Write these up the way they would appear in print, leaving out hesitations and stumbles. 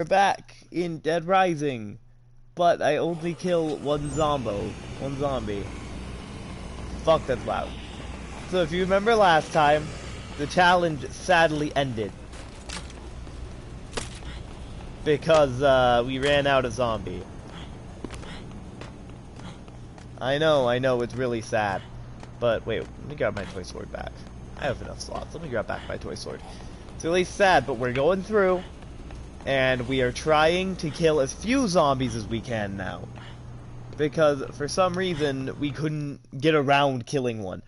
We're back in Dead Rising, but I only kill one zombie. Fuck, that's loud. So if you remember last time, the challenge sadly ended. Because, we ran out of zombie. I know, it's really sad. But wait, let me grab my toy sword back. I have enough slots. Let me grab back my toy sword. It's really sad, but we're going through. And we are trying to kill as few zombies as we can now. Because, for some reason, we couldn't get around killing one.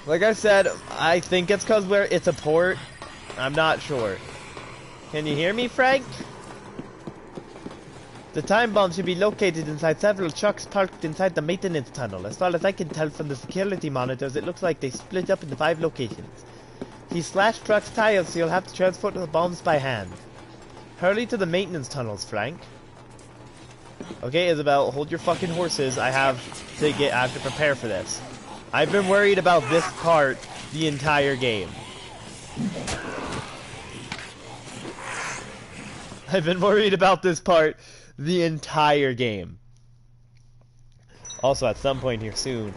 Like I said, I think it's because it's a port. I'm not sure. Can you hear me, Frank? The time bomb should be located inside several trucks parked inside the maintenance tunnel. As far as I can tell from the security monitors, it looks like they split up into 5 locations. He slashed truck's tires, so you'll have to transport the bombs by hand. Hurry to the maintenance tunnels, Frank. Okay, Isabel, hold your fucking horses. I have to prepare for this. I've been worried about this part the entire game. I've been worried about this part the entire game. Also, at some point here soon,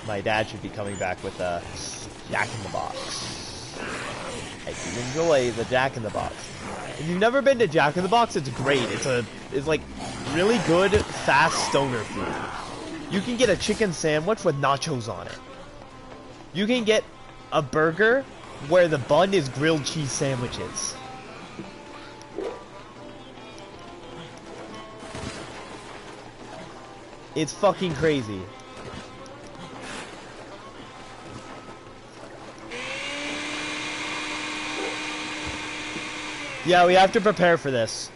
my dad should be coming back with a Jack in the Box. I do enjoy the Jack in the Box. If you've never been to Jack in the Box, it's great. It's like really good, fast stoner food. You can get a chicken sandwich with nachos on it. You can get a burger where the bun is grilled cheese sandwiches. It's fucking crazy. Yeah, we have to prepare for this.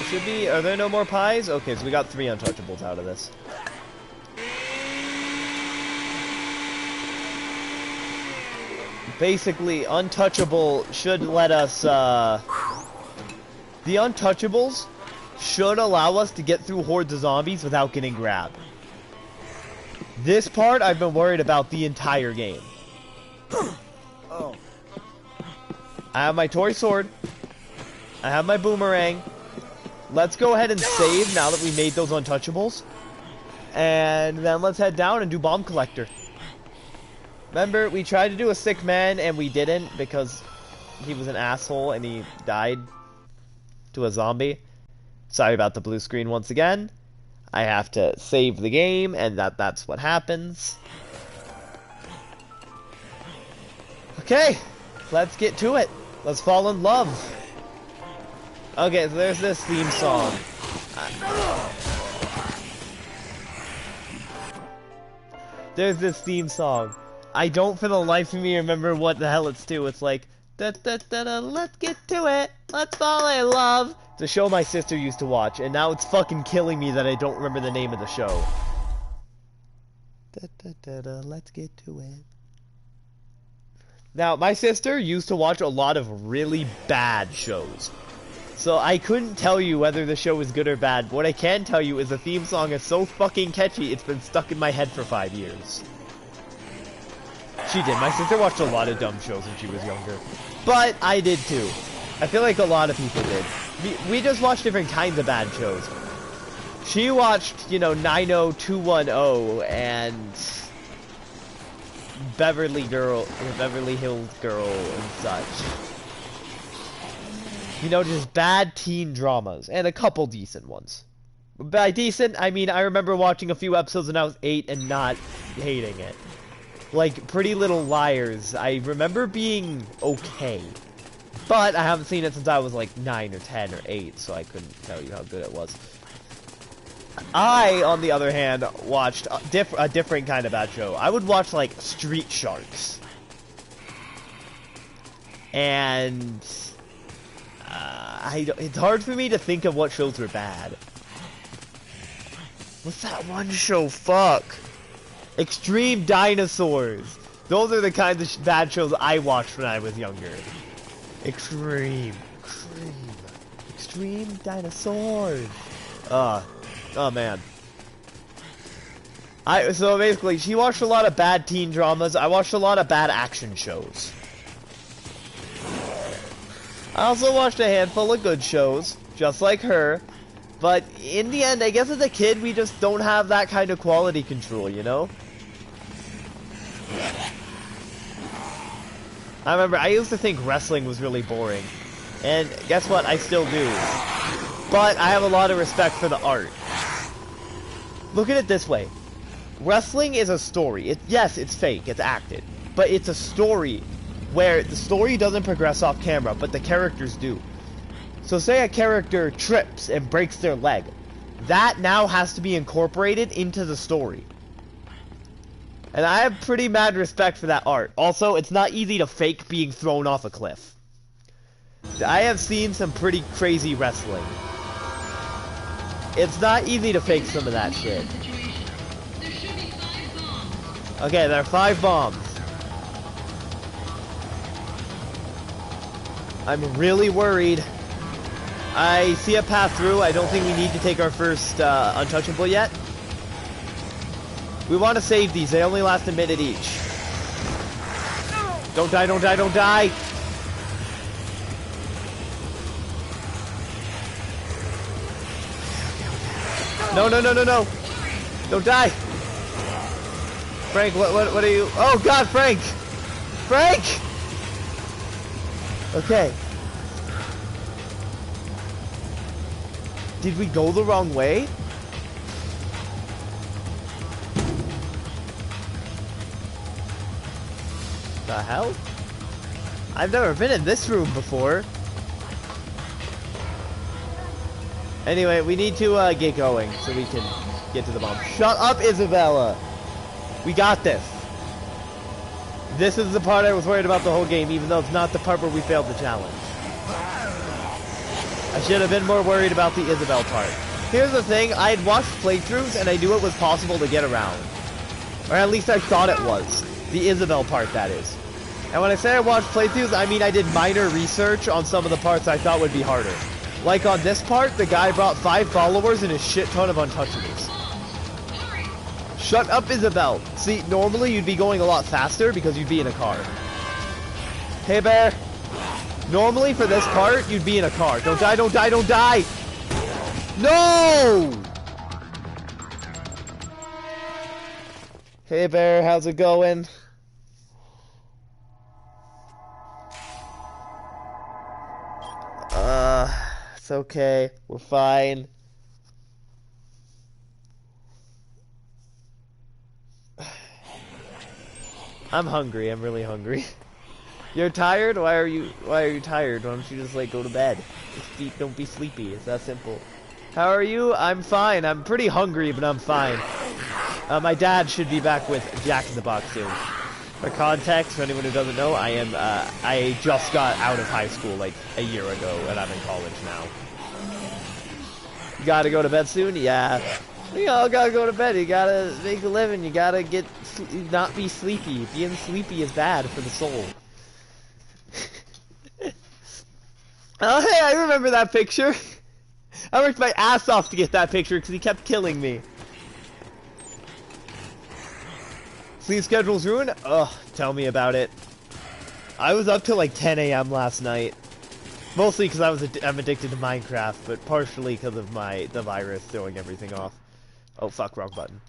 Should be. Are there no more pies? Okay, so we got 3 untouchables out of this. Basically, untouchable should let us, the untouchables should allow us to get through hordes of zombies without getting grabbed. This part I've been worried about the entire game. Oh. I have my toy sword. I have my boomerang. Let's go ahead and save now that we made those untouchables. And then let's head down and do bomb collector. Remember, we tried to do a sick man and we didn't because he was an asshole and he died to a zombie. Sorry about the blue screen once again. I have to save the game and that's what happens. Okay, let's get to it. Let's fall in love. Okay, so there's this theme song. There's this theme song. I don't for the life of me remember what the hell it's to. It's like, da da da da, let's get to it. Let's fall in love. It's a show my sister used to watch, and now it's fucking killing me that I don't remember the name of the show. Da da da da, let's get to it. Now, my sister used to watch a lot of really bad shows. So I couldn't tell you whether the show is good or bad, but what I can tell you is the theme song is so fucking catchy, it's been stuck in my head for 5 years. She did. My sister watched a lot of dumb shows when she was younger. But I did too. I feel like a lot of people did. We just watched different kinds of bad shows. She watched, you know, 90210 and Beverly Hills Girl and such. You know, just bad teen dramas, and a couple decent ones. By decent, I mean I remember watching a few episodes when I was 8 and not hating it. Like, Pretty Little Liars, I remember being okay. But I haven't seen it since I was like 9 or 10 or 8, so I couldn't tell you how good it was. I, on the other hand, watched a different kind of bad show. I would watch, like, Street Sharks. And it's hard for me to think of what shows were bad. What's that one show? Fuck. Extreme Dinosaurs. Those are the kinds of bad shows I watched when I was younger. Extreme Dinosaurs. Oh man. So basically, she watched a lot of bad teen dramas. I watched a lot of bad action shows. I also watched a handful of good shows, just like her. But in the end, I guess as a kid, we just don't have that kind of quality control, you know? I remember, I used to think wrestling was really boring. And guess what? I still do. But I have a lot of respect for the art. Look at it this way. Wrestling is a story. Yes, it's fake. It's acted. But it's a story where the story doesn't progress off camera, but the characters do. So say a character trips and breaks their leg. That now has to be incorporated into the story. And I have pretty mad respect for that art. Also, it's not easy to fake being thrown off a cliff. I have seen some pretty crazy wrestling. It's not easy to fake some of that shit. Okay, there are 5 bombs. I'm really worried. I see a path through. I don't think we need to take our first untouchable yet. We want to save these. They only last a minute each. Don't die, don't die, don't die! No, no, no, no, no! Don't die! Frank, what are you... Oh god, Frank! Frank! Okay. Did we go the wrong way? The hell? I've never been in this room before. Anyway, we need to get going so we can get to the bomb. Shut up, Isabella! We got this. This is the part I was worried about the whole game, even though it's not the part where we failed the challenge. I should have been more worried about the Isabel part. Here's the thing, I had watched playthroughs and I knew it was possible to get around. Or at least I thought it was. The Isabel part, that is. And when I say I watched playthroughs, I mean I did minor research on some of the parts I thought would be harder. Like on this part, the guy brought 5 followers and a shit ton of untouchables. Shut up, Isabel. See, normally you'd be going a lot faster because you'd be in a car. Hey, Bear. Normally for this part, you'd be in a car. Don't die, don't die, don't die! No! Hey, Bear, how's it going? It's okay. We're fine. I'm hungry. I'm really hungry. You're tired? Why are you tired? Why don't you just, like, go to bed? Don't be sleepy. It's that simple. How are you? I'm fine. I'm pretty hungry, but I'm fine. My dad should be back with Jack in the Box soon. For context, for anyone who doesn't know, I just got out of high school, like, a year ago, and I'm in college now. You gotta go to bed soon? Yeah. We all gotta go to bed. You gotta make a living. You gotta not be sleepy. Being sleepy is bad for the soul. Oh, hey, I remember that picture. I worked my ass off to get that picture because he kept killing me. Sleep schedule's ruined? Ugh, tell me about it. I was up till like 10 a.m. last night. Mostly because I'm addicted to Minecraft, but partially because of the virus throwing everything off. Oh, fuck, wrong button.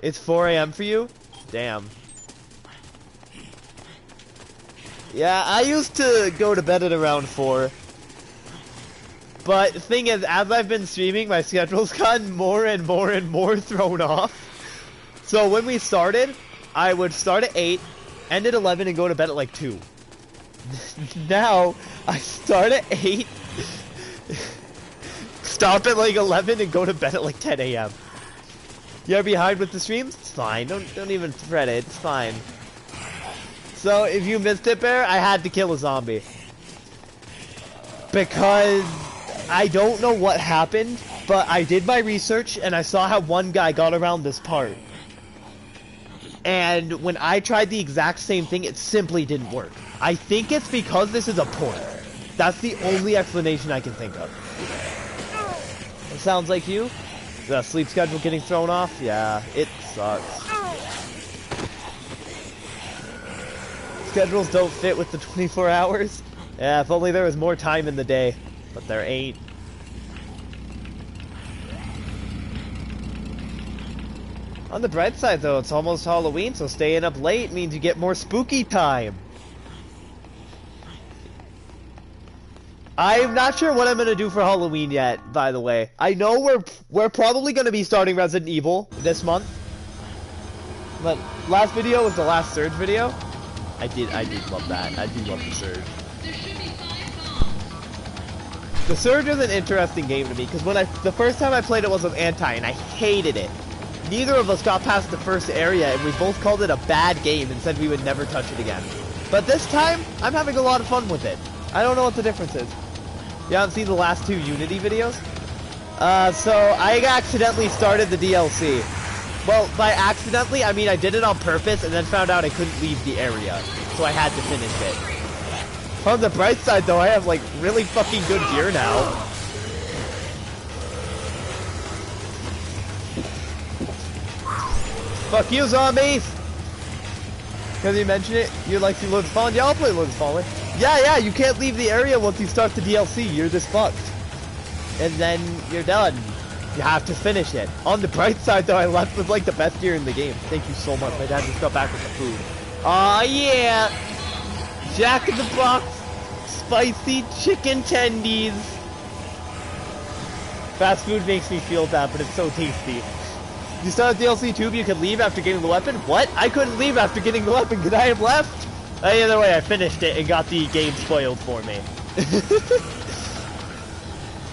It's 4 a.m. for you? Damn. Yeah, I used to go to bed at around 4. But the thing is, as I've been streaming, my schedule's gotten more and more and more thrown off. So when we started, I would start at 8, end at 11, and go to bed at like 2. Now, I start at 8, stop at like 11, and go to bed at like 10 a.m. You're behind with the streams? It's fine. Don't even fret it. It's fine. So, if you missed it, Bear, I had to kill a zombie. Because I don't know what happened, but I did my research, and I saw how one guy got around this part. And when I tried the exact same thing, it simply didn't work. I think it's because this is a port. That's the only explanation I can think of. It sounds like you? The sleep schedule getting thrown off? Yeah, it sucks. Schedules don't fit with the 24 hours. Yeah, if only there was more time in the day. But there ain't. On the bright side though, it's almost Halloween, so staying up late means you get more spooky time. I'm not sure what I'm gonna do for Halloween yet, by the way. I know we're probably gonna be starting Resident Evil this month. But last video was the last Surge video. I did love that. I do love the Surge. The Surge is an interesting game to me because the first time I played it was with Anti and I hated it. Neither of us got past the first area and we both called it a bad game and said we would never touch it again. But this time, I'm having a lot of fun with it. I don't know what the difference is. You haven't seen the last 2 Unity videos? So I accidentally started the DLC. Well, by accidentally, I mean I did it on purpose and then found out I couldn't leave the area. So I had to finish it. On the bright side though, I have like really fucking good gear now. Fuck you, zombies! Because you mentioned it, you like to Lords of Fallen? Yeah, I'll play Lords of Fallen. Yeah, you can't leave the area once you start the DLC. You're just fucked. And then you're done. You have to finish it. On the bright side, though, I left with, like, the best gear in the game. Thank you so much. My dad just got back with the food. Aw, yeah! Jack in the Box spicy chicken tendies. Fast food makes me feel bad, but it's so tasty. You start DLC too, but you can leave after getting the weapon? What? I couldn't leave after getting the weapon. Could I have left? Either way, I finished it and got the game spoiled for me.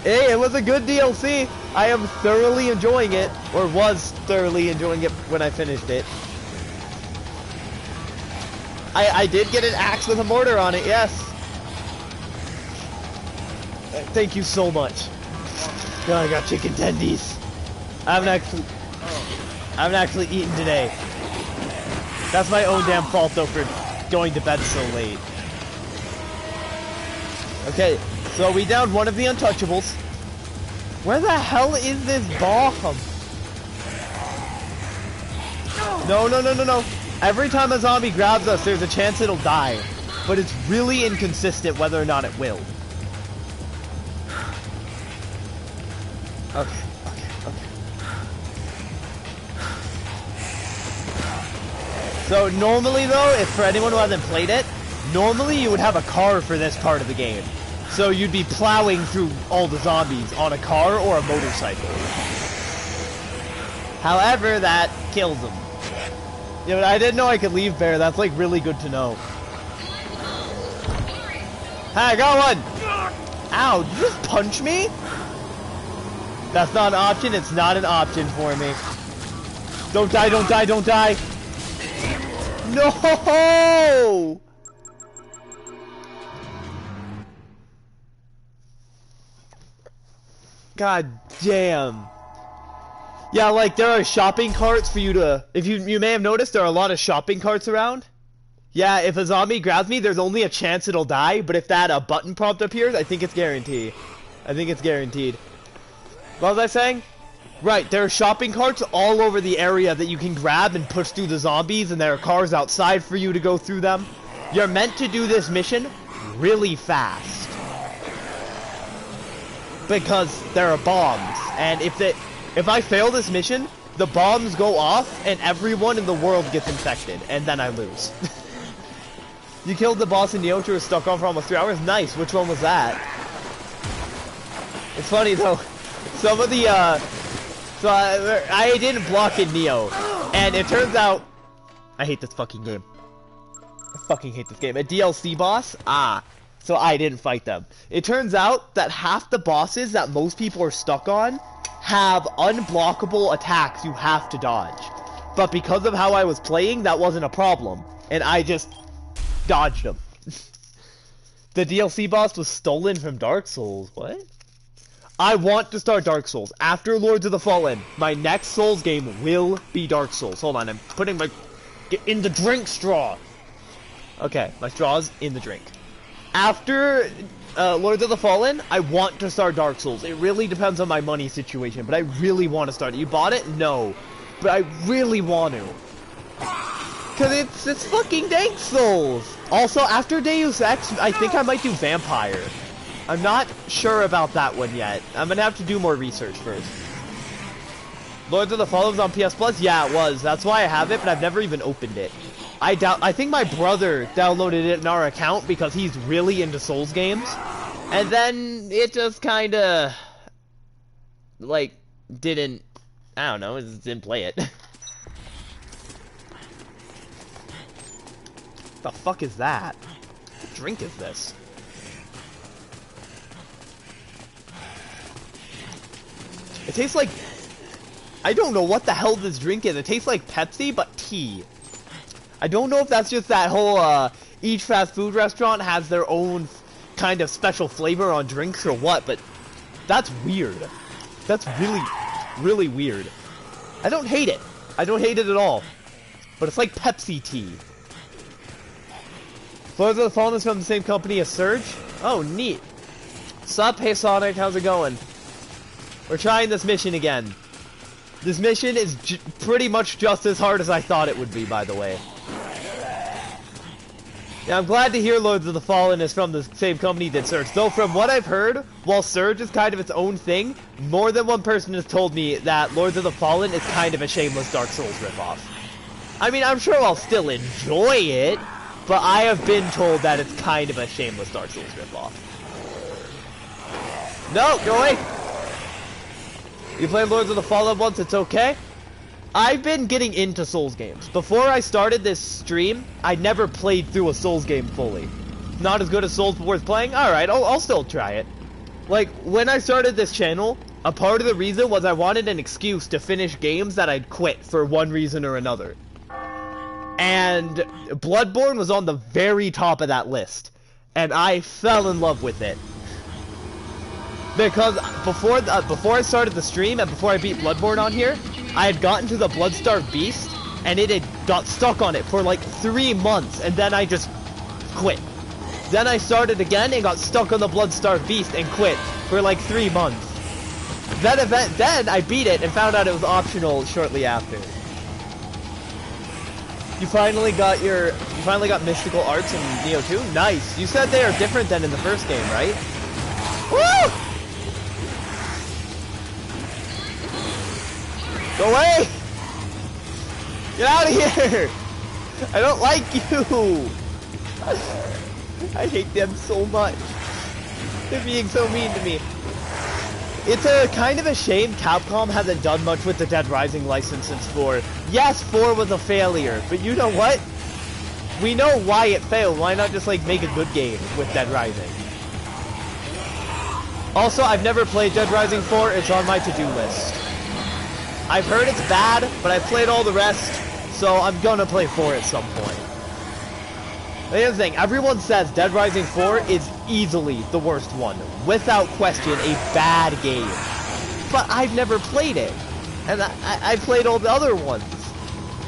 Hey, it was a good DLC. I am thoroughly enjoying it, or was thoroughly enjoying it when I finished it. I did get an axe with a mortar on it, yes. Thank you so much. God, I got chicken tendies. I haven't actually eaten today. That's my own damn fault though for going to bed so late. Okay, so we downed one of the untouchables. Where the hell is this bomb? No. Every time a zombie grabs us, there's a chance it'll die. But it's really inconsistent whether or not it will. Okay. So normally though, if for anyone who hasn't played it, normally you would have a car for this part of the game. So you'd be plowing through all the zombies on a car or a motorcycle. However, that kills them. Yeah, but I didn't know I could leave Bear. That's like really good to know. Hey, I got one! Ow, did you just punch me? That's not an option. It's not an option for me. Don't die, don't die, don't die! No! God damn. Yeah, like there are shopping carts for you to, if you may have noticed, there are a lot of shopping carts around. Yeah, if a zombie grabs me, there's only a chance it'll die, but if that button prompt appears, I think it's guaranteed. I think it's guaranteed. What was I saying? Right, there are shopping carts all over the area that you can grab and push through the zombies, and there are cars outside for you to go through them. You're meant to do this mission really fast. Because there are bombs, and if I fail this mission, the bombs go off, and everyone in the world gets infected, and then I lose. You killed the boss in Nioh, was stuck on for almost 3 hours? Nice, which one was that? It's funny though, some of the, so I didn't block in Nioh, and it turns out, I hate this fucking game. I fucking hate this game. A DLC boss? So I didn't fight them. It turns out that half the bosses that most people are stuck on have unblockable attacks you have to dodge. But because of how I was playing, that wasn't a problem. And I just dodged them. The DLC boss was stolen from Dark Souls. What? I want to start Dark Souls. After Lords of the Fallen, my next Souls game will be Dark Souls. Hold on, I'm putting my... in the drink straw. Okay, my straw's in the drink. after Lords of the Fallen, I want to start Dark Souls. It really depends on my money situation, but I really want to start it. You bought it? No. But I really want to. Because it's fucking Dark Souls. Also, after Deus Ex, I think I might do Vampire. I'm not sure about that one yet. I'm going to have to do more research first. Lords of the Fallen was on PS Plus? Yeah, it was. That's why I have it, but I've never even opened it. I think my brother downloaded it in our account because he's really into Souls games. And then it just kinda, like, didn't, I don't know, it just didn't play it. The fuck is that? What drink is this? It tastes like, I don't know what the hell this drink is. It tastes like Pepsi, but tea. I don't know if that's just that whole, each fast food restaurant has their own kind of special flavor on drinks or what, but that's weird. That's really, really weird. I don't hate it. I don't hate it at all. But it's like Pepsi tea. Lords of the Fallen is from the same company as Surge? Oh, neat. Sup? Hey, Sonic. How's it going? We're trying this mission again. This mission is pretty much just as hard as I thought it would be, by the way. Yeah, I'm glad to hear Lords of the Fallen is from the same company that Surge. Though from what I've heard, while Surge is kind of its own thing, more than one person has told me that Lords of the Fallen is kind of a shameless Dark Souls ripoff. I mean, I'm sure I'll still enjoy it, but I have been told that it's kind of a shameless Dark Souls ripoff. No, go away! You played Lords of the Fallen once, it's okay? I've been getting into Souls games. Before I started this stream, I never played through a Souls game fully. Not as good as Souls, but worth playing? Alright, I'll still try it. Like, when I started this channel, a part of the reason was I wanted an excuse to finish games that I'd quit for one reason or another. And Bloodborne was on the very top of that list. And I fell in love with it. Because before I started the stream and before I beat Bloodborne on here, I had gotten to the Bloodstarved Beast, and it had got stuck on it for like 3 months, and then I just quit. Then I started again and got stuck on the Bloodstarved Beast and quit for like 3 months. Then I beat it and found out it was optional shortly after. You finally got Mystical Arts in Neo 2? Nice. You said they are different than in the first game, right? Woo! Go away! Get out of here! I don't like you! I hate them so much. They're being so mean to me. It's a kind of a shame Capcom hasn't done much with the Dead Rising license since 4. Yes, 4 was a failure, but you know what? We know why it failed. Why not just like make a good game with Dead Rising? Also, I've never played Dead Rising 4. It's on my to-do list. I've heard it's bad, but I've played all the rest, so I'm gonna play 4 at some point. The other thing, everyone says Dead Rising 4 is easily the worst one. Without question, a bad game. But I've never played it. And I played all the other ones.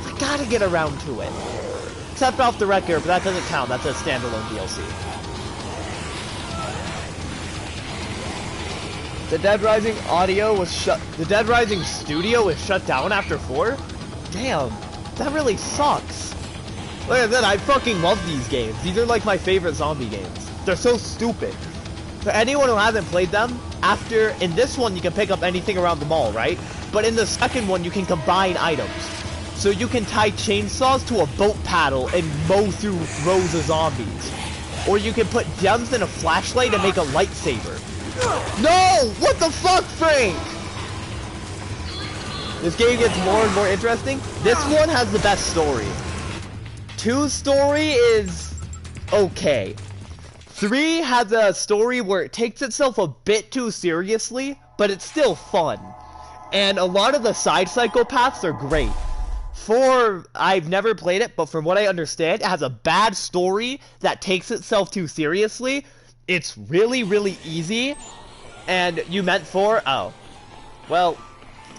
I gotta get around to it. Except Off the Record, but that doesn't count. That's a standalone DLC. The Dead Rising the Dead Rising studio was shut down after 4? Damn, that really sucks. Like I said, I fucking love these games. These are like my favorite zombie games. They're so stupid. For anyone who hasn't played them, in this one you can pick up anything around the mall, right? But in the second one you can combine items. So you can tie chainsaws to a boat paddle and mow through rows of zombies. Or you can put gems in a flashlight and make a lightsaber. No! What the fuck, Frank? This game gets more and more interesting. This one has the best story. 2's story is okay. 3 has a story where it takes itself a bit too seriously, but it's still fun. And a lot of the side psychopaths are great. 4, I've never played it, but from what I understand, it has a bad story that takes itself too seriously. It's really, really easy. And you meant 4? Oh. Well,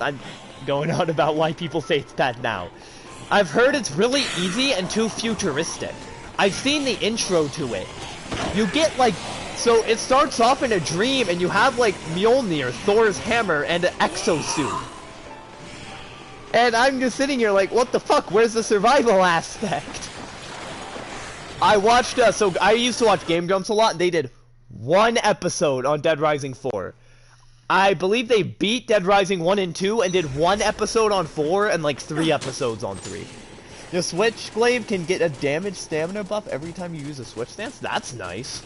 I'm going on about why people say it's bad now. I've heard it's really easy and too futuristic. I've seen the intro to it, You get like, so it starts off in a dream and you have like Mjolnir, Thor's hammer, and an exosuit. And I'm just sitting here like, what the fuck, where's the survival aspect? I watched, so I used to watch Game Grumps a lot, and they did one episode on Dead Rising 4. I believe they beat Dead Rising 1 and 2 and did one episode on 4 and like 3 episodes on 3. Your Switchblade can get a damage stamina buff every time you use a switch stance? That's nice.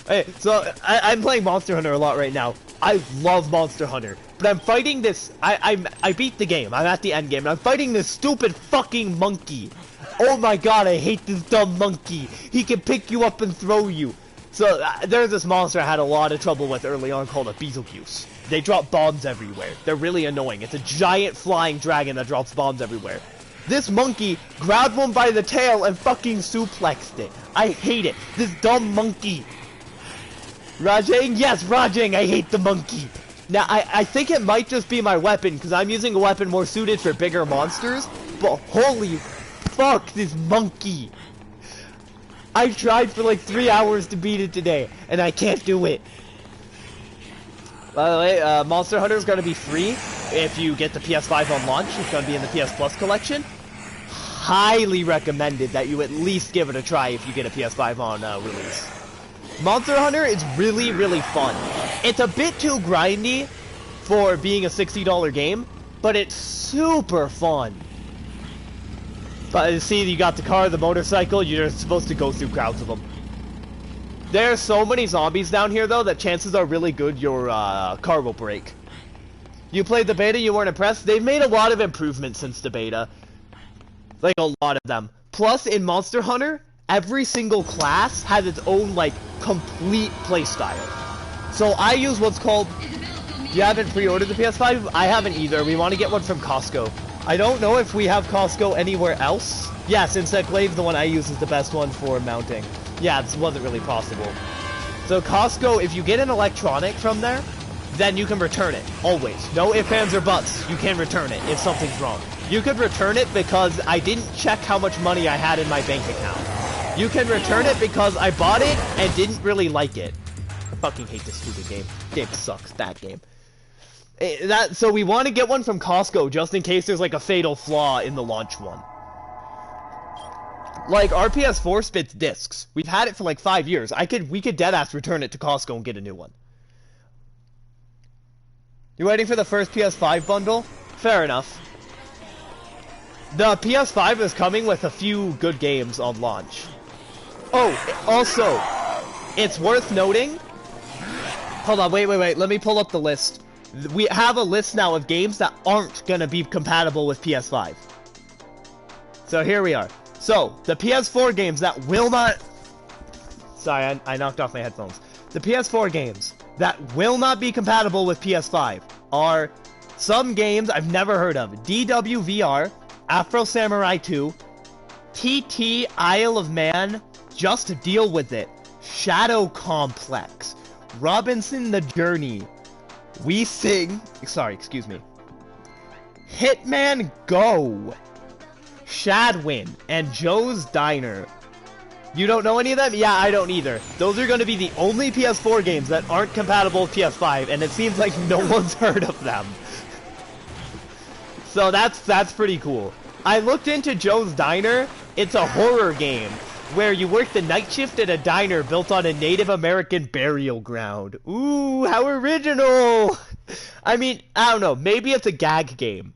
Hey, so I'm playing Monster Hunter a lot right now. I love Monster Hunter, but I'm fighting this. I beat the game. I'm at the end game, and I'm fighting this stupid fucking monkey. Oh my god, I hate this dumb monkey. He can pick you up and throw you. So there's this monster I had a lot of trouble with early on called a Beetlejuice. They drop bombs everywhere. They're really annoying. It's a giant flying dragon that drops bombs everywhere. This monkey grabbed one by the tail and fucking suplexed it. I hate it. This dumb monkey. Rajang? Yes, Rajang, I hate the monkey. Now, I think it might just be my weapon, because I'm using a weapon more suited for bigger monsters, but holy fuck, this monkey. I tried for like 3 hours to beat it today, and I can't do it. By the way, Monster Hunter is going to be free if you get the PS5 on launch. It's going to be in the PS Plus collection. Highly recommended that you at least give it a try if you get a PS5 on release. Monster Hunter is really, really fun. It's a bit too grindy for being a $60 game, but it's super fun. But see, you got the car, the motorcycle, you're supposed to go through crowds of them. There are so many zombies down here, though, that chances are really good your car will break. You played the beta, you weren't impressed? They've made a lot of improvements since the beta. Like, a lot of them. Plus, in Monster Hunter, every single class has its own, like, complete playstyle. So I use what's called... You haven't pre-ordered the PS5? I haven't either. We want to get one from Costco. I don't know if we have Costco anywhere else. Yes, Insect Glaive, the one I use, is the best one for mounting. Yeah, this wasn't really possible. So Costco, if you get an electronic from there, then you can return it. Always. No ifs, ands, or buts. You can return it if something's wrong. You could return it because I didn't check how much money I had in my bank account. You can return it because I bought it and didn't really like it. I fucking hate this stupid game. Game sucks. Bad game. So we want to get one from Costco just in case there's like a fatal flaw in the launch one. Like, our PS4 spits discs. We've had it for like 5 years. We could deadass return it to Costco and get a new one. You waiting for the first PS5 bundle? Fair enough. The PS5 is coming with a few good games on launch. Oh, also, it's worth noting... Hold on, wait, let me pull up the list. We have a list now of games that aren't gonna be compatible with PS5. So here we are. So, the PS4 games that will not... Sorry, I knocked off my headphones. The PS4 games that will not be compatible with PS5 are some games I've never heard of. DWVR, Afro Samurai 2, TT Isle of Man, Just Deal With It, Shadow Complex, Robinson the Journey, We Sing... Sorry, excuse me. Hitman Go, Shadwin, and Joe's Diner. You don't know any of them? Yeah, I don't either. Those are going to be the only PS4 games that aren't compatible with PS5, and it seems like no one's heard of them. So that's pretty cool. I looked into Joe's Diner. It's a horror game where you work the night shift at a diner built on a Native American burial ground. Ooh, how original! I mean, I don't know, maybe it's a gag game.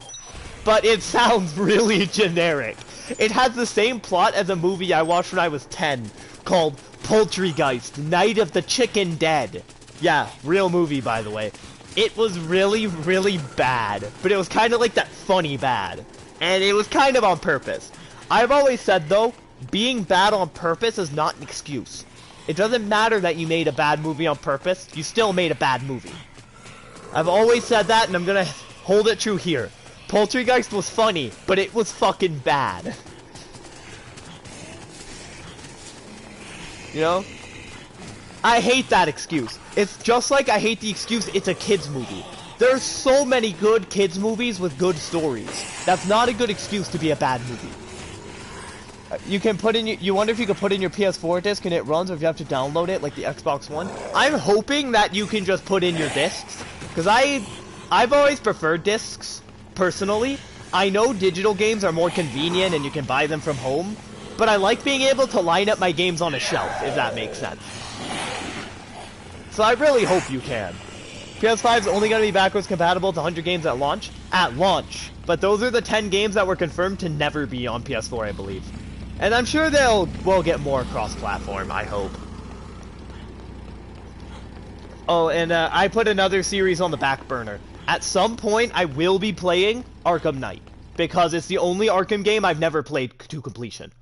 But it sounds really generic. It has the same plot as a movie I watched when I was 10, called Poultrygeist, Night of the Chicken Dead. Yeah, real movie, by the way. It was really, really bad, but it was kind of like that funny bad. And it was kind of on purpose. I've always said, though, being bad on purpose is not an excuse. It doesn't matter that you made a bad movie on purpose, you still made a bad movie. I've always said that, and I'm gonna hold it true here. Poultrygeist was funny, but it was fucking bad. You know? I hate that excuse. It's just like I hate the excuse it's a kids movie. There's so many good kids movies with good stories. That's not a good excuse to be a bad movie. You can put in, you wonder if you could put in your PS4 disc and it runs, or if you have to download it like the Xbox One. I'm hoping that you can just put in your discs, because I've always preferred discs, personally. I know digital games are more convenient and you can buy them from home, but I like being able to line up my games on a shelf, if that makes sense. So I really hope you can. PS5 is only going to be backwards compatible to 100 games at launch. At launch. But those are the 10 games that were confirmed to never be on PS4, I believe. And I'm sure we'll get more cross-platform, I hope. Oh, and I put another series on the back burner. At some point, I will be playing Arkham Knight, because it's the only Arkham game I've never played to completion.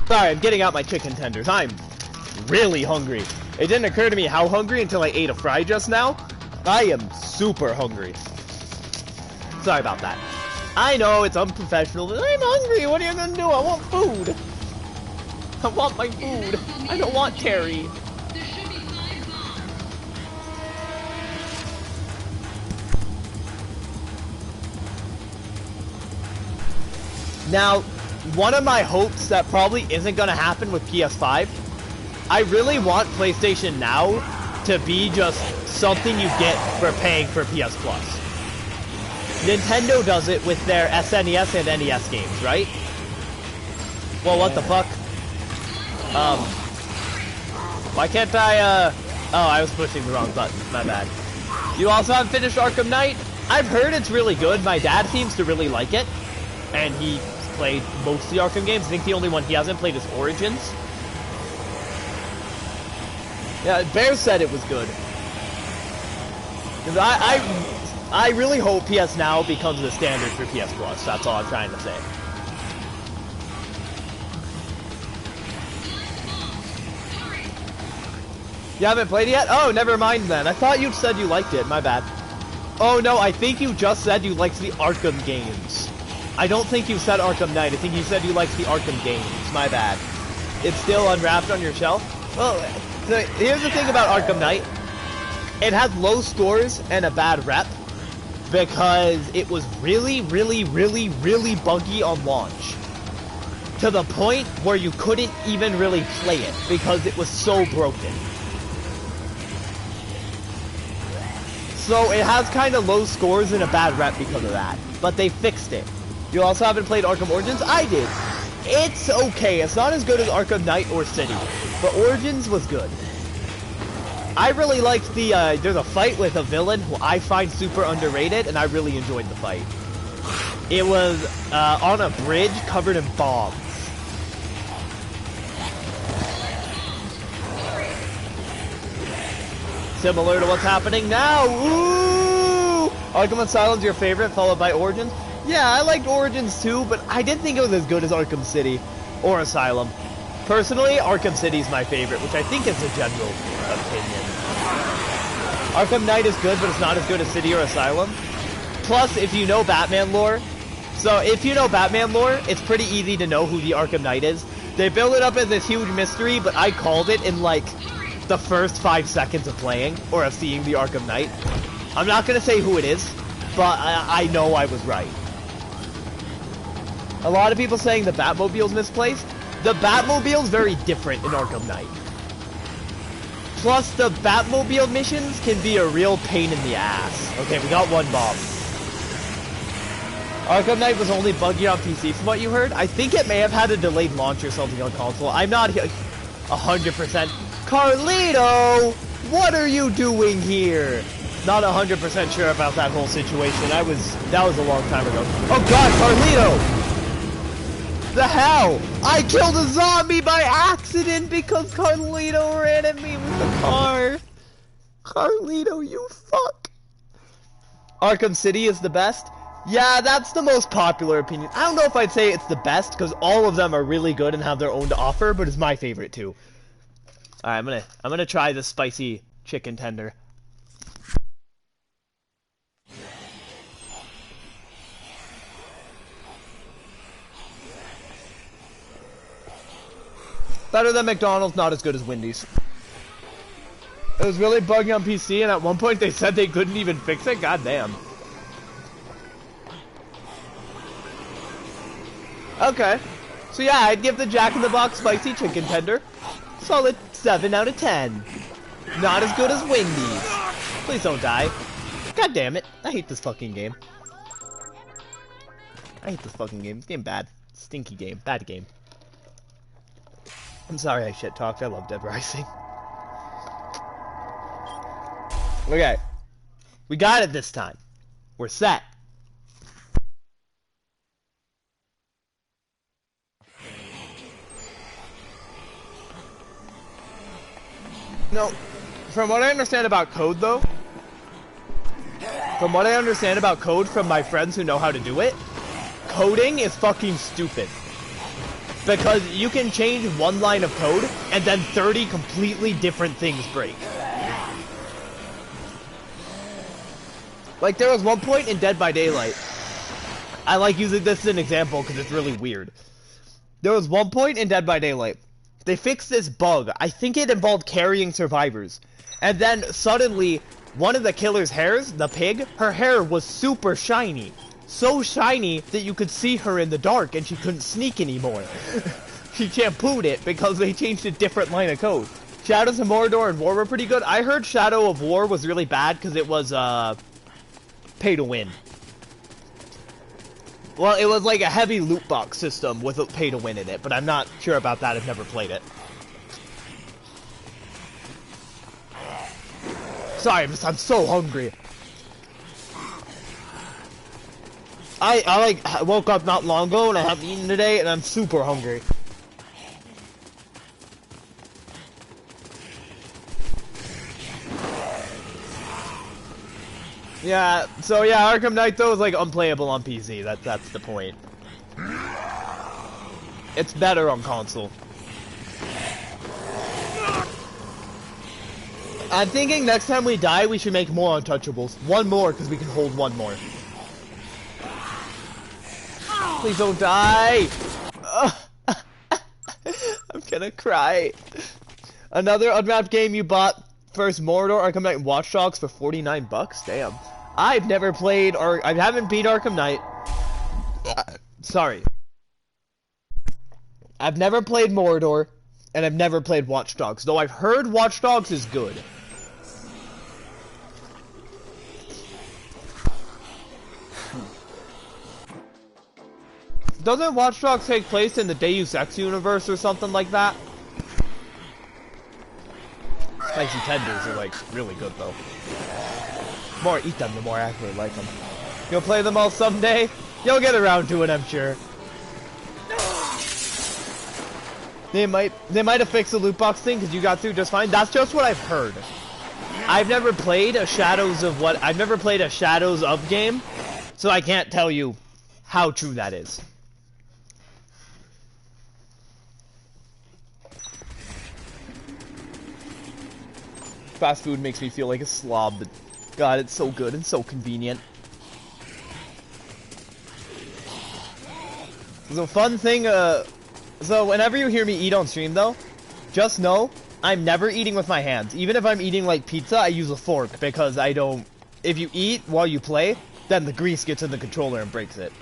Sorry, I'm getting out my chicken tenders. I'm really hungry. It didn't occur to me how hungry until I ate a fry just now. I am super hungry. Sorry about that. I know it's unprofessional, but I'm hungry. What are you gonna do? I want food. I want my food. I don't want Terry. Now, one of my hopes that probably isn't gonna happen with PS5, I really want PlayStation Now to be just something you get for paying for PS Plus. Nintendo does it with their SNES and NES games, right? Well, what the fuck? Why can't I, oh, I was pushing the wrong button, my bad. You also haven't finished Arkham Knight? I've heard it's really good. My dad seems to really like it, and he played most of the Arkham games. I think the only one he hasn't played is Origins. Yeah, Bear said it was good. Because I really hope PS Now becomes the standard for PS Plus. That's all I'm trying to say. You haven't played it yet? Oh, never mind then. I thought you said you liked it. My bad. Oh no, I think you just said you liked the Arkham games. I don't think you said Arkham Knight. I think you said you liked the Arkham games. My bad. It's still unwrapped on your shelf? Well, so here's the thing about Arkham Knight. It has low scores and a bad rep because it was really, really, really, really buggy on launch. To the point where you couldn't even really play it because it was so broken. So it has kind of low scores and a bad rep because of that. But they fixed it. You also haven't played Arkham Origins? I did. It's okay. It's not as good as Arkham Knight or City. But Origins was good. I really liked the, there's a fight with a villain who I find super underrated, and I really enjoyed the fight. It was on a bridge covered in bombs. Similar to what's happening now. Ooh! Arkham Asylum's your favorite, followed by Origins? Yeah, I liked Origins too, but I didn't think it was as good as Arkham City or Asylum. Personally, Arkham City's my favorite, which I think is a general opinion. Arkham Knight is good, but it's not as good as City or Asylum. Plus, if you know Batman lore, it's pretty easy to know who the Arkham Knight is. They build it up as this huge mystery, but I called it in like the first 5 seconds of playing, or of seeing the Arkham Knight. I'm not gonna say who it is, but I know I was right. A lot of people saying the Batmobile's misplaced. The Batmobile's very different in Arkham Knight. Plus, the Batmobile missions can be a real pain in the ass. Okay, we got one bomb. Arkham Knight was only buggy on PC from what you heard. I think it may have had a delayed launch or something on console. I'm not 100%. Carlito! What are you doing here? Not 100% sure about that whole situation. That was a long time ago. Oh god, Carlito! The hell? I killed a zombie by accident because Carlito ran at me with the car. Carlito, you fuck. Arkham City is the best? Yeah, that's the most popular opinion. I don't know if I'd say it's the best because all of them are really good and have their own to offer, but it's my favorite too. Alright, I'm gonna try the spicy chicken tender. Better than McDonald's, not as good as Wendy's. It was really buggy on PC, and at one point they said they couldn't even fix it. God damn. Okay. So yeah, I'd give the Jack in the Box spicy chicken tender solid 7 out of 10. Not as good as Wendy's. Please don't die. God damn it. I hate this fucking game. I hate this fucking game. This game bad. Stinky game. Bad game. I'm sorry I shit talked. I love Dead Rising. Okay. We got it this time. We're set. No, from what I understand about code though, from my friends who know how to do it, coding is fucking stupid. Because you can change one line of code, and then 30 completely different things break. Like, there was one point in Dead by Daylight, I like using this as an example because it's really weird. There was one point in Dead by Daylight, they fixed this bug. I think it involved carrying survivors. And then, suddenly, one of the killer's hairs, the pig, her hair was super shiny. So shiny that you could see her in the dark and she couldn't sneak anymore. She shampooed it because they changed a different line of code. Shadows of Mordor and War were pretty good. I heard Shadow of War was really bad because it was, pay to win. Well, it was like a heavy loot box system with a pay to win in it, but I'm not sure about that. I've never played it. Sorry, I'm so hungry. I woke up not long ago and I haven't eaten today and I'm super hungry. Yeah, so yeah, Arkham Knight though is like unplayable on PC. That's the point. It's better on console. I'm thinking next time we die, we should make more Untouchables. One more, because we can hold one more. Please don't die! I'm gonna cry. Another unwrapped game you bought. First Mordor, Arkham Knight, and Watch Dogs for 49 bucks? Damn. I've never played, or I haven't beat Arkham Knight. Sorry. I've never played Mordor, and I've never played Watch Dogs, though I've heard Watch Dogs is good. Doesn't Watch Dogs take place in the Deus Ex universe or something like that? Spicy tenders are like really good though. The more I eat them, the more I actually like them. You'll play them all someday? You'll get around to it, I'm sure. They might have fixed the loot box thing because you got through just fine. That's just what I've heard. I've never played a Shadows of game, so I can't tell you how true that is. Fast food makes me feel like a slob, but God, it's so good and so convenient. The fun thing, so whenever you hear me eat on stream though, just know, I'm never eating with my hands. Even if I'm eating like pizza, I use a fork because I don't, if you eat while you play, then the grease gets in the controller and breaks it.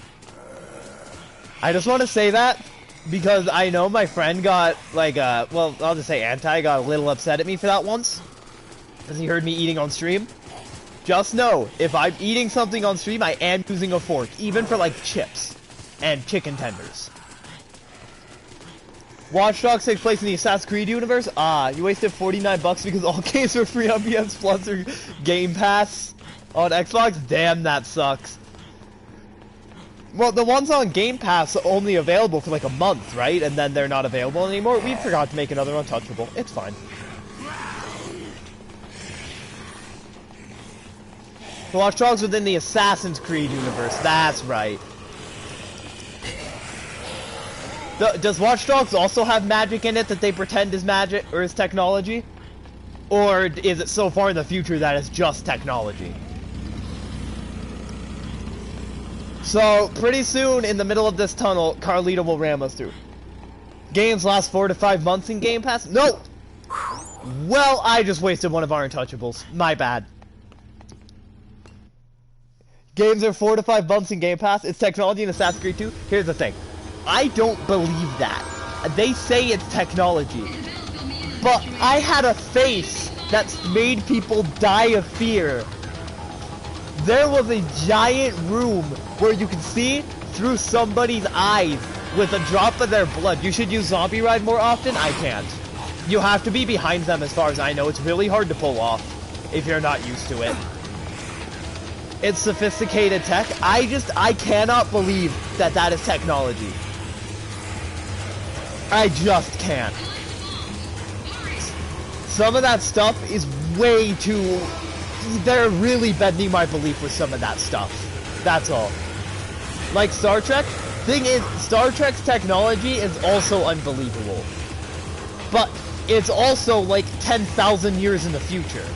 I just want to say that because I know my friend got like, well, I'll just say Anti got a little upset at me for that once. Because he heard me eating on stream. Just know, if I'm eating something on stream, I am using a fork, even for like chips and chicken tenders. Watch Dogs takes place in the Assassin's Creed universe? Ah, you wasted 49 bucks because all games were free on PS Plus or Game Pass on Xbox? Damn, that sucks. Well, the ones on Game Pass are only available for like a month, right? And then they're not available anymore. We forgot to make another Untouchable. It's fine. Watch Dogs within the Assassin's Creed universe. That's right. Does Watch Dogs also have magic in it that they pretend is magic or is technology? Or is it so far in the future that it's just technology? So, pretty soon, in the middle of this tunnel, Carlito will ram us through. Games last 4 to 5 months in Game Pass? No! Well, I just wasted one of our untouchables. My bad. Games are 4 to 5 months in Game Pass. It's technology in Assassin's Creed 2. Here's the thing. I don't believe that. They say it's technology. But I had a face that made people die of fear. There was a giant room where you could see through somebody's eyes with a drop of their blood. You should use Zombie Ride more often. I can't. You have to be behind them as far as I know. It's really hard to pull off if you're not used to it. It's sophisticated tech. I cannot believe that that is technology. I just can't. Some of that stuff is way too... They're really bending my belief with some of that stuff. That's all. Like Star Trek? Thing is, Star Trek's technology is also unbelievable. But it's also like 10,000 years in the future.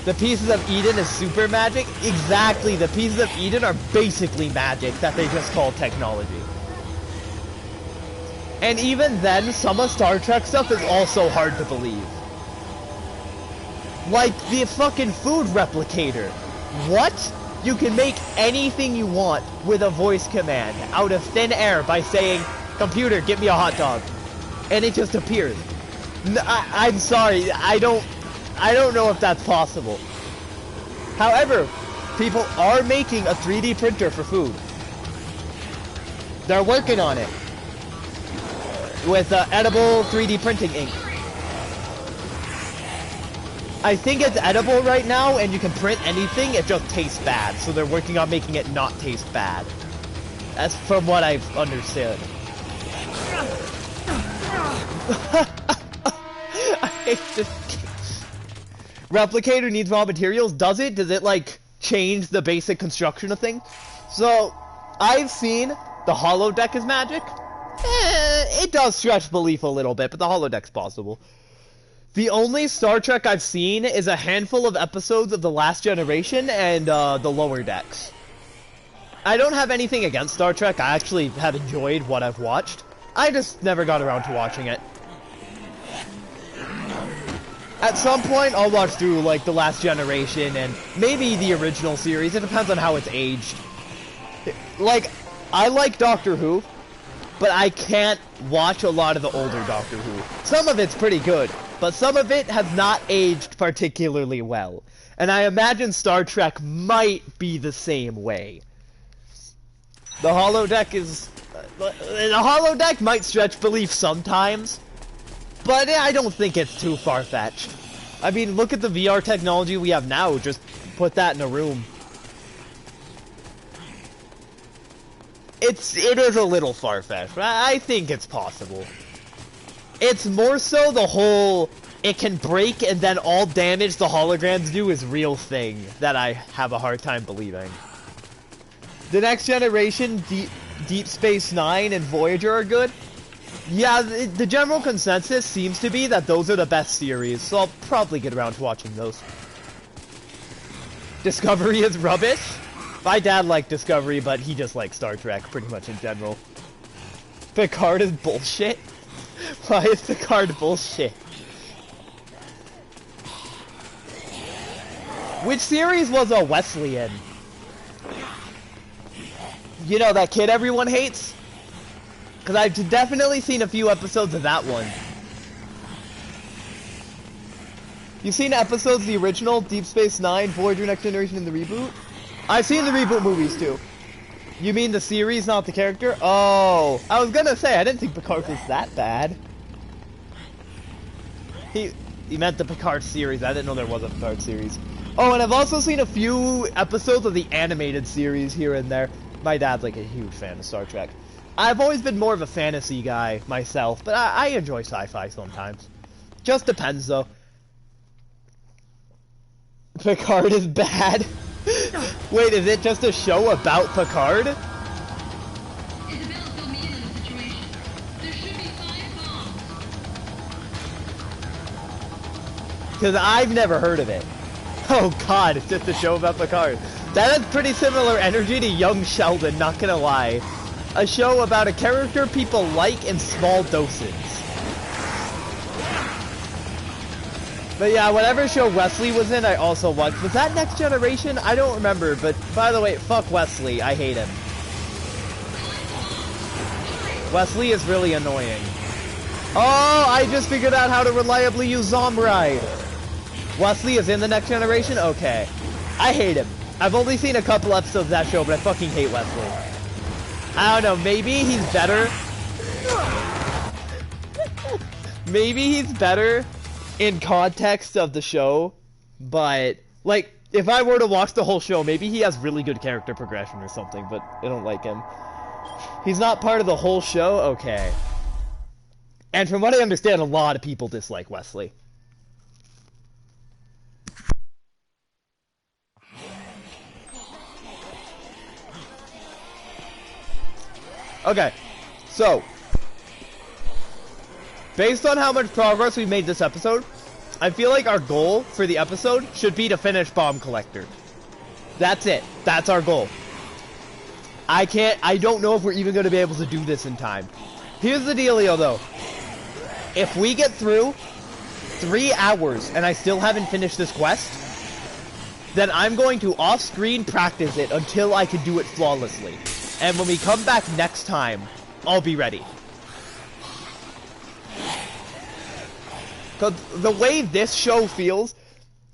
The Pieces of Eden is super magic? Exactly, the Pieces of Eden are basically magic that they just call technology. And even then, some of Star Trek stuff is also hard to believe. Like the fucking food replicator. What? You can make anything you want with a voice command out of thin air by saying, "Computer, get me a hot dog." And it just appears. I'm sorry, I don't know if that's possible. However, people are making a 3D printer for food. They're working on it. With edible 3D printing ink. I think it's edible right now, and you can print anything, it just tastes bad. So they're working on making it not taste bad. That's from what I've understood. I hate this game. Replicator needs raw materials. Does it? Does it, like, change the basic construction of things? So, I've seen the holodeck is magic. It does stretch belief a little bit, but the holodeck's possible. The only Star Trek I've seen is a handful of episodes of The Last Generation and the Lower Decks. I don't have anything against Star Trek. I actually have enjoyed what I've watched. I just never got around to watching it. At some point, I'll watch through, like, The Last Generation and maybe the original series. It depends on how it's aged. Like, I like Doctor Who, but I can't watch a lot of the older Doctor Who. Some of it's pretty good, but some of it has not aged particularly well. And I imagine Star Trek might be the same way. The holodeck is... the holodeck might stretch belief sometimes, but I don't think it's too far-fetched. I mean, look at the VR technology we have now. Just put that in a room. It is a little far-fetched, but I think it's possible. It's more so the whole, it can break and then all damage the holograms do is real thing that I have a hard time believing. The Next Generation, Deep Space Nine, and Voyager are good. Yeah, the general consensus seems to be that those are the best series, so I'll probably get around to watching those. Discovery is rubbish. My dad liked Discovery, but he just likes Star Trek pretty much in general. Picard is bullshit? Why is Picard bullshit? Which series was a Wesleyan? You know, that kid everyone hates? Because I've definitely seen a few episodes of that one. You've seen episodes of the original, Deep Space Nine, Voyager, Next Generation, and the reboot? I've seen the reboot movies too. You mean the series, not the character? Oh, I was gonna say, I didn't think Picard was that bad. He meant the Picard series. I didn't know there was a Picard series. Oh, and I've also seen a few episodes of the animated series here and there. My dad's like a huge fan of Star Trek. I've always been more of a fantasy guy myself, but I enjoy sci-fi sometimes. Just depends though. Picard is bad? Wait, is it just a show about Picard? Because I've never heard of it. Oh god, it's just a show about Picard. That has pretty similar energy to Young Sheldon, not gonna lie. A show about a character people like in small doses. But yeah, whatever show Wesley was in, I also watched. Was that Next Generation? I don't remember, but by the way, fuck Wesley. I hate him. Wesley is really annoying. Oh, I just figured out how to reliably use Zomride. Wesley is in the Next Generation? Okay. I hate him. I've only seen a couple episodes of that show, but I fucking hate Wesley. I don't know, maybe he's better. Maybe he's better in context of the show, but, like, if I were to watch the whole show, maybe he has really good character progression or something, but I don't like him. He's not part of the whole show? Okay. And from what I understand, a lot of people dislike Wesley. Okay, so, based on how much progress we've made this episode, I feel like our goal for the episode should be to finish Bomb Collector. That's it. That's our goal. I don't know if we're even going to be able to do this in time. Here's the dealio, though. If we get through 3 hours and I still haven't finished this quest, then I'm going to off-screen practice it until I can do it flawlessly. And when we come back next time, I'll be ready. Because the way this show feels,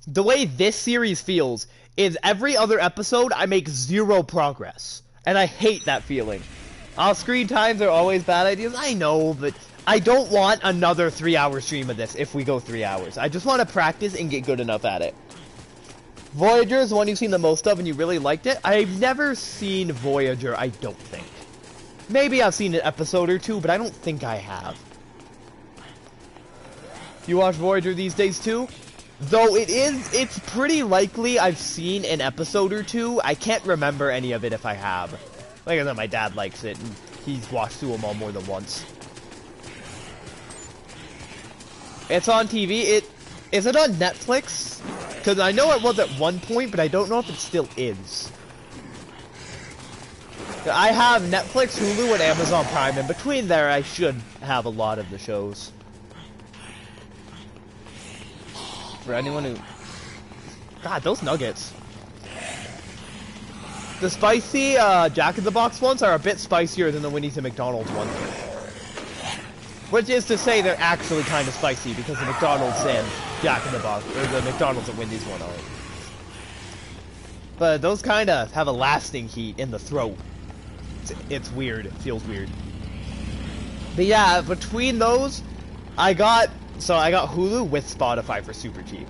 the way this series feels, is every other episode I make 0 progress. And I hate that feeling. Off-screen times are always bad ideas, I know, but I don't want another 3-hour stream of this if we go 3 hours. I just want to practice and get good enough at it. Voyager is the one you've seen the most of and you really liked it. I've never seen Voyager, I don't think. Maybe I've seen an episode or 2, but I don't think I have. You watch Voyager these days too? Though it's pretty likely I've seen an episode or 2. I can't remember any of it if I have. Like I said, my dad likes it, and he's watched through them all more than once. It's on TV. Is it on Netflix? Because I know it was at one point, but I don't know if it still is. I have Netflix, Hulu, and Amazon Prime, and between there I should have a lot of the shows. For anyone who... God, those nuggets. The spicy Jack-in-the-Box ones are a bit spicier than the Wendy's and McDonald's ones. Which is to say they're actually kind of spicy because the McDonald's and Jack-in-the-Box, or the McDonald's and Wendy's one aren't. But those kind of have a lasting heat in the throat. It's weird. It feels weird. But yeah, between those, I got Hulu with Spotify for super cheap.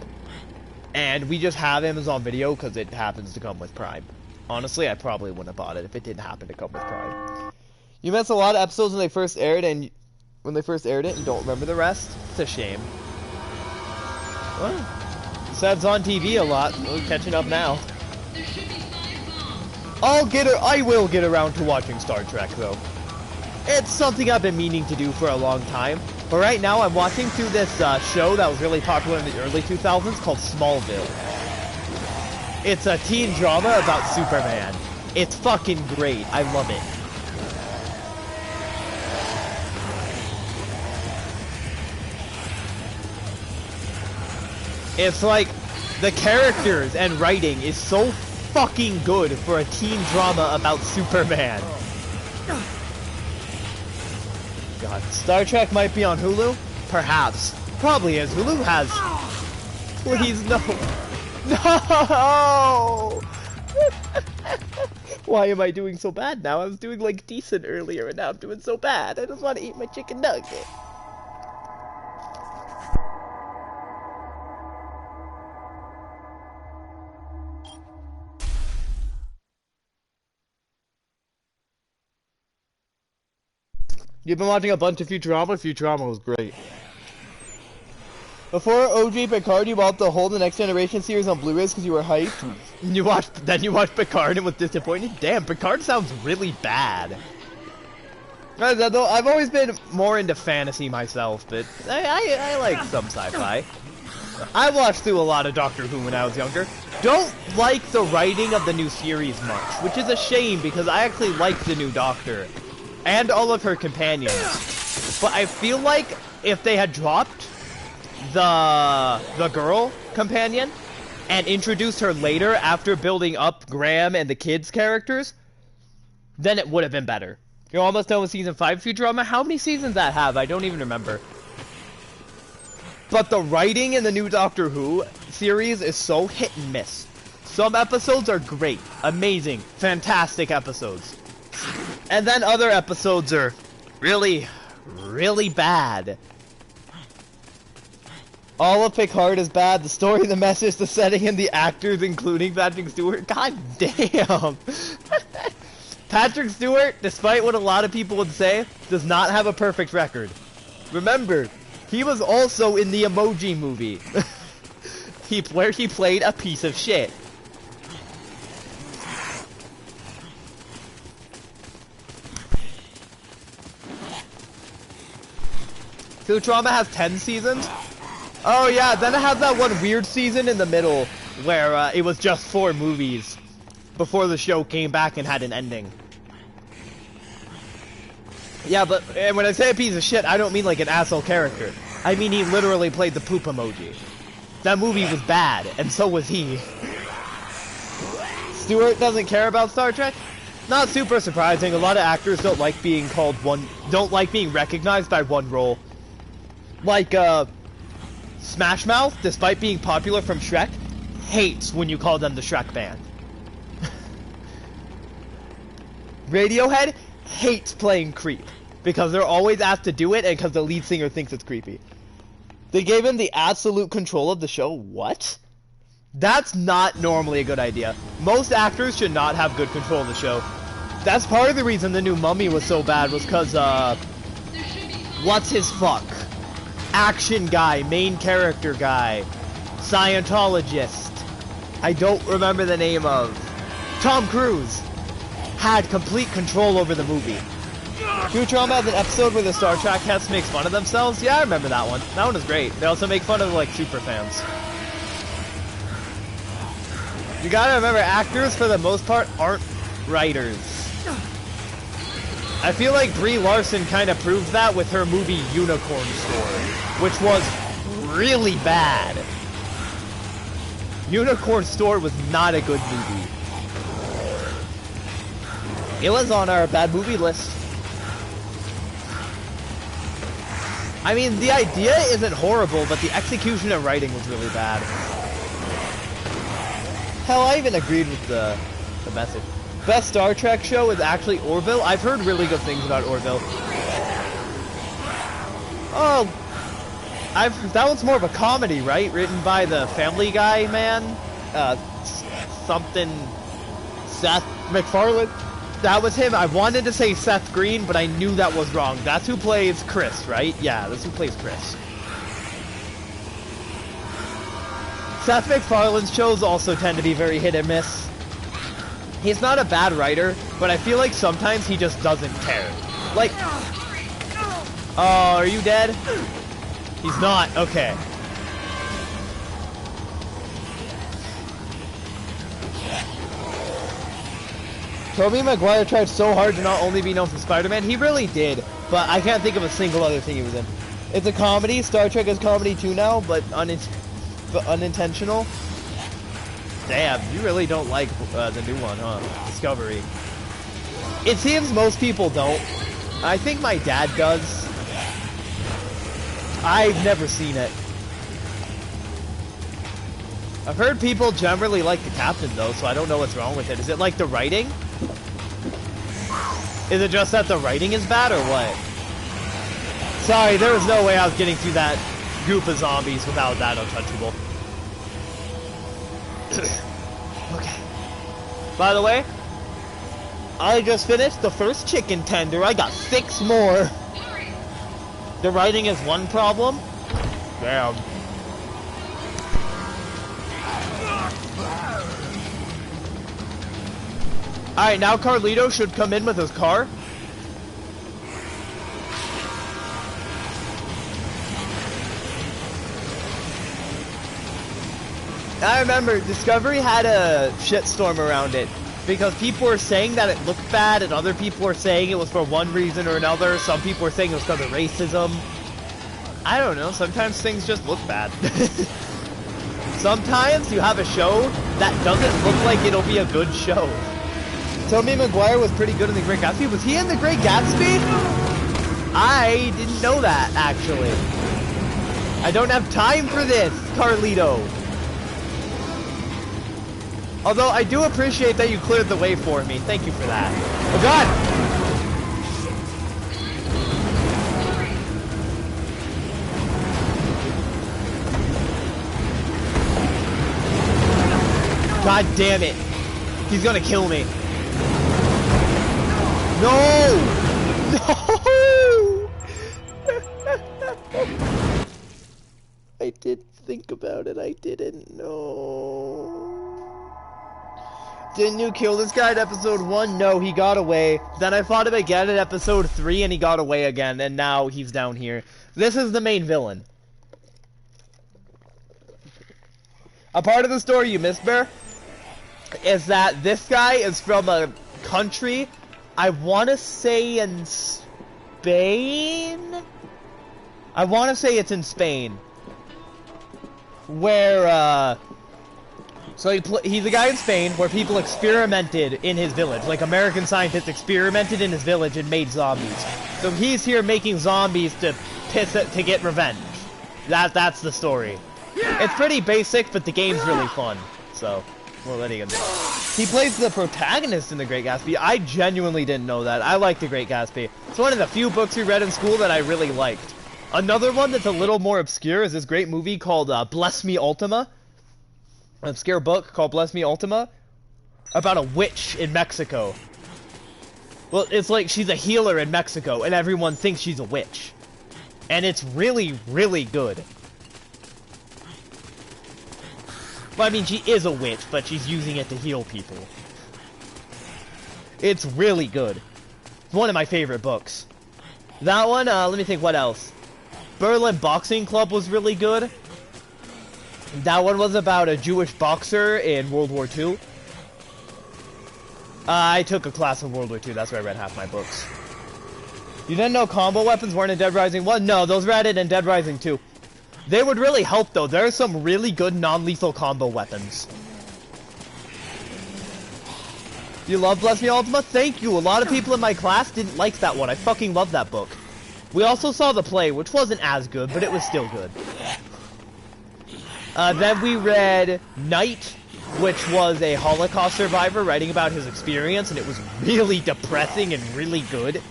And we just have Amazon Video because it happens to come with Prime. Honestly, I probably wouldn't have bought it if it didn't happen to come with Prime. You missed a lot of episodes when they first aired it and don't remember the rest? It's a shame. Well, said it's on TV a lot. We're catching up now. I will get around to watching Star Trek, though. It's something I've been meaning to do for a long time. But right now, I'm watching through this show that was really popular in the early 2000s called Smallville. It's a teen drama about Superman. It's fucking great. I love it. It's like, the characters and writing is so fucking good for a teen drama about Superman. God, Star Trek might be on Hulu? Perhaps. Probably is. Hulu has... Please, no. No! Why am I doing so bad now? I was doing, like, decent earlier, and now I'm doing so bad. I just want to eat my chicken nugget. You've been watching a bunch of Futurama? Futurama was great. Before OG Picard, you bought the whole The Next Generation series on Blu-rays because you were hyped. Then you watched Picard and was disappointed? Damn, Picard sounds really bad. I've always been more into fantasy myself, but I like some sci-fi. I watched through a lot of Doctor Who when I was younger. Don't like the writing of the new series much, which is a shame because I actually like the new Doctor. And all of her companions. But I feel like if they had dropped the girl companion and introduced her later after building up Graham and the kids' characters, then it would have been better. You're almost done with season 5 Futurama. How many seasons that have? I don't even remember. But the writing in the new Doctor Who series is so hit and miss. Some episodes are great, amazing, fantastic episodes. And then other episodes are really, really bad. All of Picard is bad. The story, the message, the setting, and the actors, including Patrick Stewart. God damn. Patrick Stewart, despite what a lot of people would say, does not have a perfect record. Remember, he was also in the Emoji Movie, where he played a piece of shit. Futurama has 10 seasons? Oh yeah, then it has that one weird season in the middle where it was just 4 movies before the show came back and had an ending. Yeah, but when I say a piece of shit, I don't mean like an asshole character. I mean he literally played the poop emoji. That movie was bad, and so was he. Stewart doesn't care about Star Trek? Not super surprising. A lot of actors don't like being recognized by one role. Like, Smash Mouth, despite being popular from Shrek, hates when you call them the Shrek Band. Radiohead hates playing Creep, because they're always asked to do it and because the lead singer thinks it's creepy. They gave him the absolute control of the show? What? That's not normally a good idea. Most actors should not have good control of the show. That's part of the reason the new Mummy was so bad, was because, what's his fuck? Action guy, main character guy, Scientologist, I don't remember the name of, Tom Cruise, had complete control over the movie. Futurama has an episode where the Star Trek cast makes fun of themselves. Yeah, I remember that one. That one is great. They also make fun of, like, super fans. You gotta remember, actors, for the most part, aren't writers. I feel like Brie Larson kind of proved that with her movie Unicorn Store, which was really bad. Unicorn Store was not a good movie. It was on our bad movie list. I mean, the idea isn't horrible, but the execution and writing was really bad. Hell, I even agreed with the message. Best Star Trek show is actually Orville. I've heard really good things about Orville. Oh, that one's more of a comedy, right? Written by the Family Guy man, something Seth MacFarlane. That was him. I wanted to say Seth Green, but I knew that was wrong. That's who plays Chris, right? Yeah, that's who plays Chris. Seth MacFarlane's shows also tend to be very hit and miss. He's not a bad writer, but I feel like sometimes he just doesn't care. Like, oh, are you dead? He's not. Okay. Tobey Maguire tried so hard to not only be known for Spider-Man. He really did, but I can't think of a single other thing he was in. It's a comedy. Star Trek is comedy too now, but unintentional. Damn, you really don't like the new one, huh? Discovery. It seems most people don't. I think my dad does. I've never seen it. I've heard people generally like the captain, though, so I don't know what's wrong with it. Is it like the writing? Is it just that the writing is bad, or what? Sorry, there was no way I was getting through that group of zombies without that untouchable. Okay. By the way, I just finished the first chicken tender. I got 6 more. The writing is one problem. Damn. Alright, now Carlito should come in with his car. I remember Discovery had a shitstorm around it because people were saying that it looked bad and other people were saying it was for one reason or another. Some people were saying it was because of racism. I don't know, sometimes things just look bad. Sometimes you have a show that doesn't look like it'll be a good show. Tobey Maguire was pretty good in The Great Gatsby. Was he in The Great Gatsby? I didn't know that, actually. I don't have time for this, Carlito. Although I do appreciate that you cleared the way for me. Thank you for that. Oh god! God damn it. He's gonna kill me. No! No! I did think about it. I didn't know. Didn't you kill this guy at episode 1? No, he got away. Then I fought him again at episode 3 and he got away again. And now he's down here. This is the main villain. A part of the story you missed, Bear, is that this guy is from a country, I want to say in Spain? I want to say it's in Spain. Where, so he's a guy in Spain where people experimented in his village. Like, American scientists experimented in his village and made zombies. So he's here making zombies to get revenge. That's the story. It's pretty basic, but the game's really fun. So, well, what are you gonna do? He plays the protagonist in The Great Gatsby. I genuinely didn't know that. I like The Great Gatsby. It's one of the few books we read in school that I really liked. Another one that's a little more obscure is this great movie called Bless Me Ultima. An obscure book called Bless Me Ultima about a witch in Mexico. Well, it's like she's a healer in Mexico and everyone thinks she's a witch. And it's really, really good. Well, I mean, she is a witch, but she's using it to heal people. It's really good. It's one of my favorite books. That one, let me think what else. Berlin Boxing Club was really good. That one was about a Jewish boxer in World War II. I took a class in World War II, that's where I read half my books. You didn't know combo weapons weren't in Dead Rising 1? No, those were added in Dead Rising 2. They would really help, though. There are some really good non-lethal combo weapons. You love Bless Me Ultima? Thank you. A lot of people in my class didn't like that one. I fucking love that book. We also saw the play, which wasn't as good, but it was still good. Then we read Night, which was a Holocaust survivor writing about his experience, and it was really depressing and really good.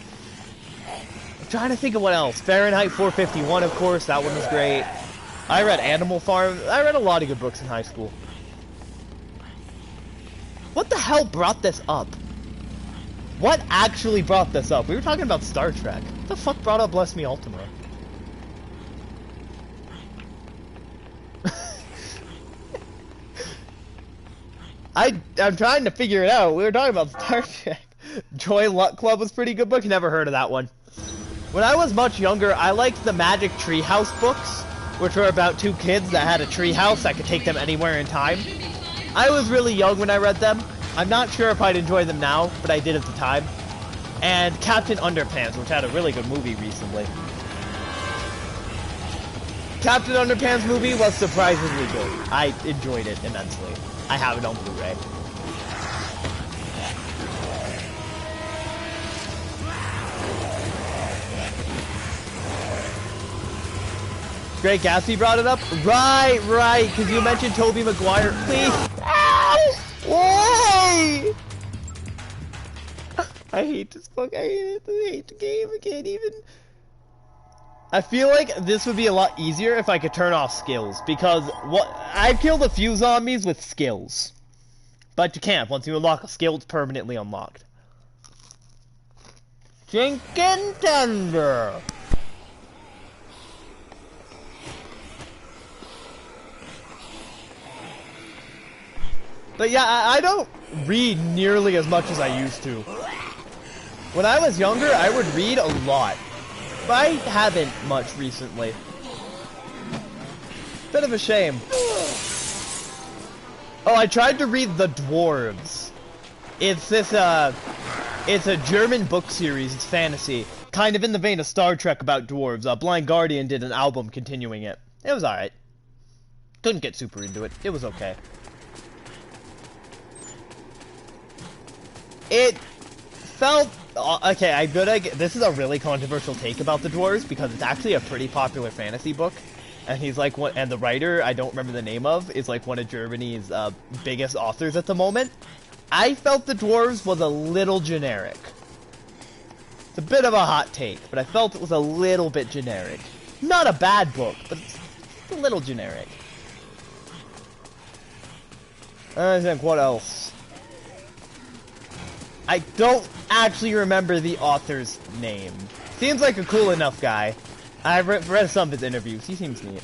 I'm trying to think of what else. Fahrenheit 451, of course. That one was great. I read Animal Farm. I read a lot of good books in high school. What the hell brought this up? What actually brought this up? We were talking about Star Trek. What the fuck brought up Bless Me Ultima? I'm trying to figure it out. We were talking about Star Trek. Joy Luck Club was a pretty good book. Never heard of that one. When I was much younger, I liked the Magic Treehouse books, which were about two kids that had a treehouse that could take them anywhere in time. I was really young when I read them. I'm not sure if I'd enjoy them now, but I did at the time. And Captain Underpants, which had a really good movie recently. Captain Underpants movie was surprisingly good. I enjoyed it immensely. I have it on Blu-ray. Great Gatsby brought it up? Right, because you mentioned Tobey Maguire. Please. Ow! Why? I hate this book. I hate it. I hate the game. I can't even. I feel like this would be a lot easier if I could turn off skills, because I've killed a few zombies with skills. But you can't. Once you unlock a skill, it's permanently unlocked. Chicken tender. But yeah, I don't read nearly as much as I used to. When I was younger, I would read a lot. But I haven't much recently. Bit of a shame. Oh, I tried to read The Dwarves. It's this, it's a German book series. It's fantasy. Kind of in the vein of Star Trek about dwarves, Blind Guardian did an album continuing it. It was alright. Couldn't get super into it. It was okay. It felt... okay, this is a really controversial take about the dwarves, because it's actually a pretty popular fantasy book. And he's like, and the writer, I don't remember the name of, is like one of Germany's biggest authors at the moment. I felt the dwarves was a little generic. It's a bit of a hot take, but I felt it was a little bit generic. Not a bad book, but it's a little generic. I think, what else? I don't actually remember the author's name. Seems like a cool enough guy. I've read some of his interviews. He seems neat.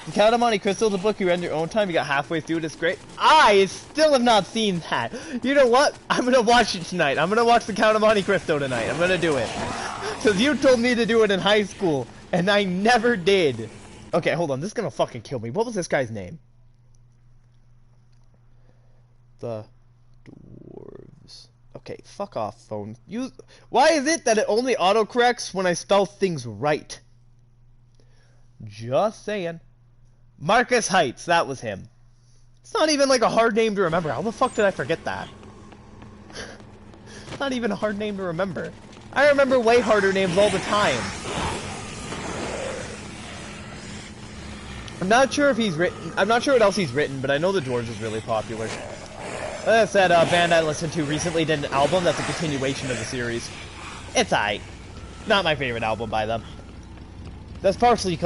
The Count of Monte Cristo is a book you read in your own time. You got halfway through it. It's great. I still have not seen that. You know what? I'm going to watch it tonight. I'm going to watch The Count of Monte Cristo tonight. I'm going to do it. Because you told me to do it in high school, and I never did. Okay, hold on. This is going to fucking kill me. What was this guy's name? The dwarves. Okay, fuck off, phone. Why is it that it only autocorrects when I spell things right? Just saying. Marcus Heights, that was him. It's not even like a hard name to remember. How the fuck did I forget that? It's not even a hard name to remember. I remember way harder names all the time. I'm not sure if he's written... I'm not sure what else he's written, but I know The Dwarves is really popular. Like I said, band I listened to recently did an album that's a continuation of the series. It's aight. Not my favorite album by them. That's probably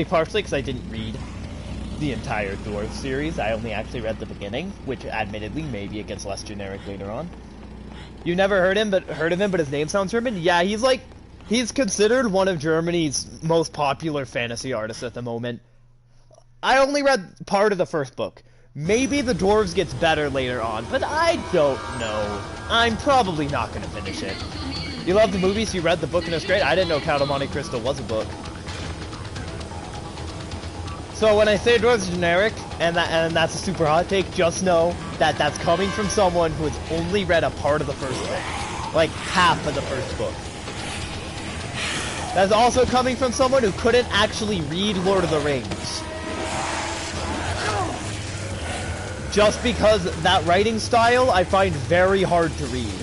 partially because I didn't read the entire Dwarves series. I only actually read the beginning, which admittedly maybe it gets less generic later on. You never heard of him, but his name sounds German? Yeah, he's considered one of Germany's most popular fantasy artists at the moment. I only read part of the first book. Maybe The Dwarves gets better later on, but I don't know. I'm probably not going to finish it. You love the movies, you read the book, and it's great. I didn't know Count of Monte Cristo was a book. So when I say Dwarves is generic, and that's a super hot take, just know that that's coming from someone who has only read a part of the first book. Like, half of the first book. That's also coming from someone who couldn't actually read Lord of the Rings. Just because that writing style I find very hard to read.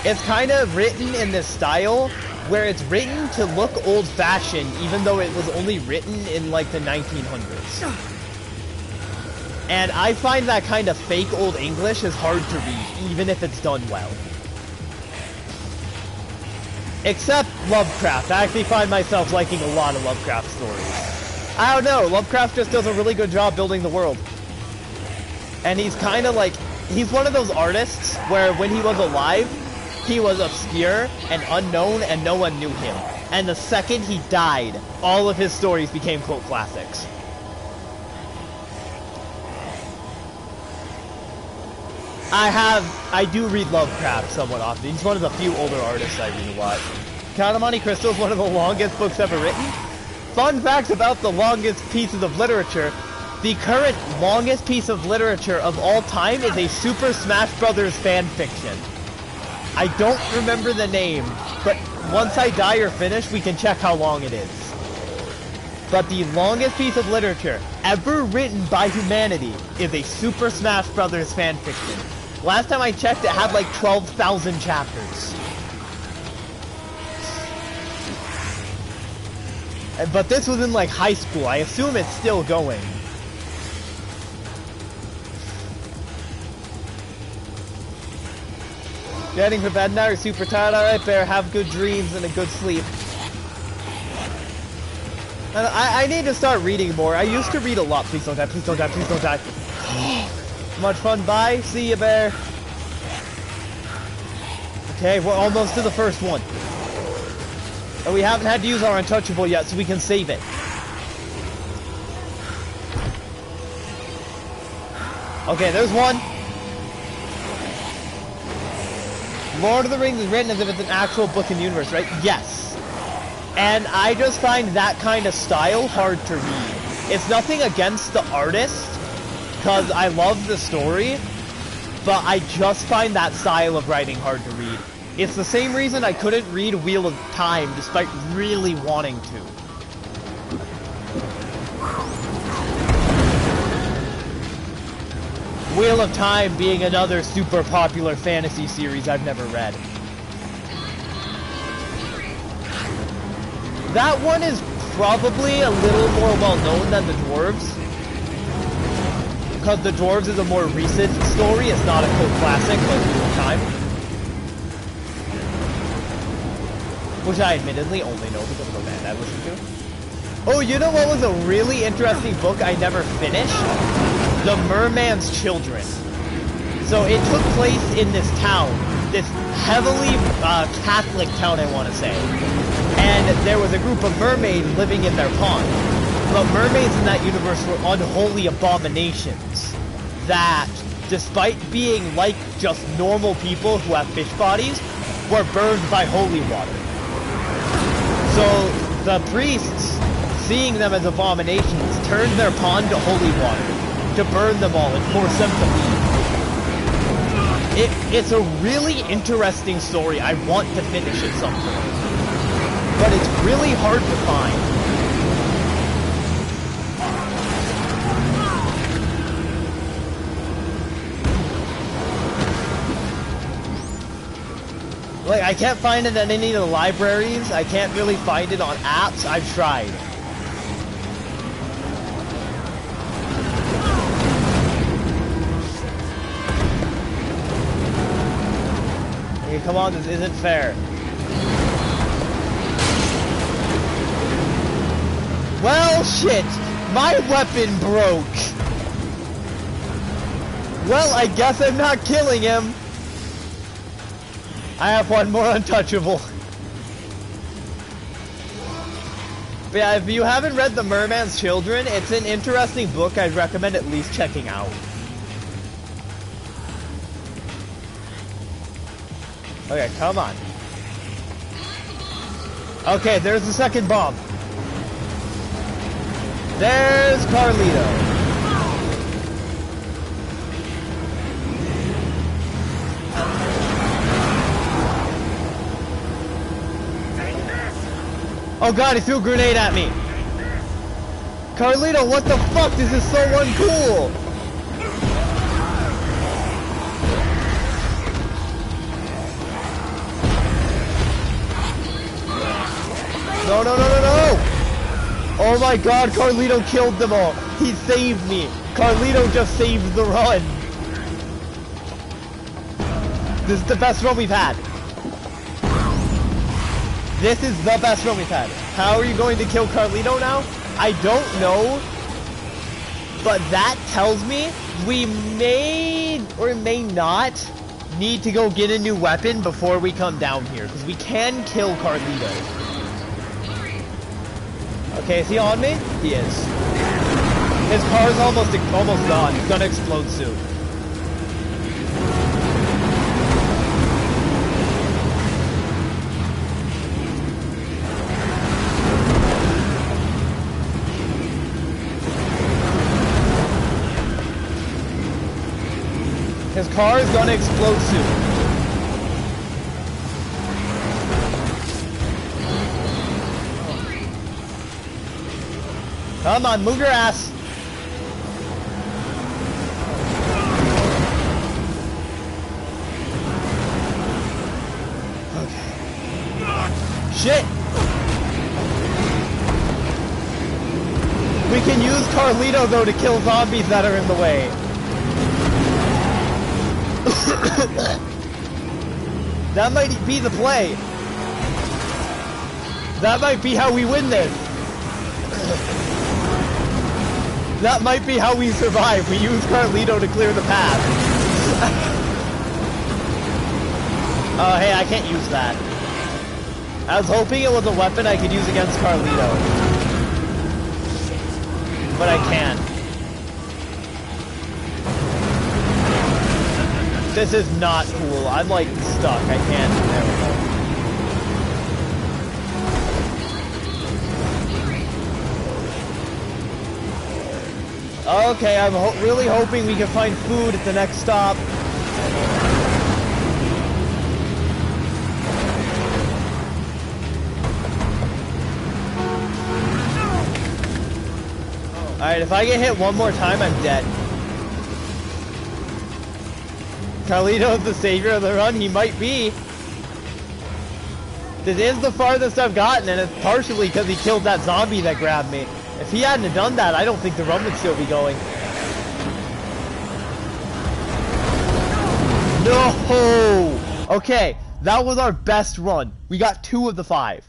It's kind of written in this style where it's written to look old-fashioned even though it was only written in like the 1900s. And I find that kind of fake old English is hard to read even if it's done well. Except Lovecraft. I actually find myself liking a lot of Lovecraft stories. I don't know, Lovecraft just does a really good job building the world. And he's kind of like, he's one of those artists where when he was alive, he was obscure and unknown and no one knew him. And the second he died, all of his stories became cult classics. I do read Lovecraft somewhat often. He's one of the few older artists I read a lot. Count of Monte Cristo is one of the longest books ever written. Fun fact about the longest pieces of literature. The current longest piece of literature of all time is a Super Smash Bros. Fan fiction. I don't remember the name, but once I die or finish, we can check how long it is. But the longest piece of literature ever written by humanity is a Super Smash Bros. Fan fiction. Last time I checked, it had like 12,000 chapters. But this was in like high school. I assume it's still going. Getting to bed now, you're super tired. Alright, Bear, have good dreams and a good sleep. I need to start reading more. I used to read a lot. Please don't die, please don't die, please don't die. Much fun, bye. See you, Bear. Okay, we're almost to the first one. And we haven't had to use our untouchable yet, so we can save it. Okay, there's one. Lord of the Rings is written as if it's an actual book in the universe, right? Yes. And I just find that kind of style hard to read. It's nothing against the artist, because I love the story, but I just find that style of writing hard to read. It's the same reason I couldn't read Wheel of Time despite really wanting to. Wheel of Time being another super popular fantasy series I've never read. That one is probably a little more well-known than the Dwarves. Because the Dwarves is a more recent story, it's not a cult classic like Wheel of Time. Which I admittedly only know because of a band I listen to. Oh, you know what was a really interesting book I never finished? The Merman's Children. So it took place in this town, this heavily Catholic town, I want to say. And there was a group of mermaids living in their pond. But mermaids in that universe were unholy abominations that, despite being like just normal people who have fish bodies, were burned by holy water. So the priests, seeing them as abominations, turned their pond to holy water to burn them all and force them to leave. It's a really interesting story. I want to finish at some point, but it's really hard to find. Like, I can't find it at any of the libraries. I can't really find it on apps. I've tried. Okay, come on, this isn't fair. Well, shit! My weapon broke! Well, I guess I'm not killing him. I have one more untouchable. But yeah, if you haven't read The Merman's Children, it's an interesting book I'd recommend at least checking out. Okay, come on. Okay, there's the second bomb. There's Carlito. Oh god, he threw a grenade at me! Carlito, what the fuck? This is so uncool! No, no, no, no, no! Oh my god, Carlito killed them all! He saved me! Carlito just saved the run! This is the best run we've had! This is the best run we've had. How are you going to kill Carlito now? I don't know. But that tells me we may or may not need to go get a new weapon before we come down here. Because we can kill Carlito. Okay, is he on me? He is. His car's almost gone. He's gonna explode soon. His car is gonna explode soon. Come on, move your ass. Okay. Shit! We can use Carlito though to kill zombies that are in the way. That might be the play. That might be how we win this. That might be how we survive. We use Carlito to clear the path. Oh, hey, I can't use that. I was hoping it was a weapon I could use against Carlito. But I can't. This is not cool. I'm like stuck. I can't. There we go. Okay, I'm really hoping we can find food at the next stop. Alright, if I get hit one more time, I'm dead. Carlito's the savior of the run. He might be. This is the farthest I've gotten, and it's partially because he killed that zombie that grabbed me. If he hadn't done that, I don't think the run would still be going. No! Okay, that was our best run. We got 2 of the 5.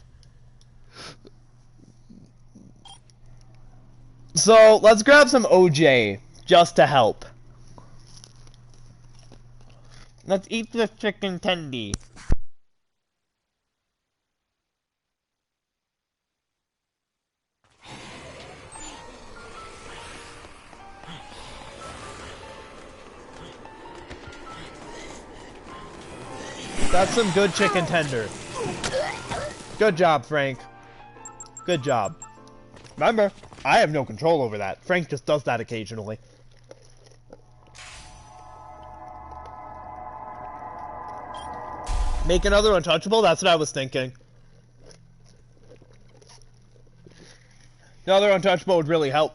So, let's grab some OJ, just to help. Let's eat this chicken tendy. That's some good chicken tender. Good job, Frank. Good job. Remember, I have no control over that. Frank just does that occasionally. Make another untouchable? That's what I was thinking. Another untouchable would really help.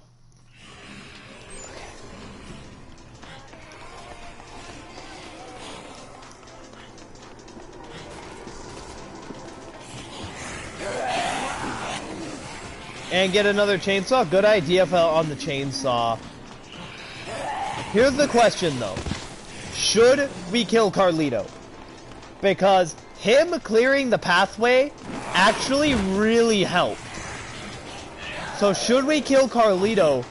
And get another chainsaw? Good idea on the chainsaw. Here's the question though. Should we kill Carlito? Because him clearing the pathway actually really helped. So should we kill Carlito,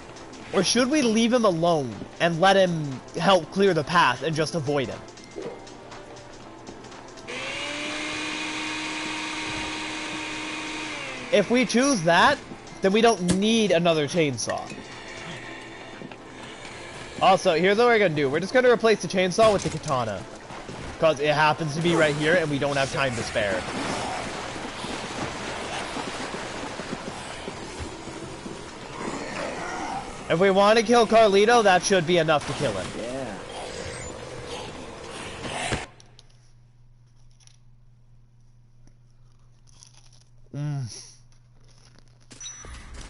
or should we leave him alone and let him help clear the path and just avoid him? If we choose that, then we don't need another chainsaw. Also, here's what we're gonna do. We're just gonna replace the chainsaw with the katana. Because it happens to be right here and we don't have time to spare. If we want to kill Carlito, that should be enough to kill him. Yeah.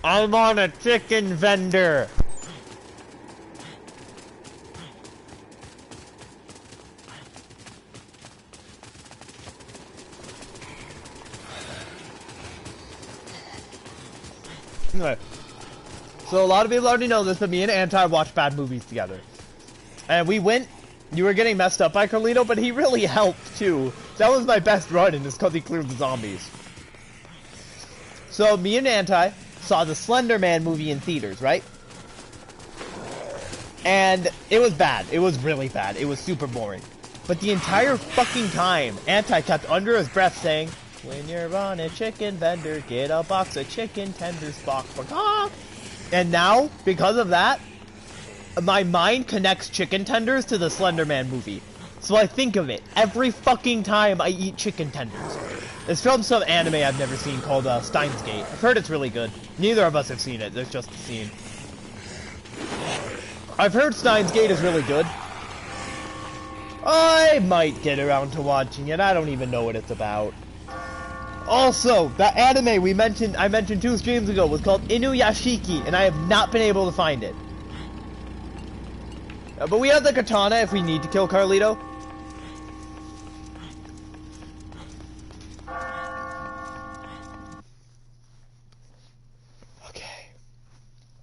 I'm on a chicken vendor. Anyway, so a lot of people already know this, but me and Anti watch bad movies together. And we went, you were getting messed up by Carlito, but he really helped too. That was my best run, and it's because he cleared the zombies. So me and Anti saw the Slender Man movie in theaters, right? And it was bad. It was really bad. It was super boring. But the entire fucking time, Anti kept under his breath saying, "When you're on a chicken vendor, get a box of chicken tenders, bok bok." And now, because of that, my mind connects chicken tenders to the Slender Man movie. So I think of it every fucking time I eat chicken tenders. It's from some anime I've never seen called Steins Gate. I've heard it's really good. Neither of us have seen it. There's just a scene. I've heard Steins Gate is really good. I might get around to watching it. I don't even know what it's about. Also, that anime I mentioned 2 streams ago was called Inuyashiki, and I have not been able to find it. But we have the katana if we need to kill Carlito.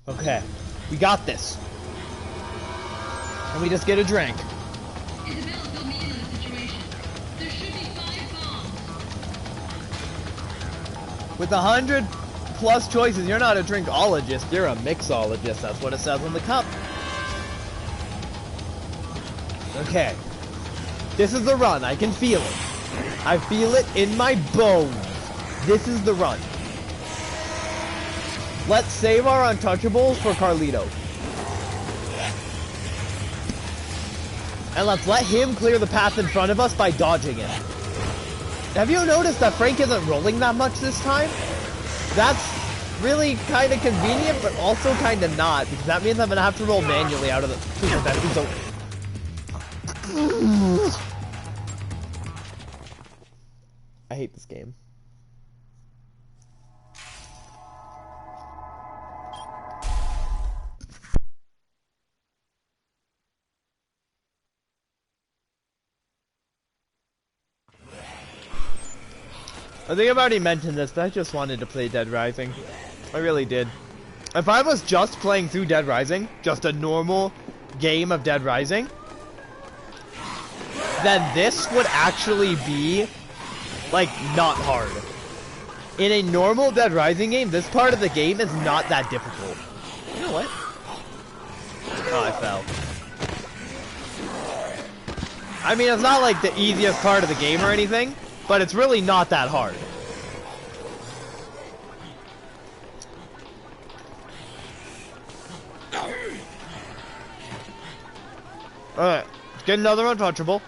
Okay, we got this. Can we just get a drink? Isabel, fill me in on the situation. There should be 5 bombs. With 100+ choices, you're not a drinkologist, you're a mixologist. That's what it says on the cup. Okay. This is the run. I can feel it. I feel it in my bones. This is the run. Let's save our untouchables for Carlito. And let's let him clear the path in front of us by dodging it. Have you noticed that Frank isn't rolling that much this time? That's really kind of convenient, but also kind of not, because that means I'm going to have to roll manually out of the super benefit. So I hate this game. I think I've already mentioned this, but I just wanted to play Dead Rising. I really did. If I was just playing through Dead Rising, just a normal game of Dead Rising, then this would actually be, like, not hard. In a normal Dead Rising game, this part of the game is not that difficult. You know what? Oh, I fell. I mean, it's not like the easiest part of the game or anything, but it's really not that hard. Alright, let's get another untouchable.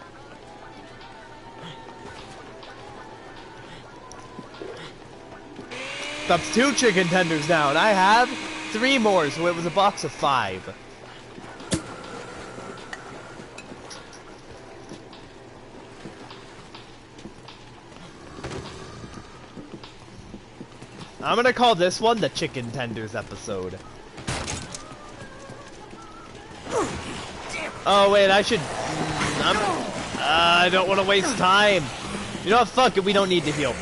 That's 2 chicken tenders down. I have 3 more, so it was a box of 5. I'm gonna call this one the chicken tenders episode. Oh wait, I should... I don't want to waste time. You know what, fuck it, we don't need to heal.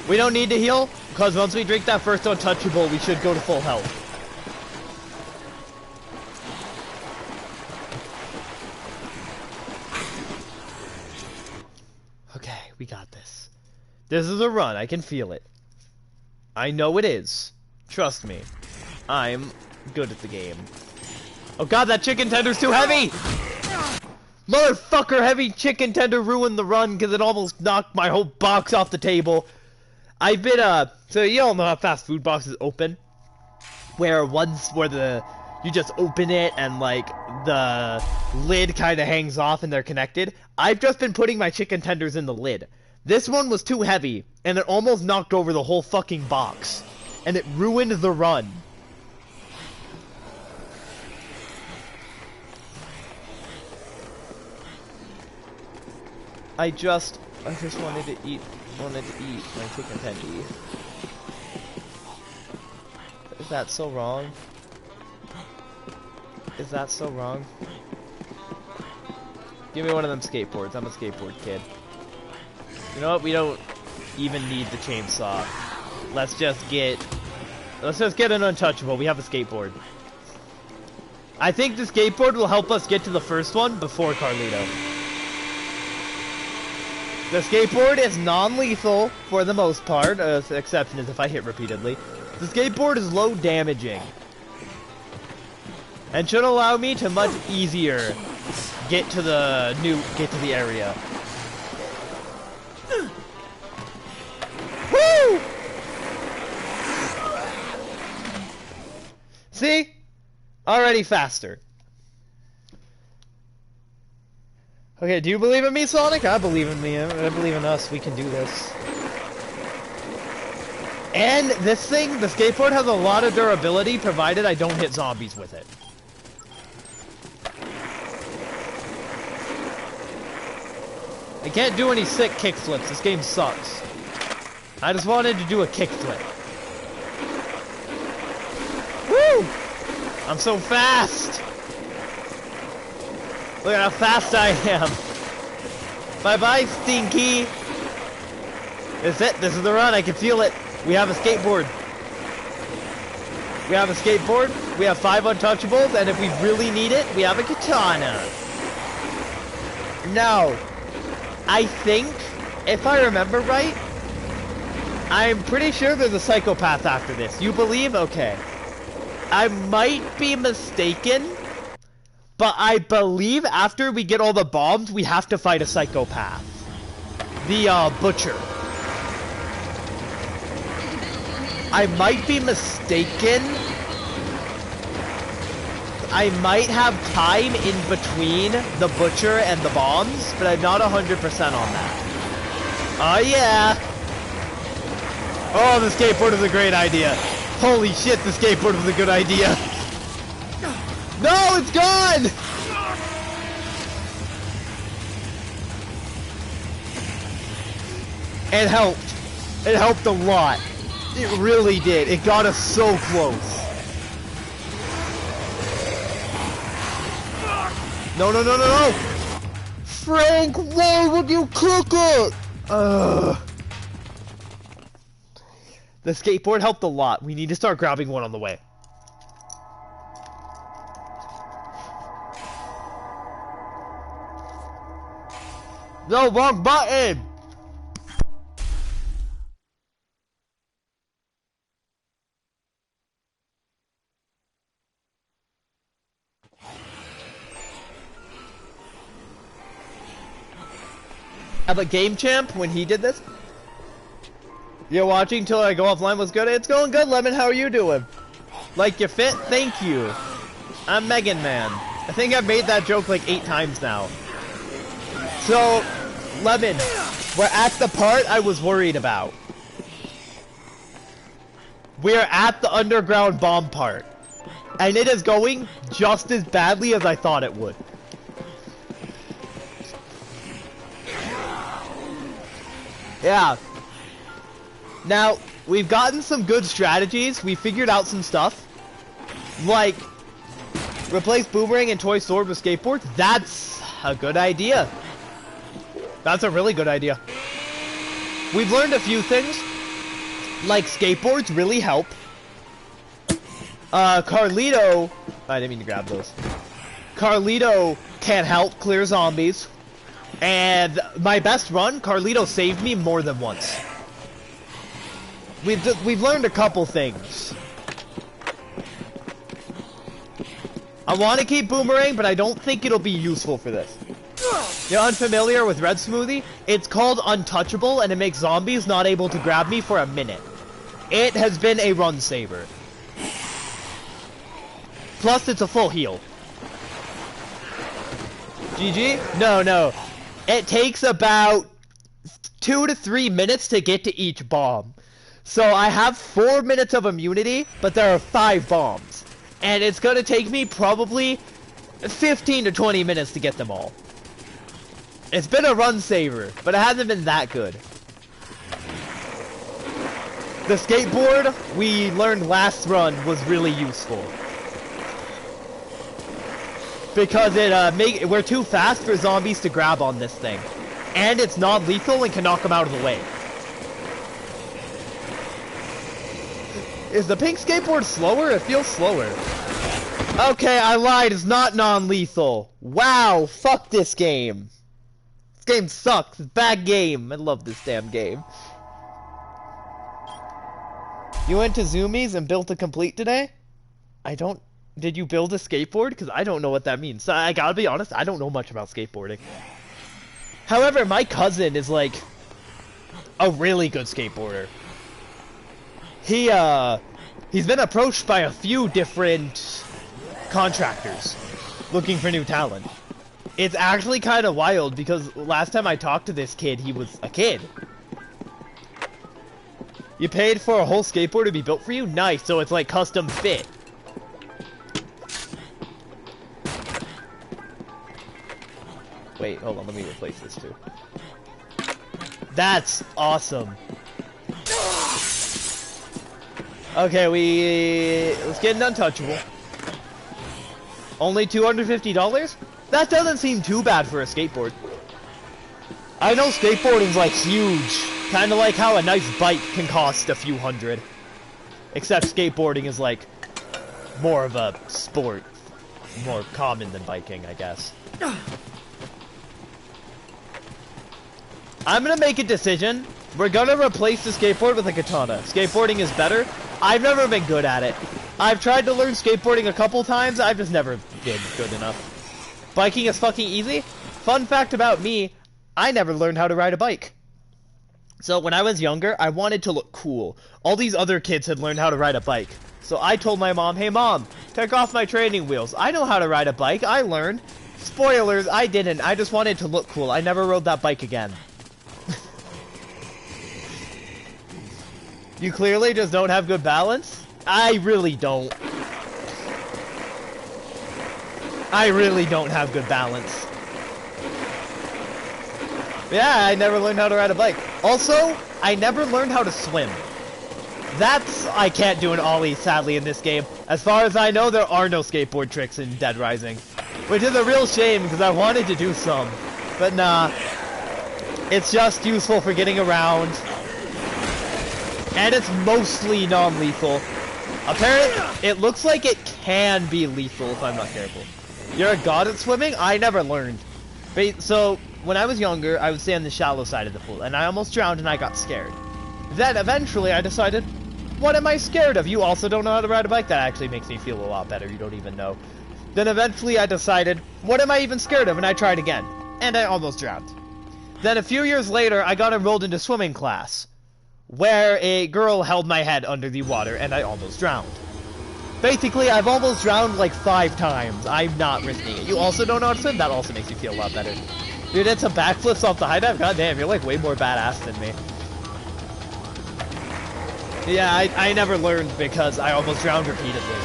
We don't need to heal, because once we drink that first untouchable, we should go to full health. Okay, we got this. This is a run, I can feel it. I know it is. Trust me. I'm good at the game. Oh god, that chicken tender's too heavy! Motherfucker, heavy chicken tender ruined the run because it almost knocked my whole box off the table. I've been, so you all know how fast food boxes open? Where you just open it and, like, the lid kind of hangs off and they're connected. I've just been putting my chicken tenders in the lid. This one was too heavy, and it almost knocked over the whole fucking box. And it ruined the run. I just wanted to eat my chicken tendy. Is that so wrong? Is that so wrong? Give me one of them skateboards. I'm a skateboard kid. You know what? We don't even need the chainsaw. Let's just get an untouchable. We have a skateboard. I think the skateboard will help us get to the first one before Carlito. The skateboard is non-lethal for the most part. The exception is if I hit repeatedly. The skateboard is low damaging. And should allow me to much easier get to the area. Woo! See? Already faster. Okay, do you believe in me, Sonic? I believe in me. I believe in us. We can do this. And this thing, the skateboard has a lot of durability, provided I don't hit zombies with it. I can't do any sick kickflips. This game sucks. I just wanted to do a kickflip. Woo! I'm so fast! Look at how fast I am. Bye-bye, Stinky. That's it. This is the run. I can feel it. We have a skateboard. We have a skateboard. We have 5 untouchables. And if we really need it, we have a katana. Now, I think, if I remember right, I'm pretty sure there's a psychopath after this. You believe? Okay. I might be mistaken. But I believe after we get all the bombs, we have to fight a psychopath. The, Butcher. I might be mistaken. I might have time in between the Butcher and the bombs, but I'm not 100% on that. Oh, yeah. Oh, the skateboard is a great idea. Holy shit, the skateboard was a good idea. No, it's gone! It helped. It helped a lot. It really did. It got us so close. No, no, no, no, no! Frank, why would you cook it? Ugh. The skateboard helped a lot. We need to start grabbing one on the way. No, wrong button! But Game Champ, when he did this, you're watching till I go offline was good. It's going good, Lemon. How are you doing? Like you're fit? Thank you. I'm Megan Man. I think I've made that joke like 8 times now. So, Lemon, we're at the part I was worried about. We're at the underground bomb part. And it is going just as badly as I thought it would. Yeah. Now, we've gotten some good strategies. We figured out some stuff. Like, replace Boomerang and Toy Sword with Skateboard. That's a good idea. That's a really good idea. We've learned a few things. Like, skateboards really help. Carlito... I didn't mean to grab those. Carlito can help clear zombies. And my best run, Carlito saved me more than once. We've learned a couple things. I want to keep Boomerang, but I don't think it'll be useful for this. You're unfamiliar with Red Smoothie? It's called Untouchable, and it makes zombies not able to grab me for a minute. It has been a run saver. Plus, it's a full heal. GG? No. It takes about 2 to 3 minutes to get to each bomb. So I have 4 minutes of immunity, but there are 5 bombs. And it's gonna take me probably 15 to 20 minutes to get them all. It's been a run saver, but it hasn't been that good. The skateboard we learned last run was really useful. Because we're too fast for zombies to grab on this thing. And it's non-lethal and can knock them out of the way. Is the pink skateboard slower? It feels slower. Okay, I lied. It's not non-lethal. Wow, fuck this game. This game sucks. It's a bad game. I love this damn game. You went to Zoomies and built a complete today? Did you build a skateboard? Because I don't know what that means. So I gotta be honest, I don't know much about skateboarding. However, my cousin is like a really good skateboarder. He's been approached by a few different contractors looking for new talent. It's actually kind of wild because last time I talked to this kid, he was a kid. You paid for a whole skateboard to be built for you? Nice, so it's like custom fit. Wait, hold on, let me replace this too. That's awesome. Okay, let's get an Untouchable. Only $250? That doesn't seem too bad for a skateboard. I know skateboarding's like huge. Kinda like how a nice bike can cost a few hundred. Except skateboarding is like more of a sport. More common than biking, I guess. I'm gonna make a decision. We're gonna replace the skateboard with a katana. Skateboarding is better. I've never been good at it. I've tried to learn skateboarding a couple times. I've just never been good enough. Biking is fucking easy. Fun fact about me, I never learned how to ride a bike. So when I was younger, I wanted to look cool. All these other kids had learned how to ride a bike. So I told my mom, hey mom, take off my training wheels. I know how to ride a bike. I learned. Spoilers, I didn't. I just wanted to look cool. I never rode that bike again. You clearly just don't have good balance? I really don't. I really don't have good balance. Yeah, I never learned how to ride a bike. Also, I never learned how to swim. I can't do an ollie, sadly, in this game. As far as I know, there are no skateboard tricks in Dead Rising. Which is a real shame, because I wanted to do some. But nah. It's just useful for getting around. And it's mostly non-lethal. Apparently, it looks like it can be lethal if I'm not careful. You're a god at swimming? I never learned. So, when I was younger, I would stay on the shallow side of the pool, and I almost drowned and I got scared. Then, eventually, I decided, what am I scared of? You also don't know how to ride a bike? That actually makes me feel a lot better, you don't even know. Then eventually I decided, what am I even scared of? And I tried again. And I almost drowned. Then a few years later, I got enrolled into swimming class, where a girl held my head under the water, and I almost drowned. Basically, I've almost drowned like 5 times. I'm not risking it. You also don't know how to swim? That also makes you feel a lot better. Dude, did some backflips off the high dive? God damn, you're like way more badass than me. Yeah, I never learned because I almost drowned repeatedly.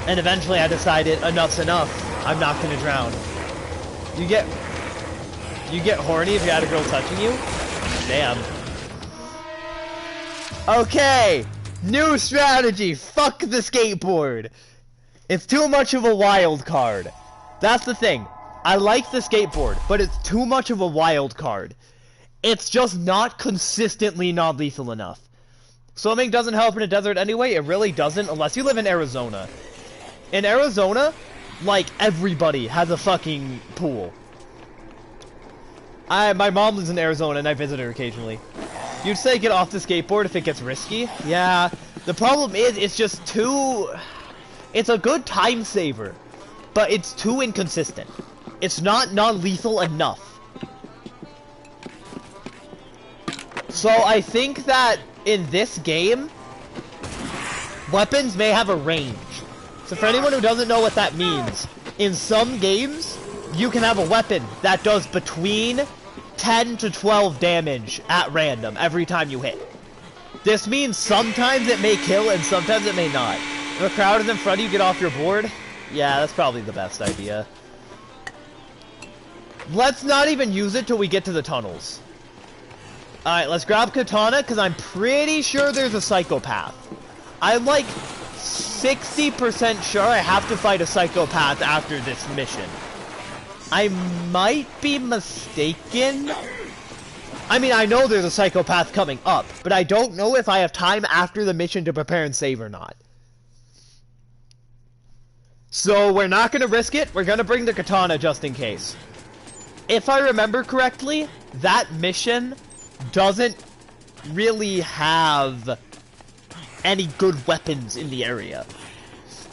And eventually I decided, enough's enough. I'm not gonna drown. You get horny if you had a girl touching you? Damn. Okay! New strategy! Fuck the skateboard! It's too much of a wild card. That's the thing. I like the skateboard, but it's too much of a wild card. It's just not consistently non-lethal enough. Swimming doesn't help in a desert anyway, it really doesn't, unless you live in Arizona. In Arizona, like, everybody has a fucking pool. My mom lives in Arizona and I visit her occasionally. You'd say get off the skateboard if it gets risky? Yeah. The problem is, it's just too... It's a good time saver, but it's too inconsistent. It's not non-lethal enough. So I think that in this game, weapons may have a range. So for anyone who doesn't know what that means, in some games, you can have a weapon that does between 10 to 12 damage at random every time you hit. This means sometimes it may kill and sometimes it may not. If a crowd is in front of you, get off your board. Yeah, that's probably the best idea. Let's not even use it till we get to the tunnels. Alright, let's grab Katana, because I'm pretty sure there's a psychopath. I'm like 60% sure I have to fight a psychopath after this mission. I might be mistaken. I mean, I know there's a psychopath coming up, but I don't know if I have time after the mission to prepare and save or not. So we're not going to risk it. We're going to bring the Katana just in case. If I remember correctly, that mission doesn't really have any good weapons in the area.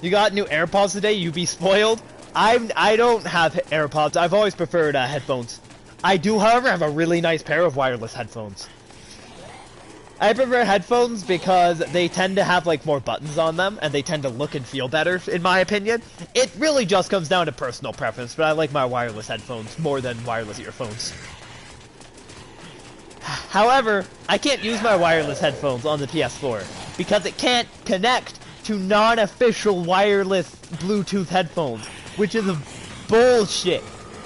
You got new AirPods today, you be spoiled? I don't have AirPods, I've always preferred headphones. I do, however, have a really nice pair of wireless headphones. I prefer headphones because they tend to have like more buttons on them, and they tend to look and feel better, in my opinion. It really just comes down to personal preference, but I like my wireless headphones more than wireless earphones. However, I can't use my wireless headphones on the PS4 because it can't connect to non-official wireless Bluetooth headphones, which is a bullshit.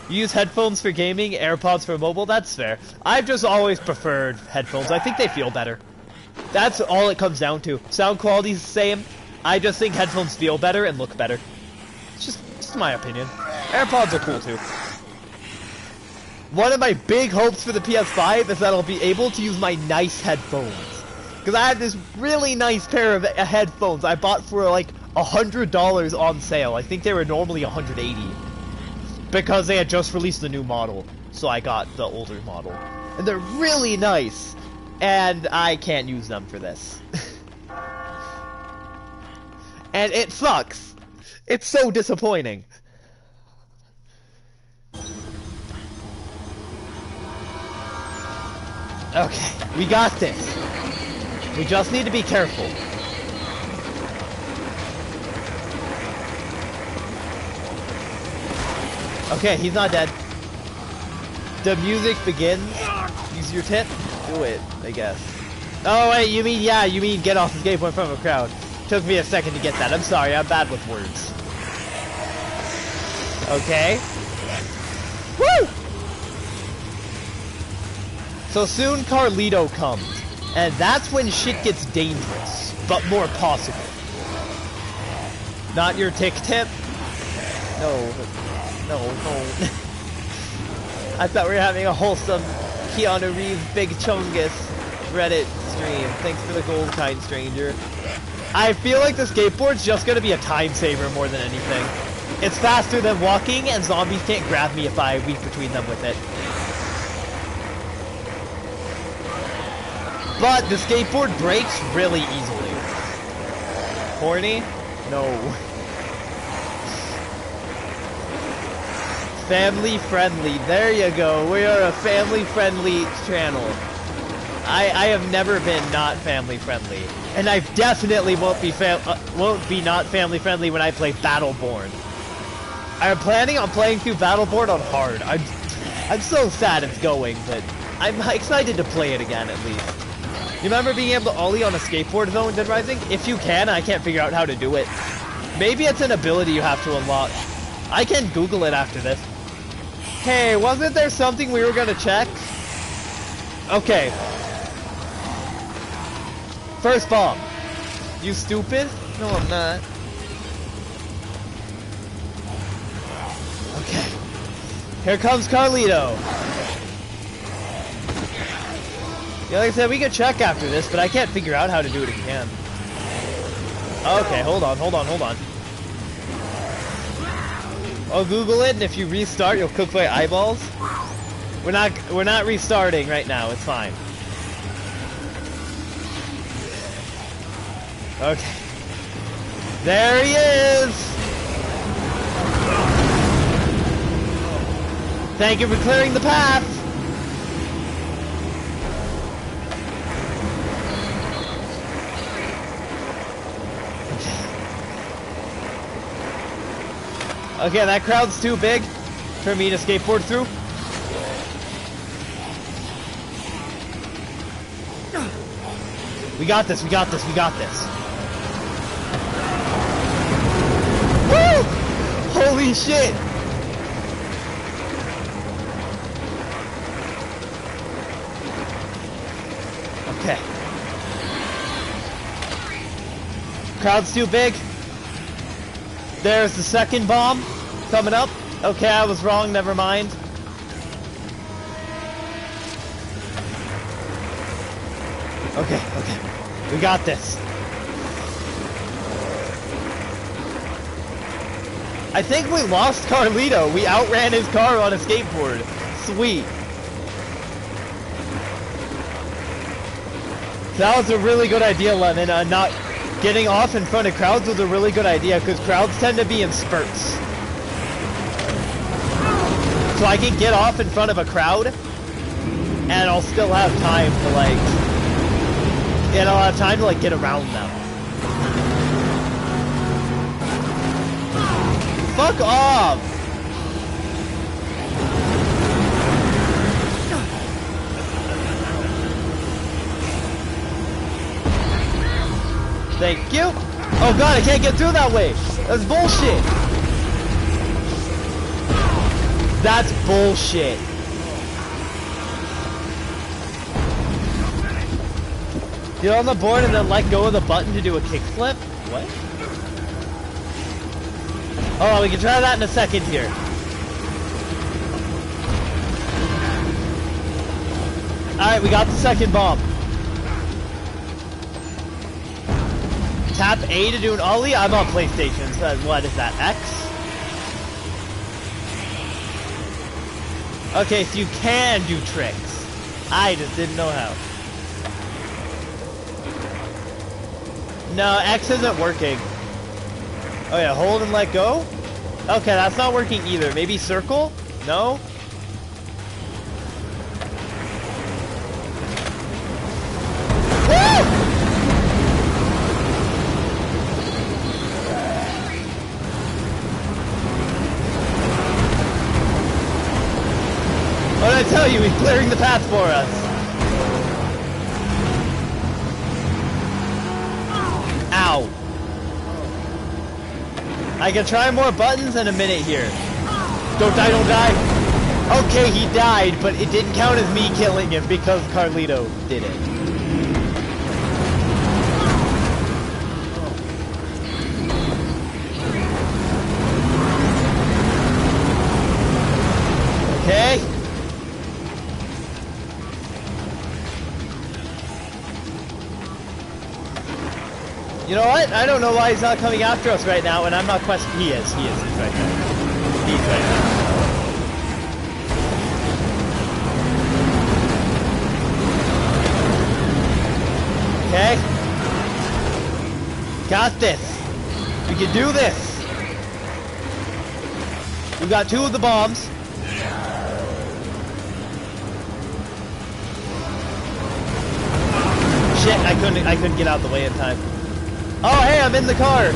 You use headphones for gaming, AirPods for mobile, that's fair. I've just always preferred headphones. I think they feel better. That's all it comes down to. Sound quality's the same. I just think headphones feel better and look better. It's just my opinion. AirPods are cool too. One of my big hopes for the PS5 is that I'll be able to use my nice headphones. Because I have this really nice pair of headphones I bought for like $100 on sale. I think they were normally $180. Because they had just released the new model. So I got the older model. And they're really nice. And I can't use them for this. And it sucks. It's so disappointing. Okay, we got this. We just need to be careful. Okay, he's not dead. The music begins. Use your tip. Do it, I guess. Oh wait, you mean get off the skateboard in front of a crowd. Took me a second to get that. I'm sorry, I'm bad with words. Okay. Woo! So soon Carlito comes, and that's when shit gets dangerous, but more possible. Not your tick tip? No. I thought we were having a wholesome Keanu Reeves Big Chungus Reddit stream. Thanks for the gold, kind stranger. I feel like the skateboard's just gonna be a time saver more than anything. It's faster than walking, and zombies can't grab me if I weave between them with it. But the skateboard breaks really easily. Horny? No. Family friendly. There you go. We are a family friendly channel. I have never been not family friendly, and I definitely won't be not family friendly when I play Battleborn. I'm planning on playing through Battleborn on hard. I'm so sad it's going, but I'm excited to play it again at least. You remember being able to ollie on a skateboard though in Dead Rising? If you can, I can't figure out how to do it. Maybe it's an ability you have to unlock. I can Google it after this. Hey, wasn't there something we were gonna check? Okay. First bomb. You stupid? No, I'm not. Okay. Here comes Carlito. Yeah, like I said, we could check after this, but I can't figure out how to do it again. Okay, hold on. I'll Google it, and if you restart, you'll cook my eyeballs. We're not restarting right now. It's fine. Okay. There he is! Thank you for clearing the path! Okay, that crowd's too big for me to skateboard through. We got this. Woo! Holy shit! Okay. Crowd's too big. There's the second bomb coming up. Okay, I was wrong, never mind. Okay. We got this. I think we lost Carlito. We outran his car on a skateboard. Sweet. That was a really good idea, Lemon. Not getting off in front of crowds was a really good idea, because crowds tend to be in spurts. So I can get off in front of a crowd, and I'll still have time to get around them. Fuck off! Thank you. Oh god, I can't get through that way. That's bullshit. That's bullshit. Get on the board and then let go of the button to do a kickflip? What? Oh, we can try that in a second here. Alright, we got the second bomb. Tap A to do an ollie? I'm on PlayStation, so what is that, X? Okay, so you can do tricks. I just didn't know how. No, X isn't working. Oh yeah, hold and let go? Okay, that's not working either. Maybe circle? No? Woo! What did I tell you? He's clearing the path for us. Ow. I can try more buttons in a minute here. Don't die, don't die. Okay, he died, but it didn't count as me killing him because Carlito did it. Okay. what? I don't know why he's not coming after us right now, and I'm not questioning. He is. He's right there. He's right there. Okay. Got this. We can do this. We got 2 of the bombs. Shit, I couldn't get out of the way in time. Oh, hey, I'm in the car.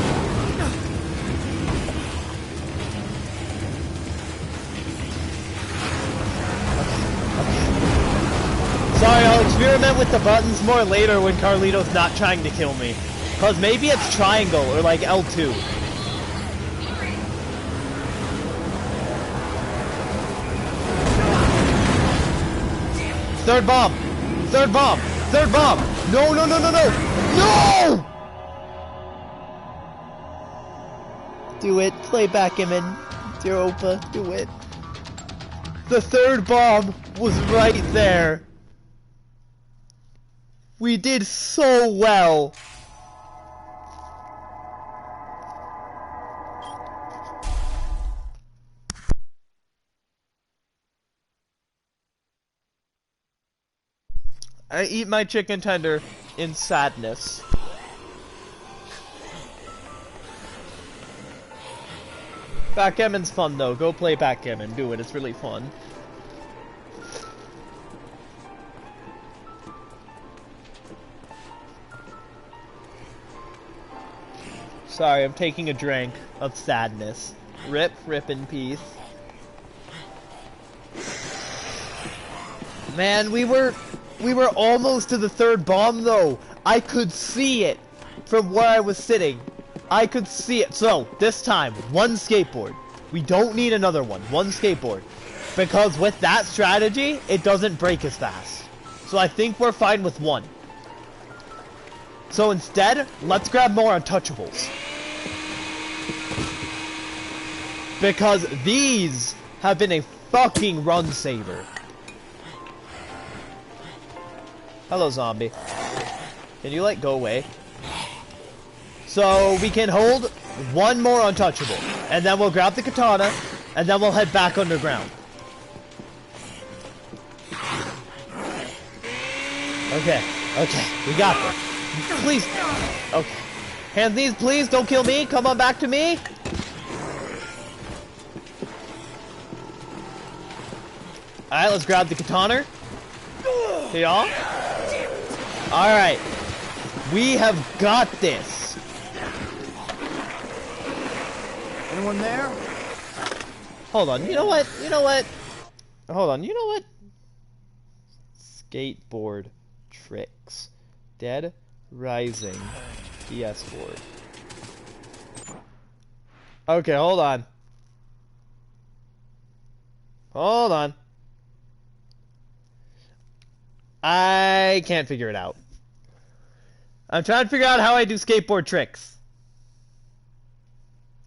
Sorry, I'll experiment with the buttons more later when Carlito's not trying to kill me. Cause maybe it's triangle or like L2. Third bomb! Third bomb! Third bomb! No, no, no, no, no! No! Do it. Play backgammon. Dear Opa, do it. The third bomb was right there. We did so well. I eat my chicken tender in sadness. Backgammon's fun though. Go play backgammon. Do it. It's really fun. Sorry, I'm taking a drink of sadness. Rip in peace. Man, we were almost to the third bomb though. I could see it from where I was sitting. I could see it. So, this time, 1 skateboard. We don't need another one. 1 skateboard. Because with that strategy, it doesn't break as fast. So I think we're fine with 1. So instead, let's grab more untouchables. Because these have been a fucking run saver. Hello, zombie. Can you, like, go away? So, we can hold 1 more untouchable. And then we'll grab the katana, and then we'll head back underground. Okay, we got this. Please. Okay. Hand these, please. Don't kill me. Come on back to me. Alright, let's grab the katana. Hey, y'all. Alright. We have got this. Anyone there? Hold on. You know what? Hold on. You know what? Skateboard tricks. Dead Rising PS board. Okay, hold on. Hold on. I can't figure it out. I'm trying to figure out how I do skateboard tricks.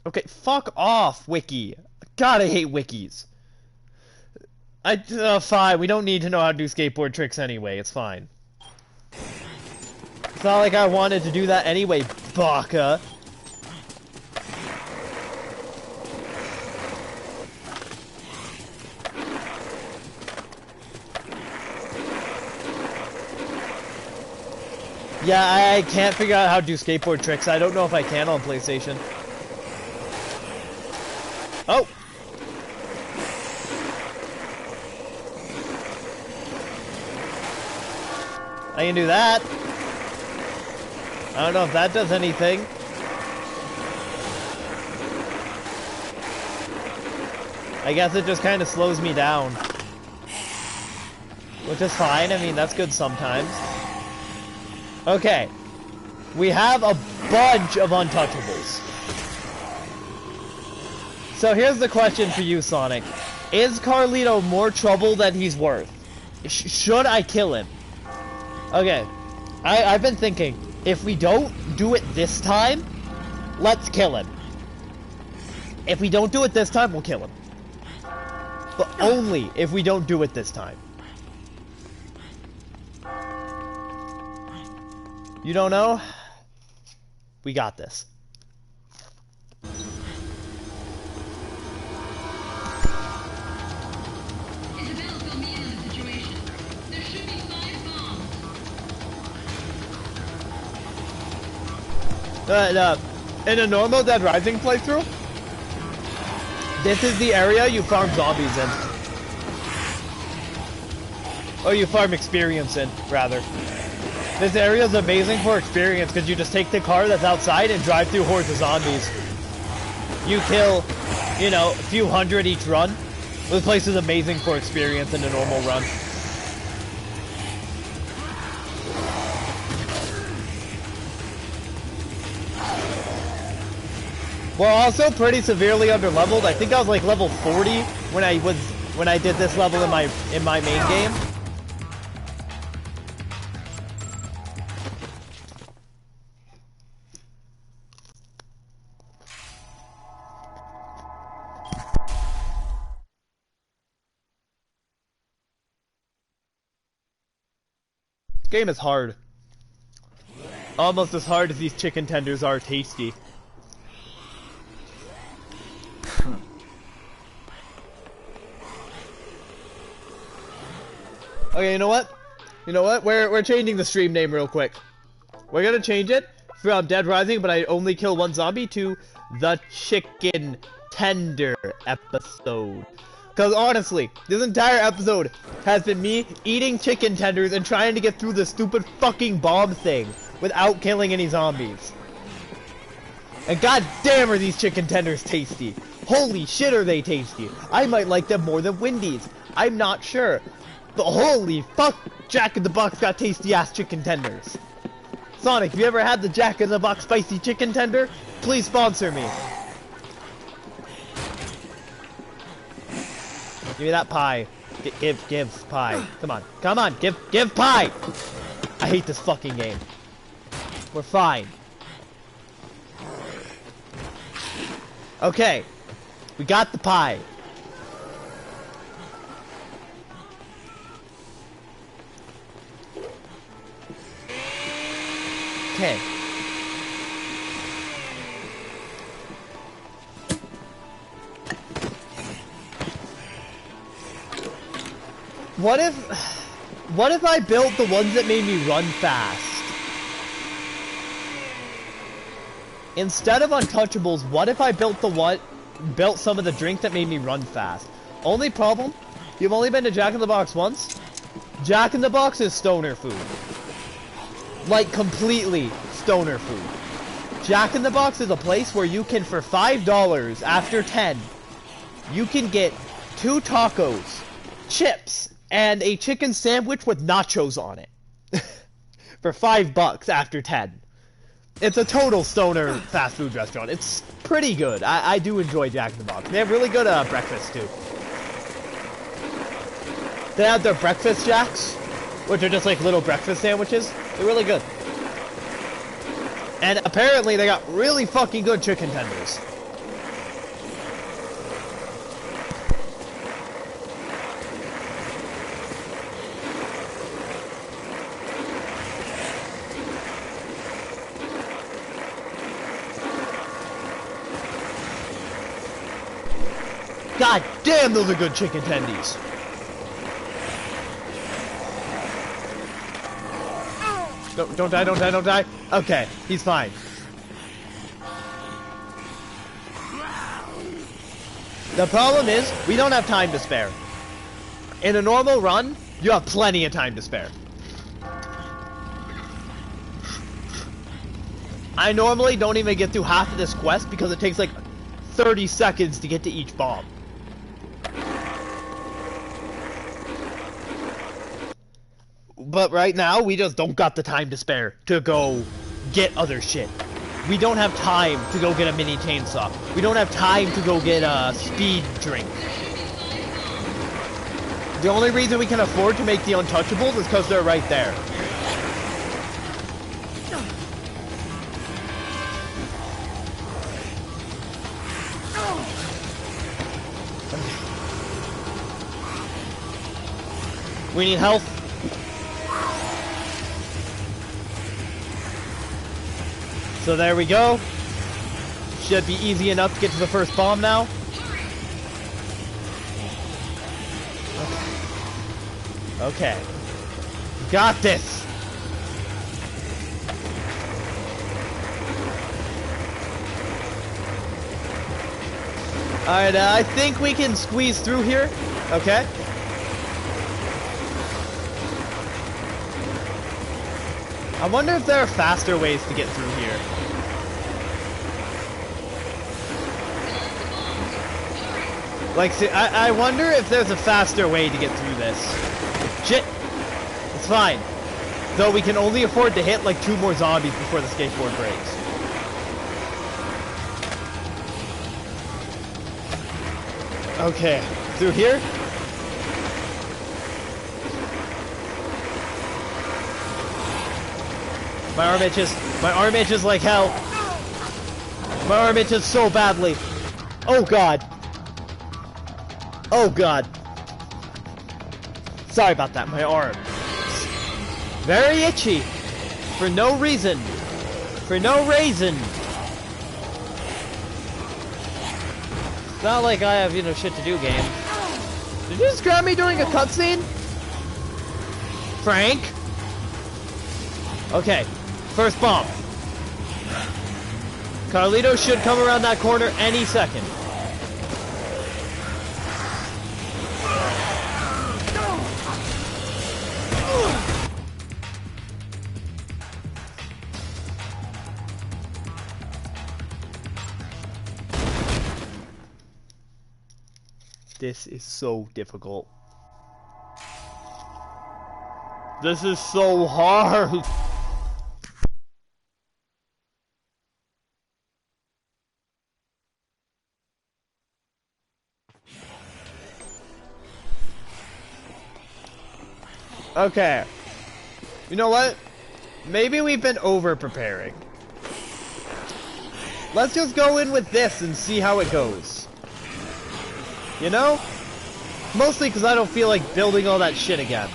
Okay, fuck off, Wiki. God, I hate wikis. Fine, we don't need to know how to do skateboard tricks anyway, it's fine. It's not like I wanted to do that anyway, baka. Yeah, I can't figure out how to do skateboard tricks. I don't know if I can on PlayStation. Oh! I can do that. I don't know if that does anything. I guess it just kind of slows me down. Which is fine. I mean, that's good sometimes. Okay. We have a bunch of untouchables. So here's the question for you, Sonic. Is Carlito more trouble than he's worth? Should I kill him? Okay. I've been thinking, if we don't do it this time, let's kill him. If we don't do it this time, we'll kill him. But only if we don't do it this time. You don't know? We got this. Isabel, fill me in on the situation. There should be 5 bombs. In a normal Dead Rising playthrough, this is the area you farm zombies in. Or you farm experience in, rather. This area is amazing for experience because you just take the car that's outside and drive through hordes of zombies. You kill, you know, a few hundred each run. This place is amazing for experience in a normal run. We're also pretty severely underleveled. I think I was like level 40 when I did this level in my main game. Game is hard. Almost as hard as these chicken tenders are tasty. Okay, you know what? You know what? We're changing the stream name real quick. We're gonna change it from Dead Rising, but I only kill one zombie, to the Chicken Tender episode. Because honestly, this entire episode has been me eating chicken tenders and trying to get through the stupid fucking bomb thing without killing any zombies. And god damn are these chicken tenders tasty. Holy shit are they tasty. I might like them more than Wendy's. I'm not sure. But holy fuck, Jack in the Box got tasty ass chicken tenders. Sonic, have you ever had the Jack in the Box spicy chicken tender? Please sponsor me. Give me that pie. Give pie. Come on. Come on. Give pie. I hate this fucking game. We're fine. Okay. We got the pie. Okay. What if I built the ones that made me run fast? Instead of Untouchables, what if I built some of the drink that made me run fast? Only problem, you've only been to Jack in the Box once. Jack in the Box is stoner food. Like, completely stoner food. Jack in the Box is a place where you can, for $5 after 10, you can get 2 tacos, chips, and a chicken sandwich with nachos on it. For $5 after 10. It's a total stoner fast food restaurant. It's pretty good. I do enjoy Jack in the Box. They have really good breakfast too. They have their breakfast jacks, which are just like little breakfast sandwiches. They're really good. And apparently they got really fucking good chicken tenders. God damn, those are good chicken tendies. Don't die, don't die, don't die. Okay, he's fine. The problem is, we don't have time to spare. In a normal run, you have plenty of time to spare. I normally don't even get through half of this quest because it takes like 30 seconds to get to each bomb. But right now, we just don't got the time to spare to go get other shit. We don't have time to go get a mini chainsaw. We don't have time to go get a speed drink. The only reason we can afford to make the Untouchables is because they're right there. We need health. So there we go. Should be easy enough to get to the first bomb now. Okay. Got this. Alright, I think we can squeeze through here. Okay. I wonder if there are faster ways to get through here. Like, see, I wonder if there's a faster way to get through this. Shit! It's fine. Though we can only afford to hit like 2 more zombies before the skateboard breaks. Okay, through here? My arm itches like hell. My arm itches so badly. Oh god. Oh god. Sorry about that, my arm. Very itchy. For no reason. For no reason. It's not like I have, you know, shit to do, game. Did you just grab me during a cutscene? Frank? Okay. First bomb. Carlito should come around that corner any second. This is so difficult. This is so hard. Okay. You know what? Maybe we've been over-preparing. Let's just go in with this and see how it goes. You know? Mostly because I don't feel like building all that shit again.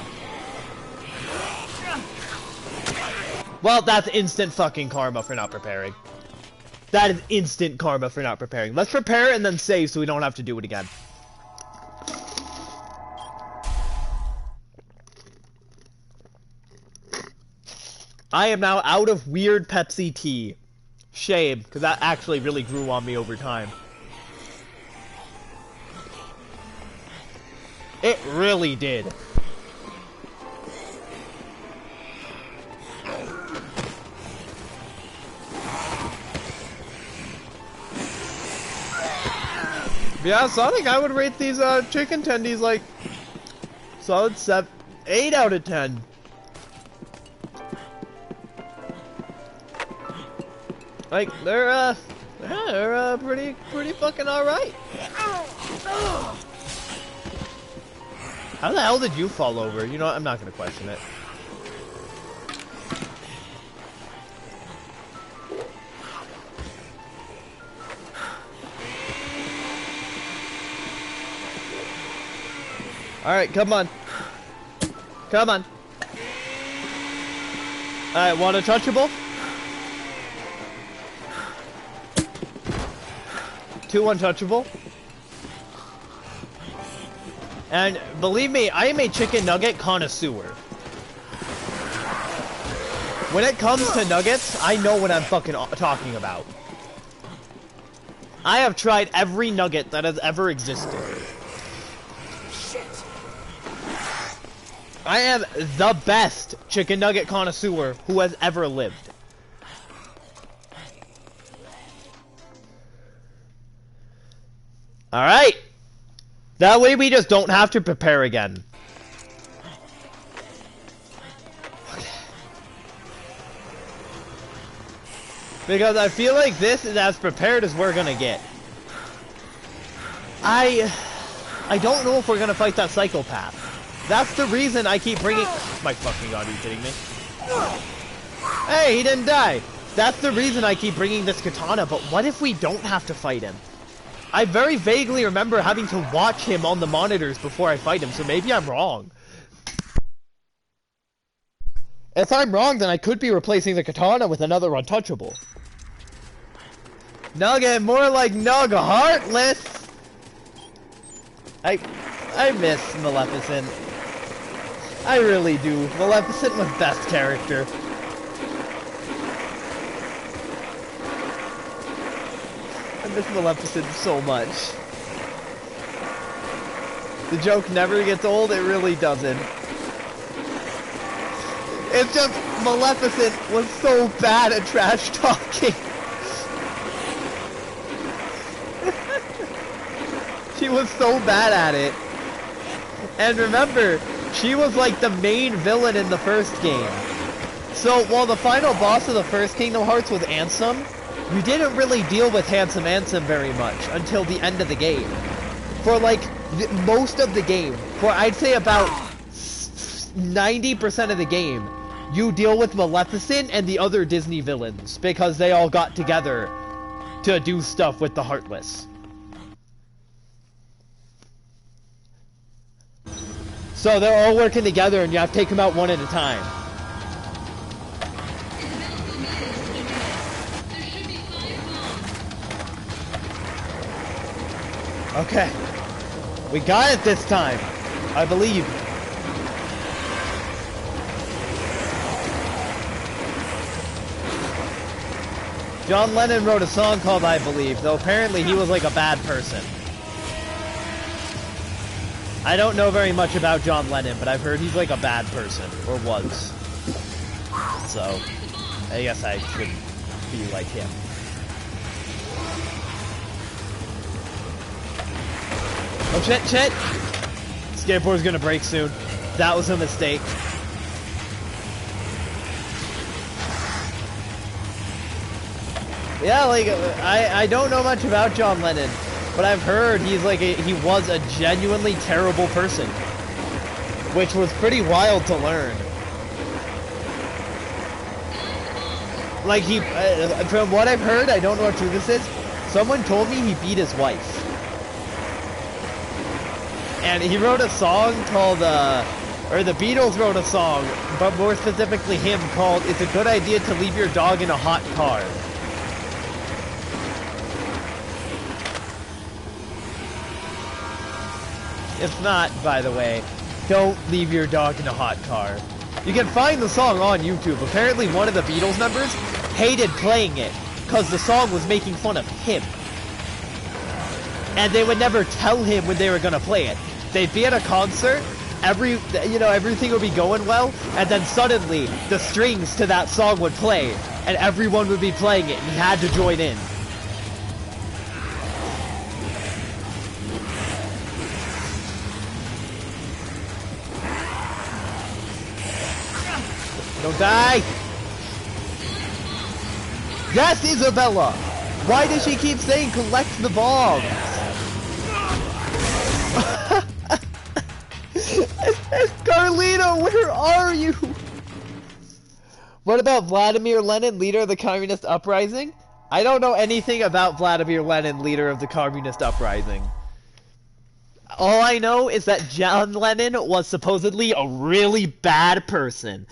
Well, that's instant fucking karma for not preparing. That is instant karma for not preparing. Let's prepare and then save so we don't have to do it again. I am now out of weird Pepsi tea. Shame, because that actually really grew on me over time. It really did. Yeah, Sonic, I would rate these chicken tendies like solid 8 out of 10. Like they're pretty fucking alright. How the hell did you fall over? You know what? I'm not gonna question it. Alright, come on. Come on. Alright, want a touchable? 2 untouchable. And believe me, I am a chicken nugget connoisseur. When it comes to nuggets, I know what I'm fucking talking about. I have tried every nugget that has ever existed. I am the best chicken nugget connoisseur who has ever lived. Alright. That way we just don't have to prepare again. Because I feel like this is as prepared as we're gonna get. I don't know if we're gonna fight that psychopath. That's the reason I keep bringing... My fucking god, are you kidding me? Hey, he didn't die. That's the reason I keep bringing this katana, but what if we don't have to fight him? I very vaguely remember having to watch him on the monitors before I fight him, so maybe I'm wrong. If I'm wrong, then I could be replacing the katana with another untouchable. Nugget, more like Nug Heartless. I miss Maleficent. I really do. Maleficent was best character. I miss Maleficent so much. The joke never gets old, it really doesn't. It's just Maleficent was so bad at trash talking. She was so bad at it. And remember, she was like the main villain in the first game. So while the final boss of the first Kingdom Hearts was Ansem, you didn't really deal with Handsome Ansem very much until the end of the game. For like most of the game, for I'd say about 90% of the game, you deal with Maleficent and the other Disney villains because they all got together to do stuff with the Heartless. So they're all working together and you have to take them out one at a time. Okay. We got it this time. I believe. John Lennon wrote a song called I Believe, though apparently he was like a bad person. I don't know very much about John Lennon, but I've heard he's like a bad person, or was. So, I guess I should be like him. Oh shit, shit! Skateboard's gonna break soon. That was a mistake. Yeah, like, I don't know much about John Lennon, but I've heard he's like he was a genuinely terrible person, which was pretty wild to learn. Like from what I've heard, I don't know how true this is, someone told me he beat his wife. And he wrote a song called, or the Beatles wrote a song, but more specifically him, called It's a Good Idea to Leave Your Dog in a Hot Car. It's not, by the way. Don't leave your dog in a hot car. You can find the song on YouTube. Apparently one of the Beatles members hated playing it because the song was making fun of him. And they would never tell him when they were gonna play it. They'd be at a concert, everything would be going well, and then suddenly the strings to that song would play, and everyone would be playing it, and he had to join in. Don't die! Yes, Isabella! Why does she keep saying collect the bombs? Carlito, where are you? What about Vladimir Lenin, leader of the Communist Uprising? I don't know anything about Vladimir Lenin, leader of the Communist Uprising. All I know is that John Lennon was supposedly a really bad person.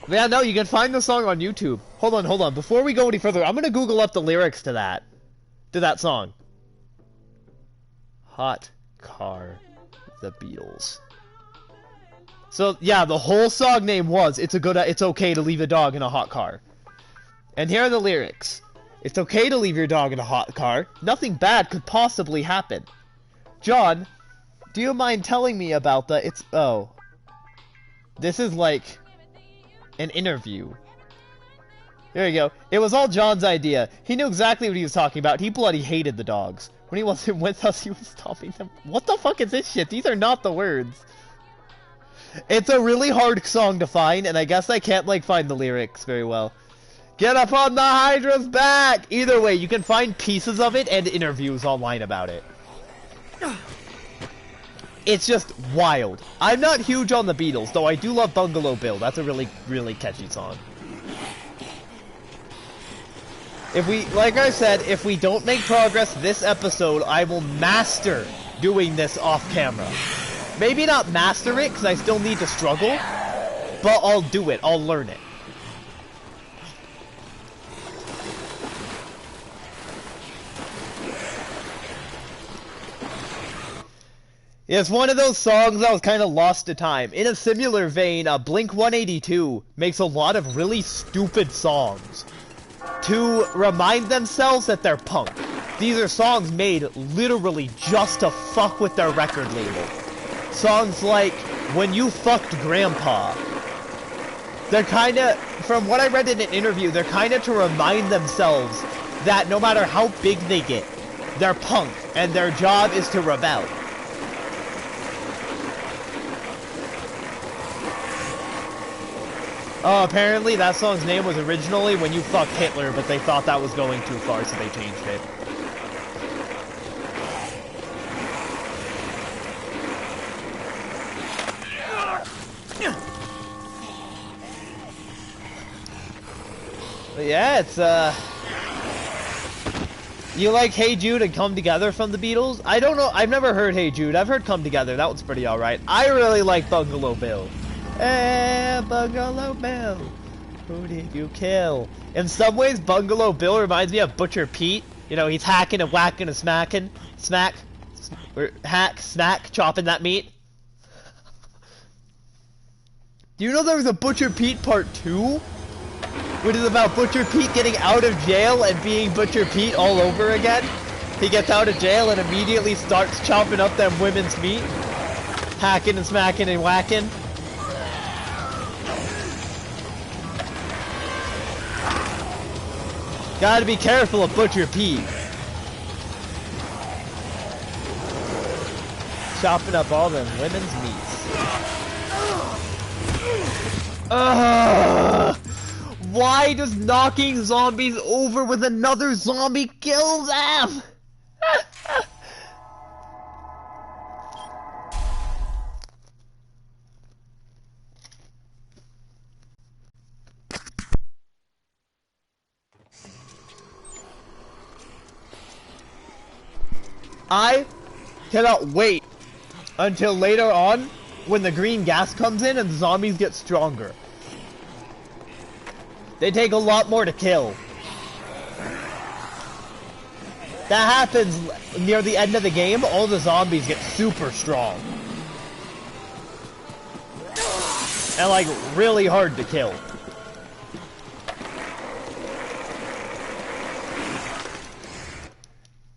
Yeah, no, you can find the song on YouTube. Hold on. Before we go any further, I'm gonna Google up the lyrics to that song. Hot Car, the Beatles. So, yeah, the whole song name was, it's okay to leave a dog in a hot car. And here are the lyrics. It's okay to leave your dog in a hot car. Nothing bad could possibly happen. John, do you mind telling me about oh. This is like an interview. There you go. It was all John's idea. He knew exactly what he was talking about. He bloody hated the dogs. When he wasn't with us, he was stopping them. What the fuck is this shit? These are not the words. It's a really hard song to find, and I guess I can't, like, find the lyrics very well. Get up on the Hydra's back! Either way, you can find pieces of it and interviews online about it. It's just wild. I'm not huge on the Beatles, though I do love Bungalow Bill. That's a really, really catchy song. Like I said, if we don't make progress this episode, I will master doing this off camera. Maybe not master it, because I still need to struggle, but I'll do it. I'll learn it. It's one of those songs that was kind of lost to time. In a similar vein, Blink-182 makes a lot of really stupid songs to remind themselves that they're punk. These are songs made literally just to fuck with their record label. Songs like When You Fucked Grandpa. They're kind of, from what I read in an interview, they're kind of to remind themselves that no matter how big they get, they're punk and their job is to rebel. Oh, apparently that song's name was originally When You Fucked Hitler, but they thought that was going too far, so they changed it. But yeah, it's, you like Hey Jude and Come Together from the Beatles? I don't know, I've never heard Hey Jude. I've heard Come Together, that one's pretty alright. I really like Bungalow Bill. Hey, Bungalow Bill, who did you kill? In some ways, Bungalow Bill reminds me of Butcher Pete. You know, he's hacking and whacking and smacking. Smack. Or hack, snack, chopping that meat. Do you know there was a Butcher Pete Part 2? Which is about Butcher Pete getting out of jail and being Butcher Pete all over again? He gets out of jail and immediately starts chopping up them women's meat. Hacking and smacking and whacking. Gotta be careful of Butcher Pete. Chopping up all them women's meats. Why does knocking zombies over with another zombie kill them? I cannot wait until later on when the green gas comes in and the zombies get stronger. They take a lot more to kill. That happens near the end of the game. All the zombies get super strong. And like really hard to kill.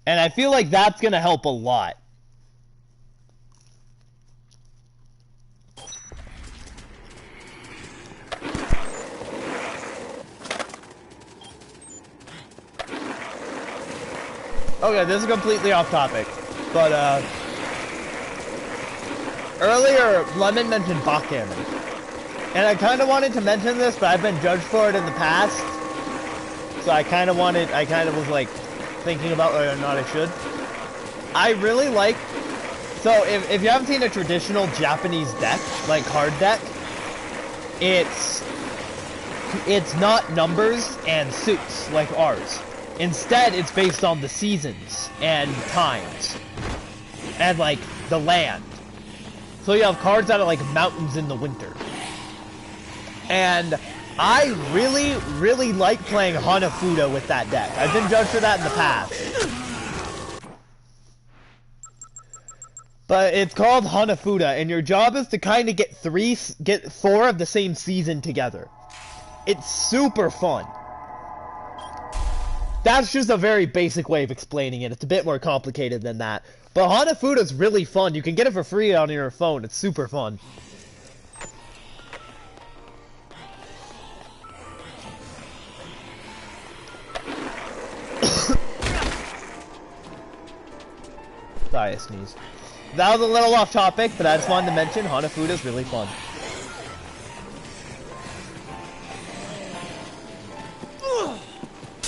And I feel like that's gonna help a lot. Okay, this is completely off topic, but earlier Lemon mentioned backgammon, and I kind of wanted to mention this, but I've been judged for it in the past, so I kind of was like thinking about whether or not I should. I really like, so if you haven't seen a traditional Japanese deck, like card deck, it's not numbers and suits like ours. Instead, it's based on the seasons and times and like the land. So you have cards that are like mountains in the winter. And I really, really like playing Hanafuda with that deck. I've been judged for that in the past. But it's called Hanafuda, and your job is to kind of get 4 of the same season together. It's super fun. That's just a very basic way of explaining it. It's a bit more complicated than that. But Hanafuda's really fun. You can get it for free on your phone. It's super fun. Sorry, I sneezed. That was a little off topic, but I just wanted to mention Hanafuda's really fun.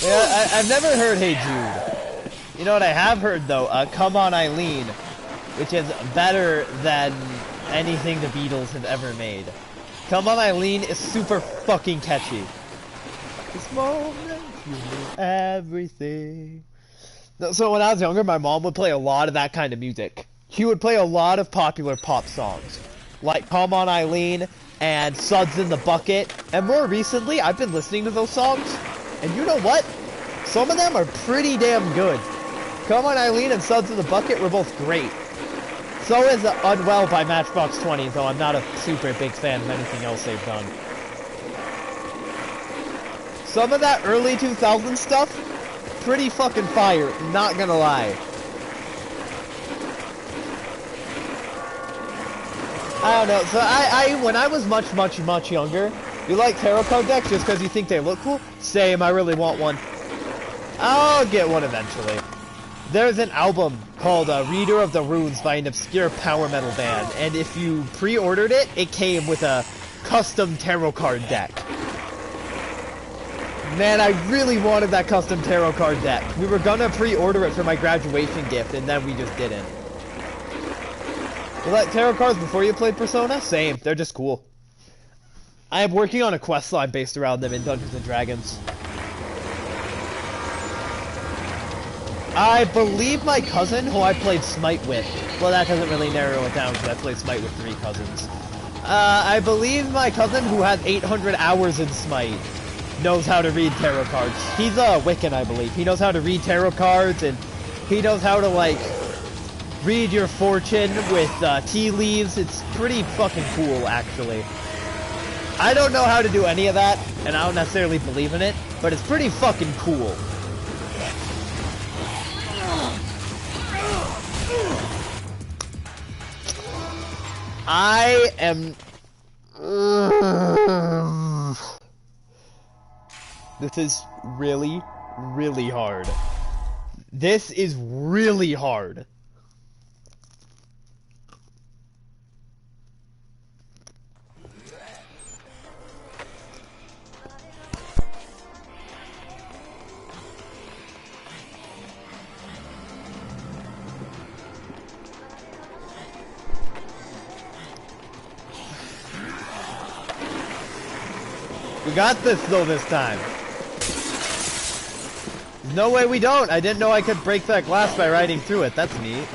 Yeah, I've never heard Hey Jude. You know what I have heard though? Come On Eileen, which is better than anything the Beatles have ever made. Come On Eileen is super fucking catchy. This moment, you knew everything. So when I was younger, my mom would play a lot of that kind of music. She would play a lot of popular pop songs, like Come On Eileen and Suds in the Bucket. And more recently, I've been listening to those songs. And you know what? Some of them are pretty damn good. Come On Eileen and Suds in the Bucket were both great. So is Unwell by Matchbox 20, though I'm not a super big fan of anything else they've done. Some of that early 2000s stuff, pretty fucking fire, not gonna lie. I don't know, so when I was much younger, you like tarot card decks just because you think they look cool? Same, I really want one. I'll get one eventually. There's an album called Reader of the Runes by an obscure power metal band, and if you pre-ordered it, it came with a custom tarot card deck. Man, I really wanted that custom tarot card deck. We were gonna pre-order it for my graduation gift, and then we just didn't. You like tarot cards before you played Persona? Same, they're just cool. I am working on a quest line based around them in Dungeons & Dragons. I believe my cousin, who I played Smite with, well, that doesn't really narrow it down because I played Smite with 3 cousins. I believe my cousin, who has 800 hours in Smite, knows how to read tarot cards. He's a Wiccan, I believe. He knows how to read tarot cards, and he knows how to, like, read your fortune with tea leaves. It's pretty fucking cool, actually. I don't know how to do any of that, and I don't necessarily believe in it, but it's pretty fucking cool. I am... This is really, really hard. This is really hard. We got this though this time. There's no way we don't. I didn't know I could break that glass by riding through it. That's neat.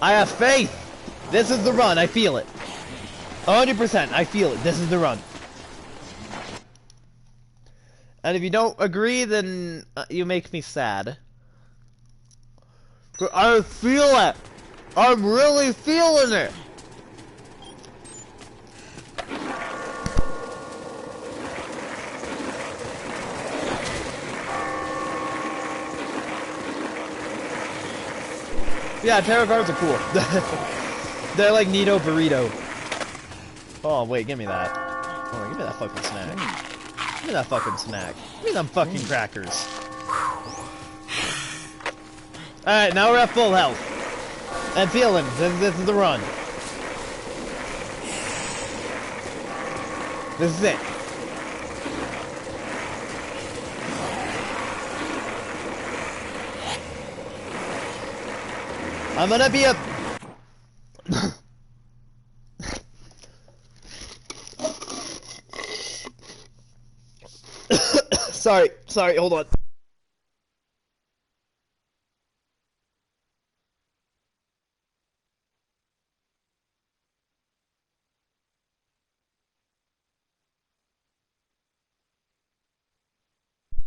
I have faith. This is the run. I feel it. 100%. I feel it. This is the run. And if you don't agree, then you make me sad. I feel it. I'm really feeling it. Yeah, tarot cards are cool. They're like Nito Burrito. Oh, wait, give me that. Oh, give me that fucking snack. Give me that fucking snack. Give me them fucking crackers. Alright, now we're at full health. And feeling. This is the run. This is it. I'm gonna be a... Sorry, hold on.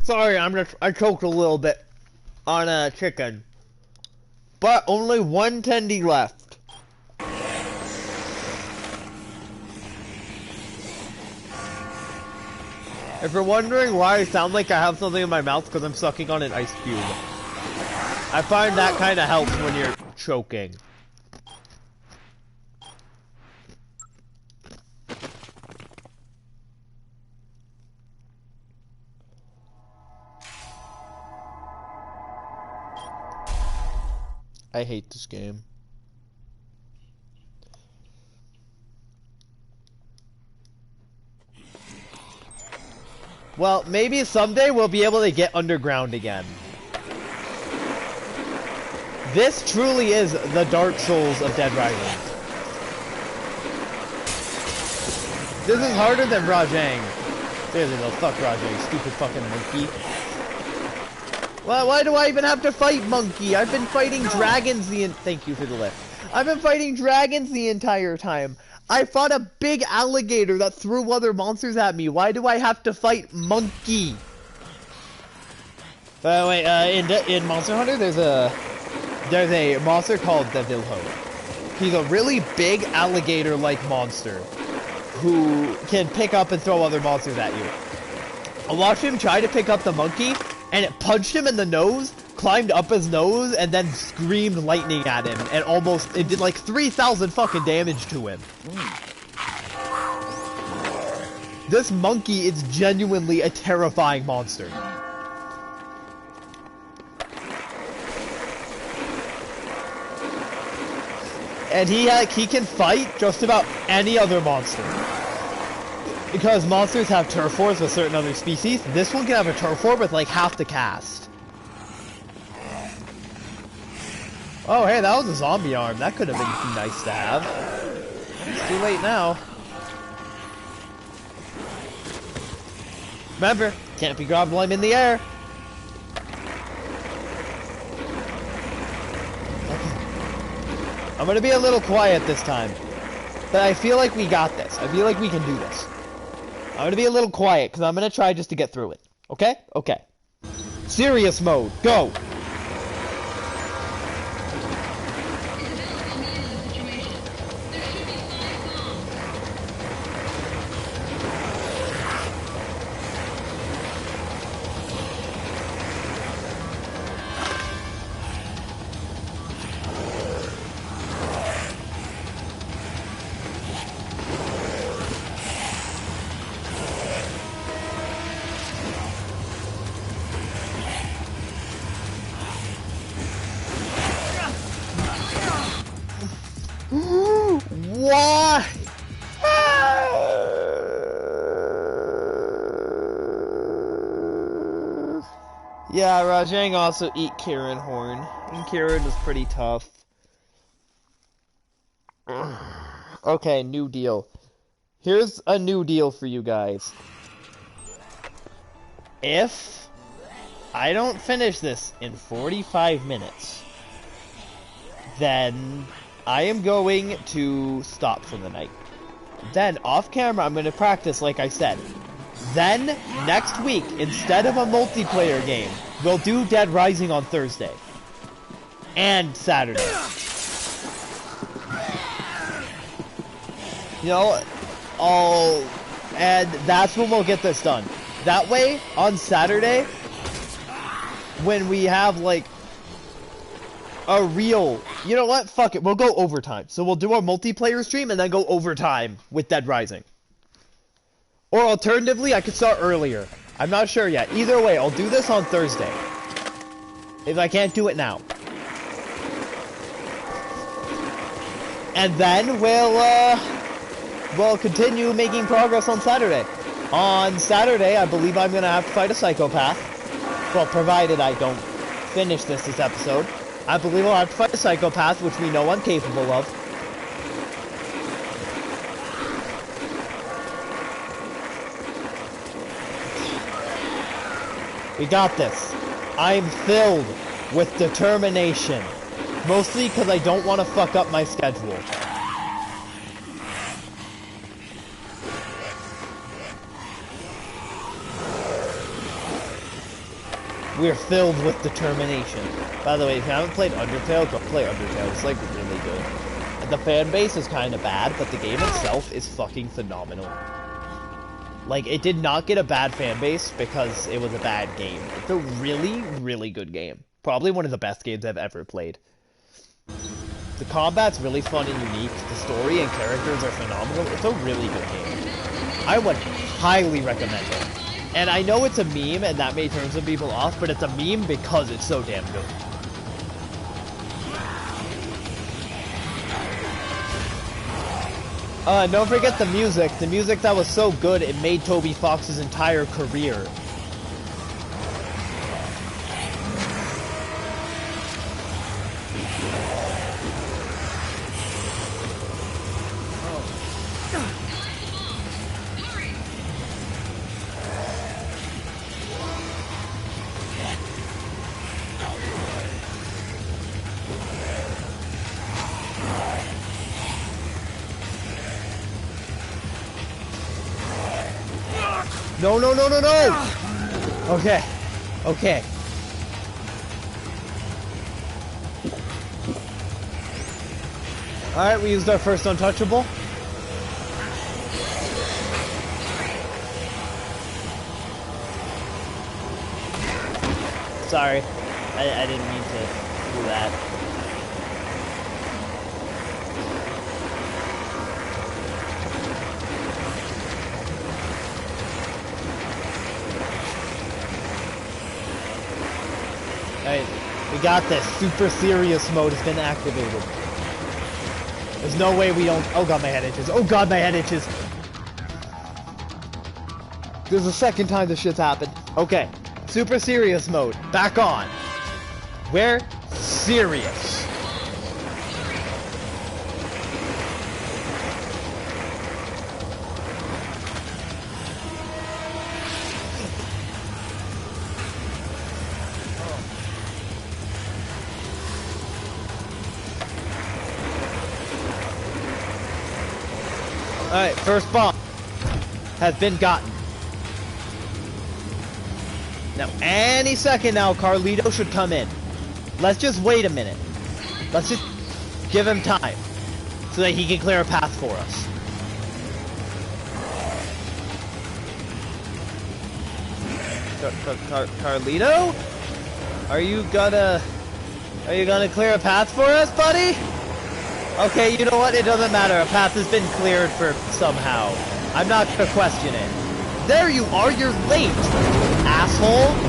Sorry, I choked a little bit on chicken. But only one tendy left. If you're wondering why I sound like I have something in my mouth, because I'm sucking on an ice cube. I find that kind of helps when you're choking. I hate this game. Well, maybe someday we'll be able to get underground again. This truly is the Dark Souls of Dead Rising. This is harder than Rajang. Seriously though, fuck Rajang, stupid fucking monkey. Why do I even have to fight Monkey? I've been fighting dragons thank you for the lift. I've been fighting dragons the entire time. I fought a big alligator that threw other monsters at me. Why do I have to fight Monkey? Wait, in Monster Hunter, there's a There's a monster called the Vilho. He's a really big alligator-like monster who can pick up and throw other monsters at you. I watched him try to pick up the monkey, and it punched him in the nose, climbed up his nose, and then screamed lightning at him, and it did like 3,000 fucking damage to him. This monkey is genuinely a terrifying monster. And he can fight just about any other monster. Because monsters have turf wars with certain other species, this one can have a turf war with like half the cast. Oh hey, that was a zombie arm. That could have been nice to have. It's too late now. Remember, can't be grabbed while I'm in the air. Okay. I'm gonna be a little quiet this time. But I feel like we got this. I feel like we can do this. I'm gonna be a little quiet, because I'm gonna try just to get through it. Okay? Okay. Serious mode, go! Why? Yeah, Rajang also eat Kieran Horn, and Kieran was pretty tough. Okay, new deal. Here's a new deal for you guys. If I don't finish this in 45 minutes, then I am going to stop for the night. Then, off camera, I'm going to practice like I said. Then, next week, instead of a multiplayer game, we'll do Dead Rising on Thursday. And Saturday. You know, and that's when we'll get this done. That way, on Saturday, when we have, like, a real... You know what? Fuck it. We'll go overtime. So we'll do our multiplayer stream and then go overtime with Dead Rising. Or alternatively, I could start earlier. I'm not sure yet. Either way, I'll do this on Thursday. If I can't do it now. And then we'll continue making progress on Saturday. On Saturday, I believe I'm going to have to fight a psychopath. Well, provided I don't finish this episode. I believe I'll have to fight a psychopath, which we know I'm capable of. We got this. I'm filled with determination. Mostly because I don't want to fuck up my schedule. We're filled with determination. By the way, if you haven't played Undertale, go play Undertale. It's like really good. And the fan base is kind of bad, but the game itself is fucking phenomenal. Like, it did not get a bad fan base because it was a bad game. It's a really, really good game. Probably one of the best games I've ever played. The combat's really fun and unique. The story and characters are phenomenal. It's a really good game. I would highly recommend it. And I know it's a meme, and that may turn some people off, but it's a meme because it's so damn good. Don't forget the music. The music that was so good, it made Toby Fox's entire career. No, no, no, no, no! Okay. Okay. Alright, we used our first untouchable. Sorry, I didn't mean to do that. Alright, we got this. Super serious mode has been activated. There's no way we don't... Oh god, my head itches. Oh god, my head itches. There's a second time this shit's happened. Okay. Super serious mode. Back on. We're serious. Alright, first bomb has been gotten. Now, any second now, Carlito should come in. Let's just wait a minute. Let's just give him time so that he can clear a path for us. Carlito? Are you gonna clear a path for us, buddy? Okay, you know what? It doesn't matter. A path has been cleared for somehow. I'm not gonna question it. There you are. You're late, asshole.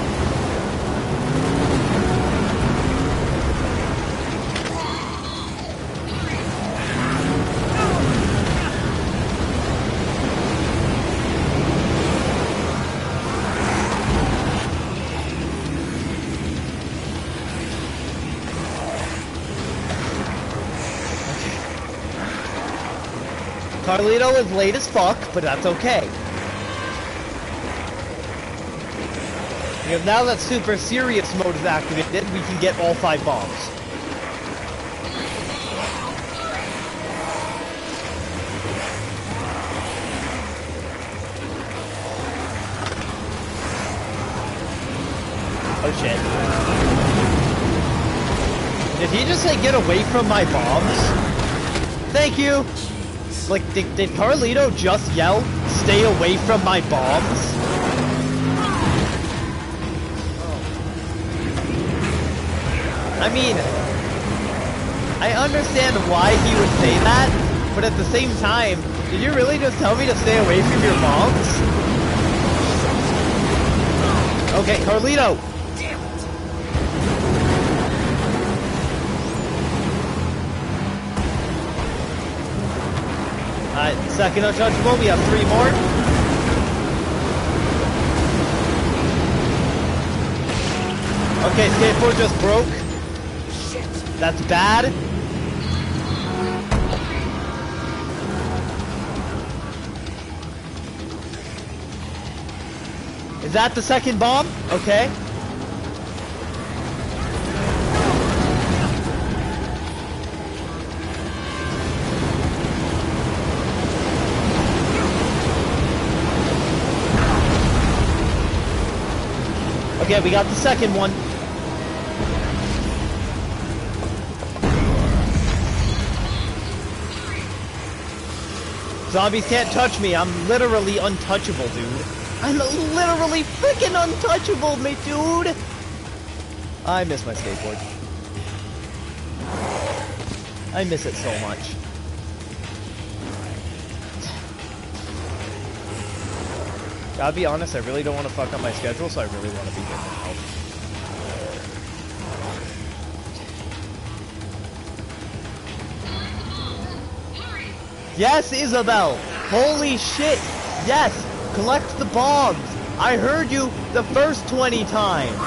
Carlito is late as fuck, but that's okay. Because now that super serious mode is activated, we can get all 5 bombs. Oh shit. Did he just say get away from my bombs? Thank you! Like, did Carlito just yell, stay away from my bombs? I mean, I understand why he would say that, but at the same time, did you really just tell me to stay away from your bombs? Okay, Carlito! Alright, second untouchable, we have 3 more. Okay, skateboard just broke. Shit. That's bad. Is that the second bomb? Okay. Okay, we got the second one. Zombies can't touch me. I'm literally untouchable, dude. I'm literally freaking untouchable, me dude. I miss my skateboard. I miss it so much. Gotta be honest, I really don't want to fuck up my schedule, so I really want to be here now. Yes, Isabel! Holy shit! Yes! Collect the bombs! I heard you the first 20 times!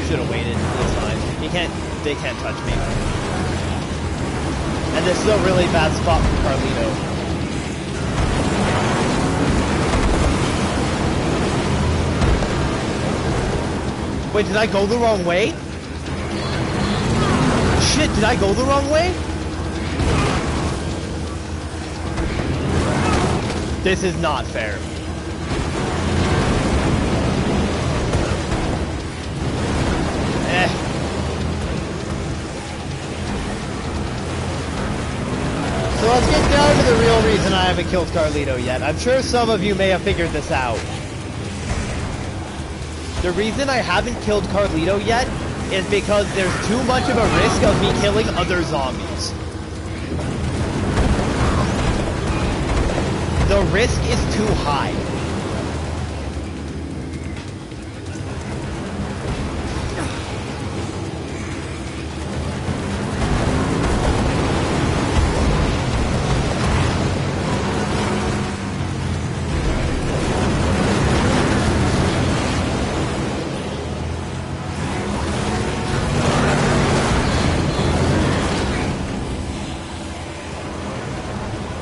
Should've waited, it's fine. They can't touch me. And this is a really bad spot for Carlito. Wait, did I go the wrong way? Shit, did I go the wrong way? This is not fair. haven't killed Carlito yet. I'm sure some of you may have figured this out. The reason I haven't killed Carlito yet is because there's too much of a risk of me killing other zombies. The risk is too high.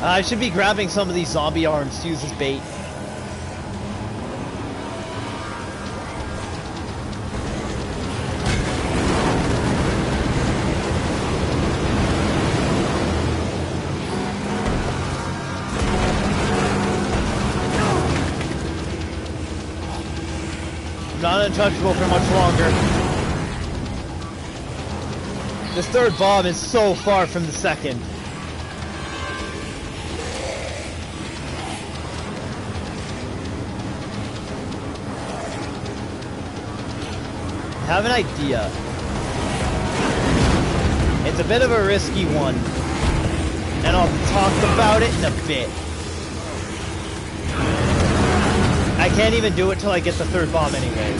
I should be grabbing some of these zombie arms to use as bait. I'm not untouchable for much longer. This third bomb is so far from the second. I have an idea. It's a bit of a risky one, and I'll talk about it in a bit. I can't even do it till I get the third bomb anyway.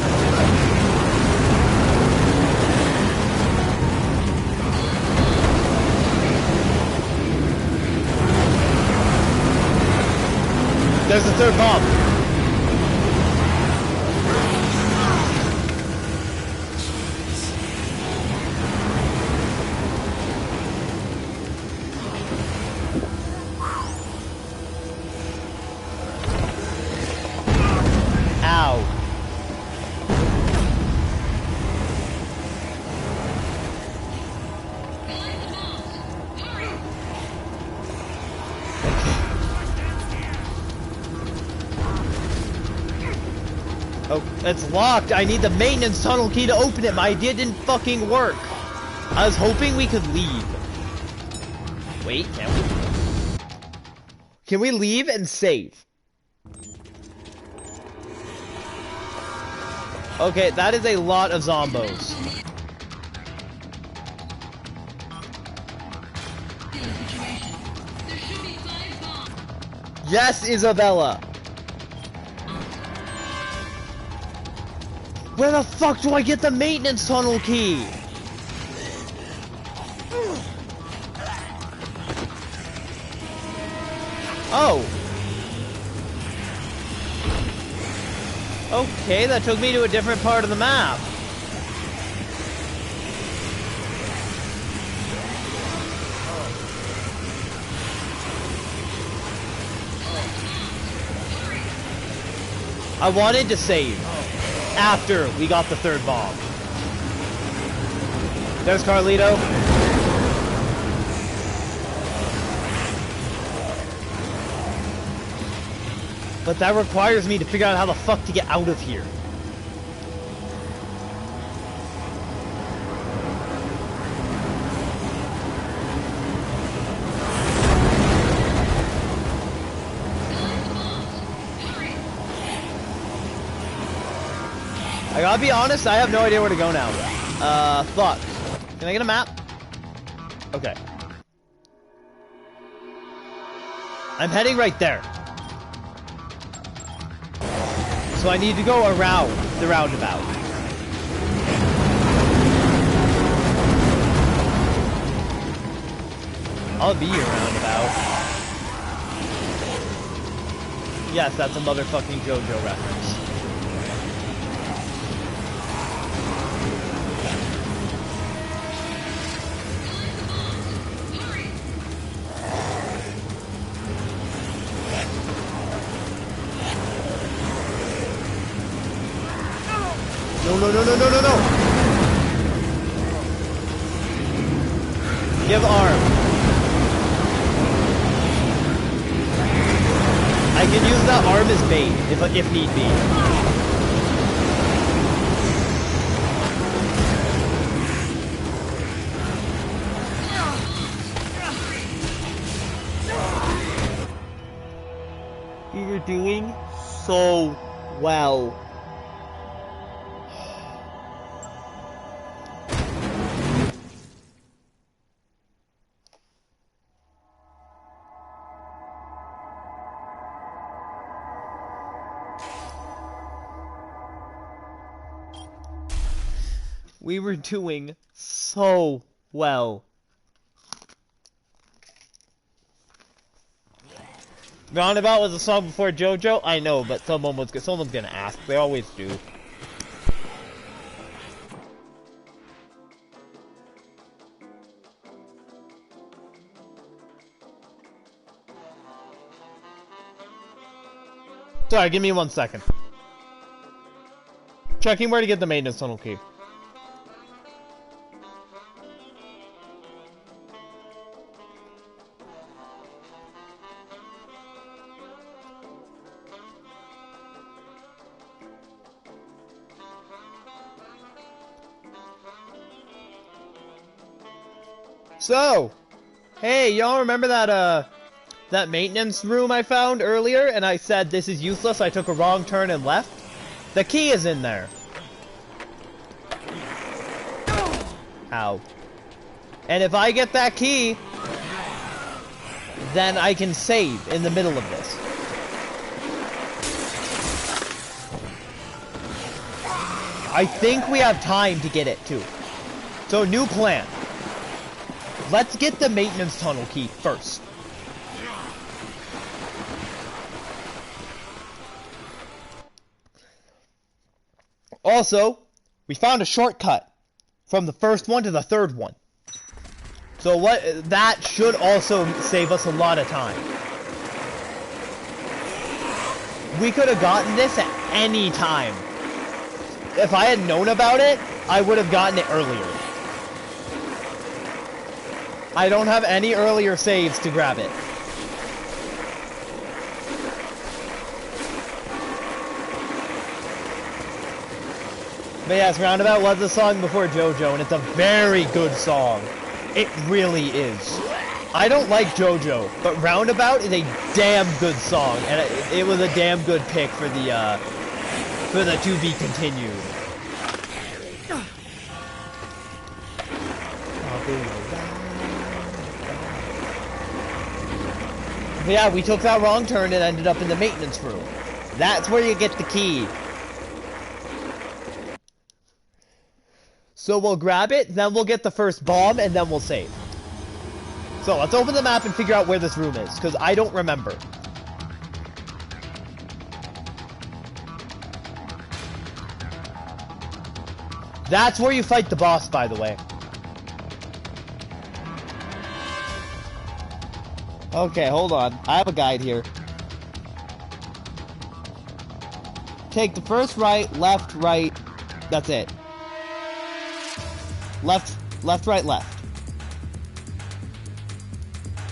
There's the third bomb. Oh, it's locked. I need the maintenance tunnel key to open it. My idea didn't fucking work. I was hoping we could leave. Wait, can we? Can we leave and save? Okay, that is a lot of zombos. Yes, Isabella. Where the fuck do I get the maintenance tunnel key? Oh. Okay, that took me to a different part of the map. I wanted to save after we got the third bomb. There's Carlito. But that requires me to figure out how the fuck to get out of here. I gotta be honest, I have no idea where to go now. Fuck. Can I get a map? Okay. I'm heading right there. So I need to go around the roundabout. I'll be your roundabout. Yes, that's a motherfucking JoJo reference. No, no, no, no, no, no, no! Give arm. I can use that arm as bait, if need be. so well. We were doing so well. Roundabout was a song before JoJo? I know, but someone's gonna ask. They always do. Sorry, give me 1 second. Checking where to get the maintenance tunnel key. So, hey, y'all remember that, that maintenance room I found earlier, and I said this is useless, I took a wrong turn and left? The key is in there. Ow. And if I get that key, then I can save in the middle of this. I think we have time to get it, too. So, new plan. Let's get the maintenance tunnel key first. Also, we found a shortcut from the first one to the third one. So that should also save us a lot of time. We could have gotten this at any time. If I had known about it, I would have gotten it earlier. I don't have any earlier saves to grab it. But yes, Roundabout was a song before JoJo, and it's a very good song. It really is. I don't like JoJo, but Roundabout is a damn good song, and it was a damn good pick for the to be continued. But yeah, we took that wrong turn and ended up in the maintenance room. That's where you get the key. So we'll grab it, then we'll get the first bomb, and then we'll save. So let's open the map and figure out where this room is, because I don't remember. That's where you fight the boss, by the way. Okay, hold on. I have a guide here. Take the first right, left, right. That's it. Left, left, right, left.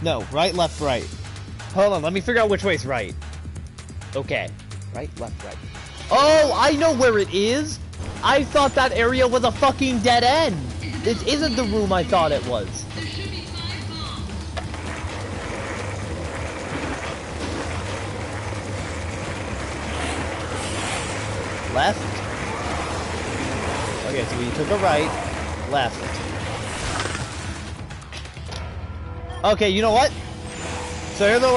No, right, left, right. Hold on, let me figure out which way's right. Okay. Right, left, right. Oh, I know where it is! I thought that area was a fucking dead end! This isn't the room I thought it was. There should be 5 bombs. Left. Okay, so we took a right, left. Okay, you know what? So here's how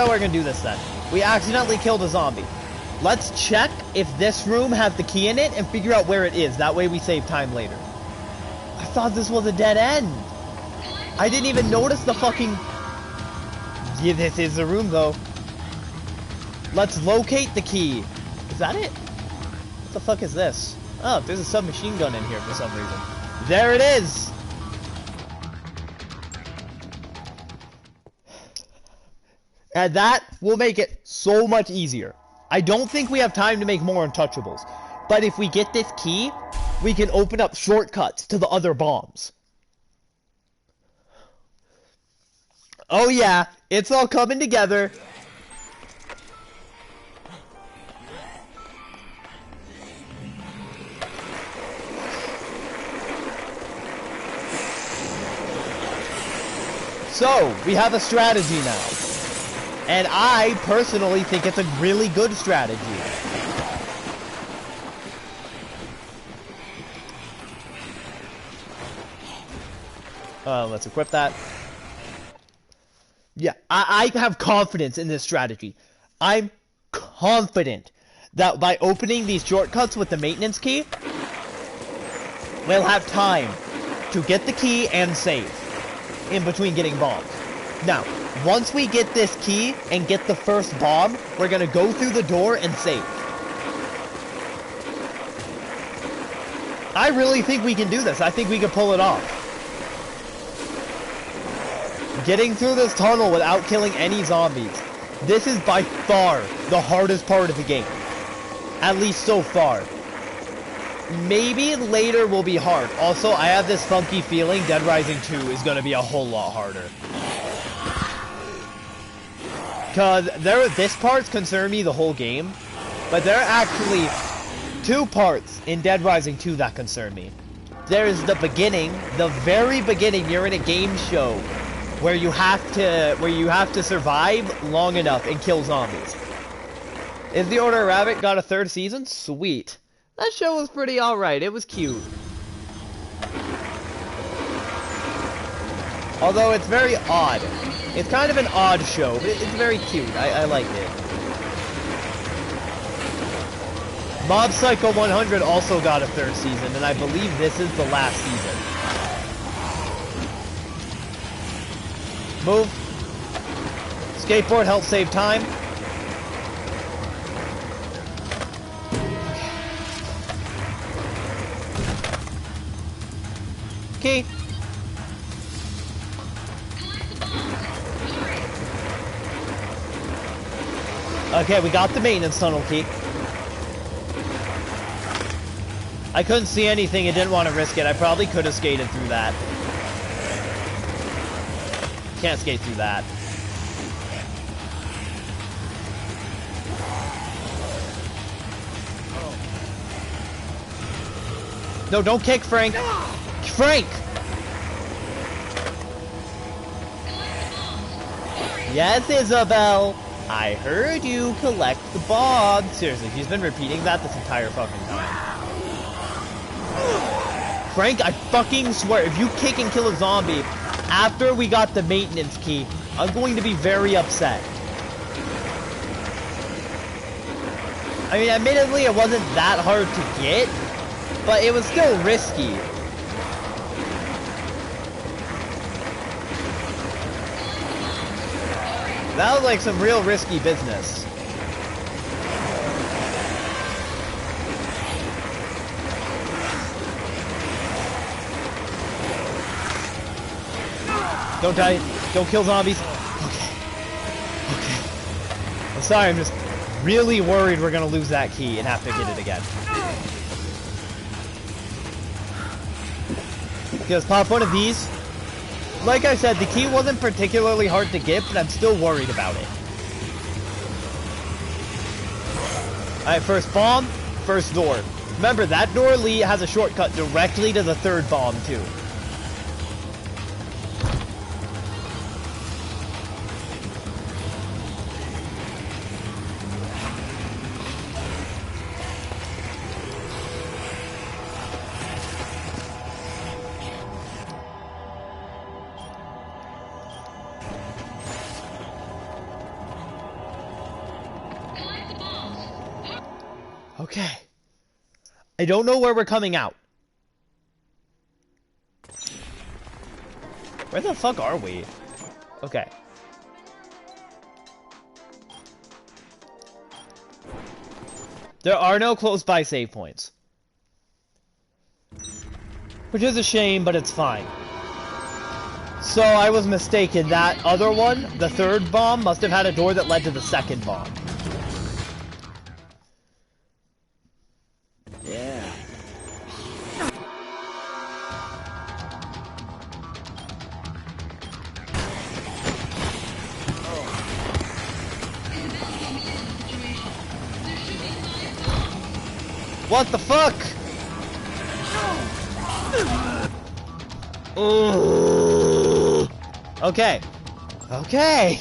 we're gonna do this then. We accidentally killed a zombie. Let's check if this room has the key in it and figure out where it is. That way we save time later. I thought this was a dead end. I didn't even notice the fucking... Yeah, this is the room though. Let's locate the key. Is that it? What the fuck is this? Oh, there's a submachine gun in here for some reason. There it is! And that will make it so much easier. I don't think we have time to make more Untouchables. But if we get this key, we can open up shortcuts to the other bombs. Oh yeah, it's all coming together. So, we have a strategy now. And I personally think it's a really good strategy. Let's equip that. Yeah, I have confidence in this strategy. I'm confident that by opening these shortcuts with the maintenance key, we'll have time to get the key and save in between getting bombs. Now, once we get this key and get the first bomb, we're gonna go through the door and save. I really think we can do this. I think we can pull it off. Getting through this tunnel without killing any zombies. This is by far the hardest part of the game. At least so far. Maybe later will be hard. Also, I have this funky feeling Dead Rising 2 is going to be a whole lot harder. Because this part's concerned me the whole game. But there are actually two parts in Dead Rising 2 that concern me. There's the beginning, the very beginning, you're in a game show where you have to survive long enough and kill zombies. Is The Order of Rabbit got a third season? Sweet. That show was pretty alright, it was cute. Although it's very odd. It's kind of an odd show, but it's very cute. I like it. Mob Psycho 100 also got a third season, and I believe this is the last season. Move. Skateboard helps save time. Key. Okay, we got the maintenance tunnel key. I couldn't see anything and didn't want to risk it. I probably could have skated through that. Can't skate through that. No, don't kick, Frank. Frank! Yes, Isabel. I heard you collect the bomb. Seriously, she's been repeating that this entire fucking time. Frank, I fucking swear, if you kick and kill a zombie after we got the maintenance key, I'm going to be very upset. I mean, admittedly, it wasn't that hard to get, but it was still risky. That was like some real risky business. Don't die. Don't kill zombies. Okay. Okay. I'm sorry, I'm just really worried we're gonna lose that key and have to get it again. Just pop one of these. Like I said, the key wasn't particularly hard to get, but I'm still worried about it. Alright, first bomb, first door. Remember, that door has a shortcut directly to the third bomb, too. Okay. I don't know where we're coming out. Where the fuck are we? Okay. There are no close by save points. Which is a shame, but it's fine. So I was mistaken. That other one, the third bomb, must have had a door that led to the second bomb. What the fuck? Ooh. Okay. Okay.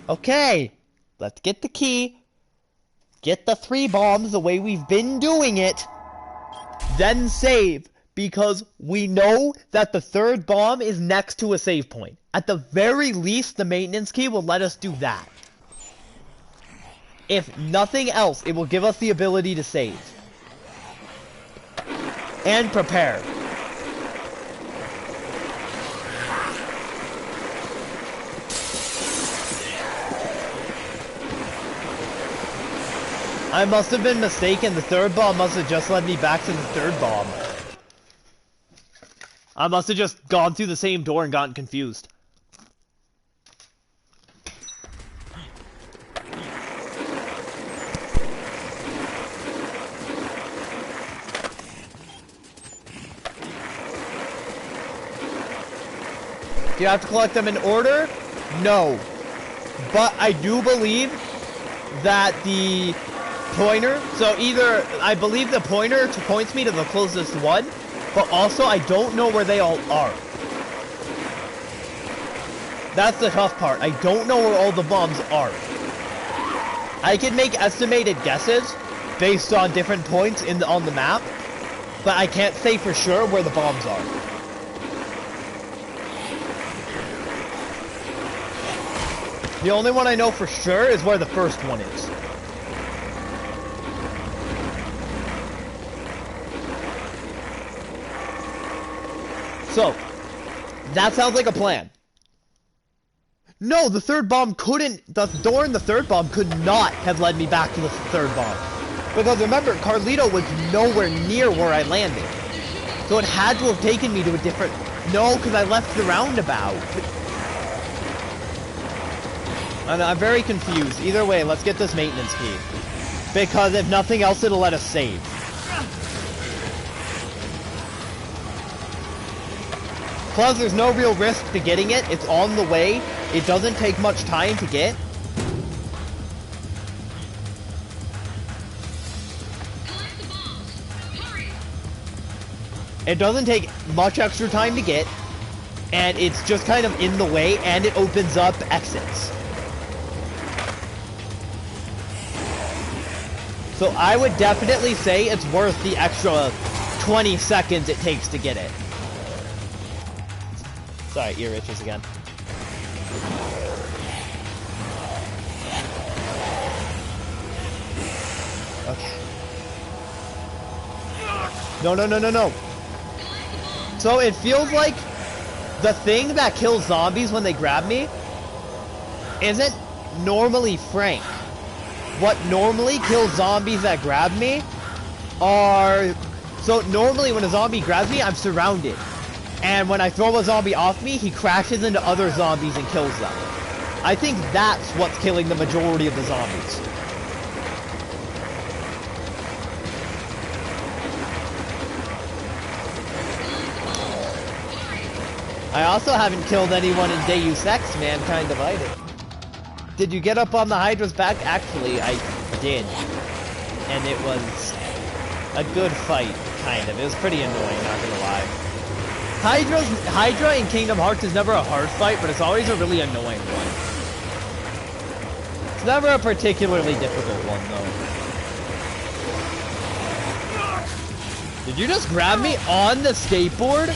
Okay, let's get the key. Get the 3 bombs the way we've been doing it. Then save, because we know that the 3rd bomb is next to a save point. At the very least, the maintenance key will let us do that. If nothing else, it will give us the ability to save. And prepare. I must have been mistaken. The 3rd bomb must have just led me back to the 3rd bomb. I must have just gone through the same door and gotten confused. Do you have to collect them in order? No. But I do believe that the pointer, so either, I believe the pointer points me to the closest one, but also I don't know where they all are. That's the tough part. I don't know where all the bombs are. I can make estimated guesses based on different points on the map, but I can't say for sure where the bombs are. The only one I know for sure is where the first one is. So, that sounds like a plan. No, the 3rd bomb couldn't, the door in the 3rd bomb could not have led me back to the 3rd bomb. Because remember, Carlito was nowhere near where I landed. So it had to have taken me to a different, no, because I left the roundabout. I'm very confused. Either way, let's get this maintenance key. Because if nothing else, it'll let us save. Plus, there's no real risk to getting it. It's on the way. It doesn't take much time to get. Collect the bombs. Hurry. It doesn't take much extra time to get. And it's just kind of in the way, and it opens up exits. So I would definitely say it's worth the extra 20 seconds it takes to get it. Sorry, ear itches again. Okay. No, no, no, no, no. So it feels like the thing that kills zombies when they grab me isn't normally Frank. What normally kills zombies that grab me are... So normally when a zombie grabs me, I'm surrounded. And when I throw a zombie off me, he crashes into other zombies and kills them. I think that's what's killing the majority of the zombies. I also haven't killed anyone in Deus Ex Mankind Divided. Did you get up on the Hydra's back? Actually, I did. And it was a good fight, kind of. It was pretty annoying, not gonna lie. Hydra in Kingdom Hearts is never a hard fight, but it's always a really annoying one. It's never a particularly difficult one, though. Did you just grab me on the skateboard?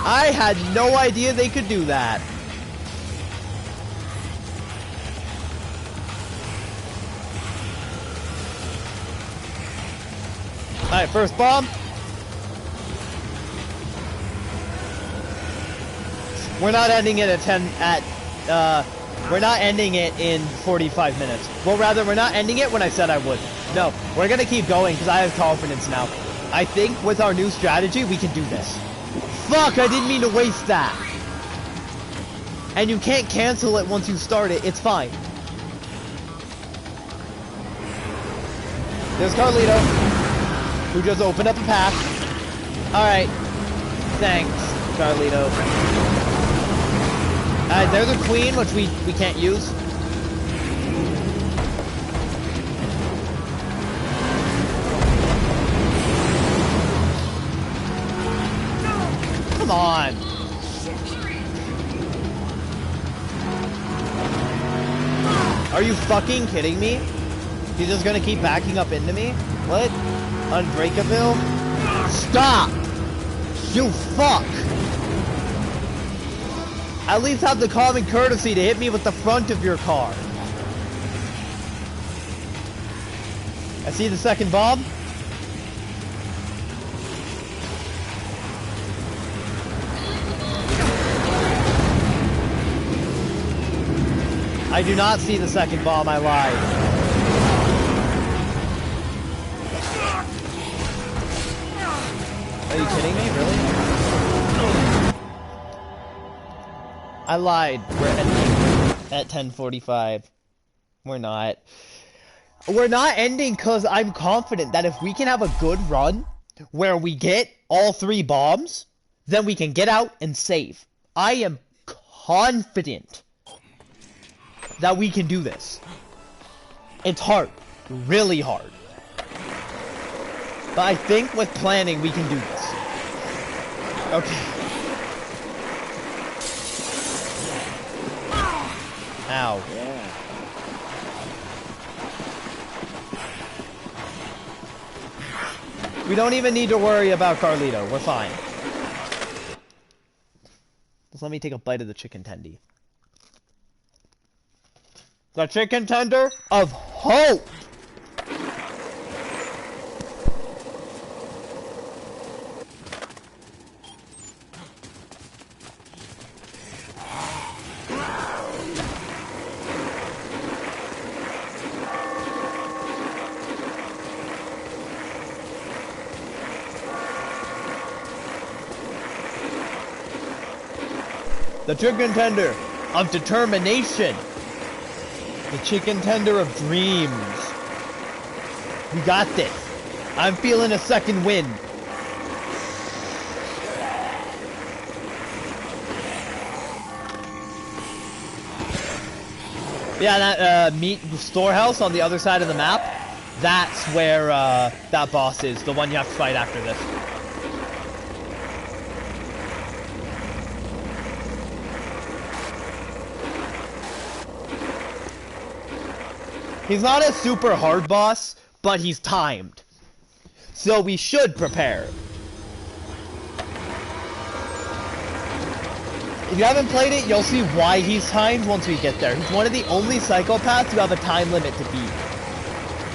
I had no idea they could do that. Alright, first bomb. We're not ending it we're not ending it in 45 minutes. Well, rather, we're not ending it when I said I would. No, we're gonna keep going because I have confidence now. I think with our new strategy, we can do this. Fuck, I didn't mean to waste that. And you can't cancel it once you start it. It's fine. There's Carlito, who just opened up a path. Alright. Thanks, Carlito. Alright, there's a queen, which we can't use. Come on. you fucking kidding me? He's just gonna keep backing up into me? What? Unbreakable? Stop! You fuck! At least have the common courtesy to hit me with the front of your car. I see the second bomb. I do not see the second bomb, I lied. Are you kidding me? Really? I lied. We're ending at 10:45. We're not. We're not ending because I'm confident that if we can have a good run where we get all 3 bombs, then we can get out and save. I am confident that we can do this. It's hard. Really hard. But I think with planning we can do this. Okay. Ow. Yeah. We don't even need to worry about Carlito. We're fine. Just let me take a bite of the chicken tendy. The chicken tender of hope! The chicken tender of determination. The chicken tender of dreams. We got this. I'm feeling a second wind. Yeah, that meat storehouse on the other side of the map, that's where that boss is, the one you have to fight after this. He's not a super hard boss, but he's timed. So we should prepare. If you haven't played it, you'll see why he's timed once we get there. He's one of the only psychopaths who have a time limit to beat.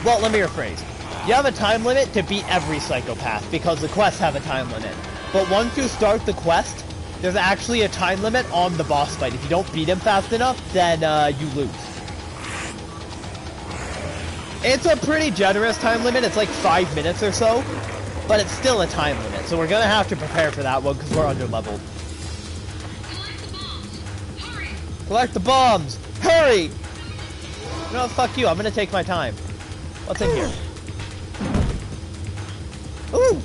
Well, let me rephrase. You have a time limit to beat every psychopath, because the quests have a time limit. But once you start the quest, there's actually a time limit on the boss fight. If you don't beat him fast enough, then you lose. It's a pretty generous time limit, it's like 5 minutes or so, but it's still a time limit, so we're gonna have to prepare for that one because we're under-leveled. Collect the bombs! Hurry! No, fuck you, I'm gonna take my time. What's in here? Ooh!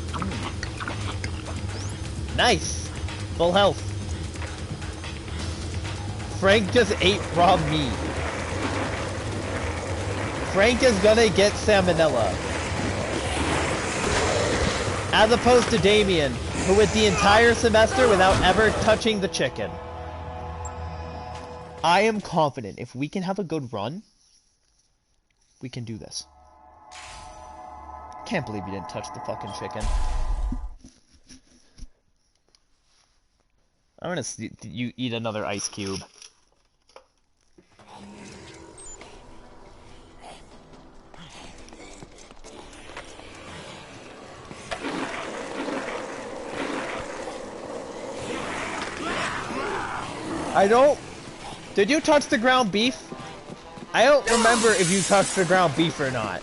Nice! Full health. Frank just ate raw meat. Frank is gonna get salmonella. As opposed to Damien, who went the entire semester without ever touching the chicken. I am confident if we can have a good run, we can do this. Can't believe you didn't touch the fucking chicken. I'm gonna see you eat another ice cube. I don't... Did you touch the ground beef? I don't remember if you touched the ground beef or not.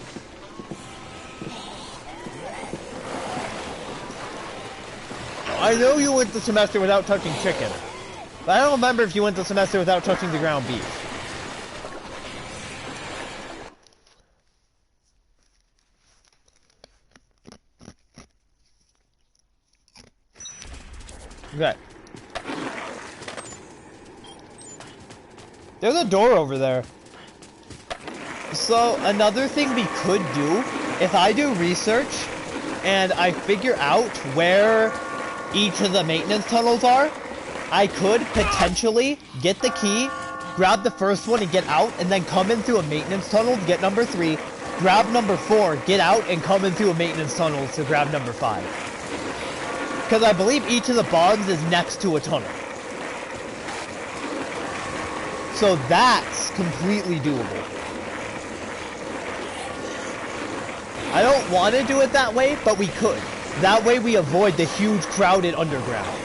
I know you went the semester without touching chicken. But I don't remember if you went the semester without touching the ground beef. Okay. There's a door over there. So, another thing we could do, if I do research, and I figure out where each of the maintenance tunnels are, I could potentially get the key grab the first one and get out, and then come in through a maintenance tunnel to get number 3, grab number 4, get out, and come in through a maintenance tunnel to grab number 5. Because I believe each of the bombs is next to a tunnel. So that's completely doable. I don't want to do it that way, but we could. That way we avoid the huge crowded underground.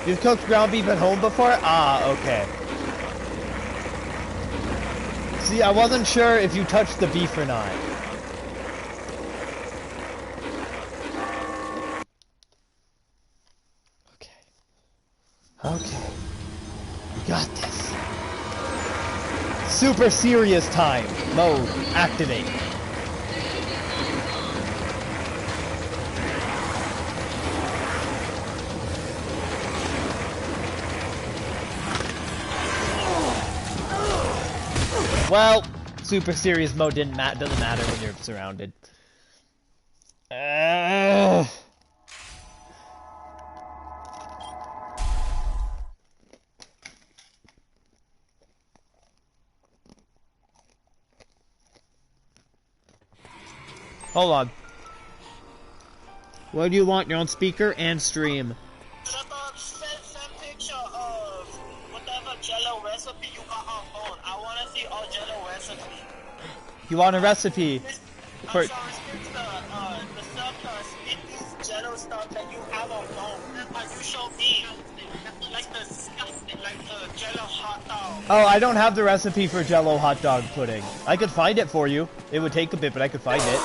You've cooked ground beef at home before? Ah, okay. See, I wasn't sure if you touched the beef or not. Okay. Okay. We got this. Super serious time. Mode. Activate. Well, super serious mode doesn't matter when you're surrounded. Hold on. What do you want? Your own speaker and stream. Send picture of whatever Jello recipe you got on phone. I want to see all Jello recipe. You want a recipe? For... I'm sorry, it's the stuff, Jello stuff that you have on phone. You show me, like the Jello hot dog. Oh, I don't have the recipe for Jello hot dog pudding. I could find it for you. It would take a bit, but I could find it.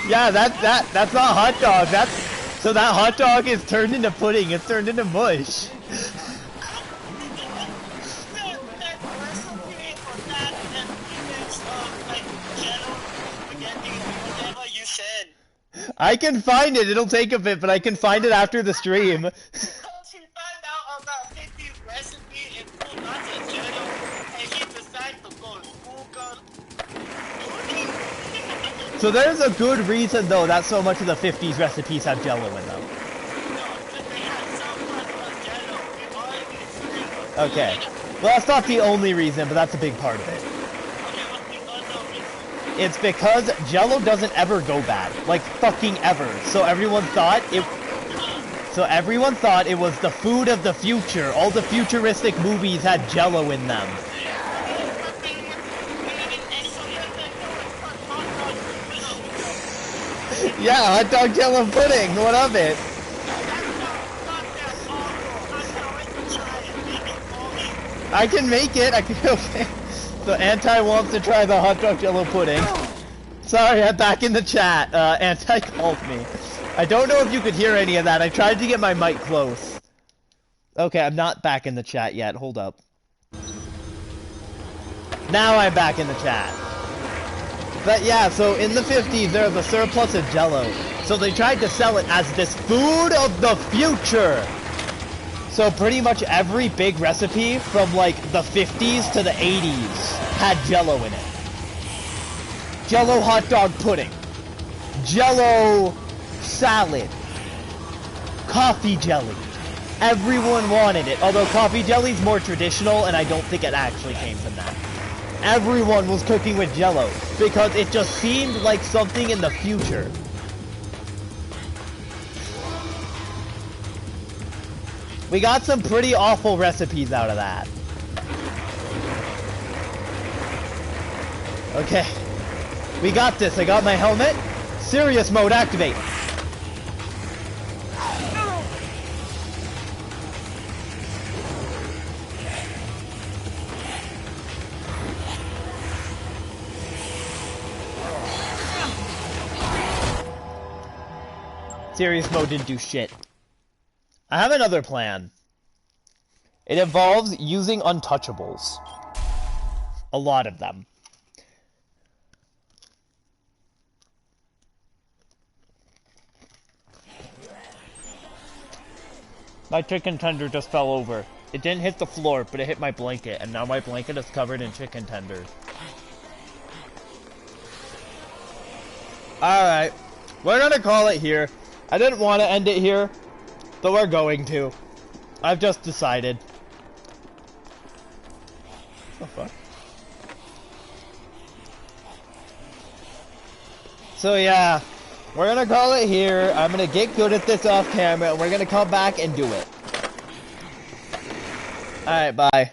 Yeah, that's not hot dog. So that hot dog is turned into pudding. It's turned into mush. I can find it. It'll take a bit, but I can find it after the stream. So there's a good reason, though, that so much of the 50s recipes have Jello in them. Okay. Well, that's not the only reason, but that's a big part of it. It's because Jello doesn't ever go bad. Like, fucking ever. So everyone thought it was the food of the future. All the futuristic movies had Jello in them. Yeah, hot dog Jello pudding. What of it? I can make it. I can. Okay. So Anti wants to try the hot dog Jello pudding. Sorry, I'm back in the chat. Anti called me. I don't know if you could hear any of that. I tried to get my mic close. Okay, I'm not back in the chat yet. Hold up. Now I'm back in the chat. But yeah, so in the 50s, there was a surplus of Jello. So they tried to sell it as this food of the future. So pretty much every big recipe from like the 50s to the 80s had Jello in it. Jello hot dog pudding. Jello salad. Coffee jelly. Everyone wanted it. Although coffee jelly's more traditional and I don't think it actually came from that. Everyone was cooking with Jello because it just seemed like something in the future. We got some pretty awful recipes out of that. Okay. We got this. I got my helmet. Serious mode activate. Serious mode didn't do shit. I have another plan. It involves using untouchables. A lot of them. My chicken tender just fell over. It didn't hit the floor, but it hit my blanket, and now my blanket is covered in chicken tenders. Alright. We're gonna call it here. I didn't want to end it here, but we're going to. I've just decided. Oh, fuck. So yeah, we're gonna call it here. I'm gonna get good at this off camera, and we're gonna come back and do it. Alright, bye.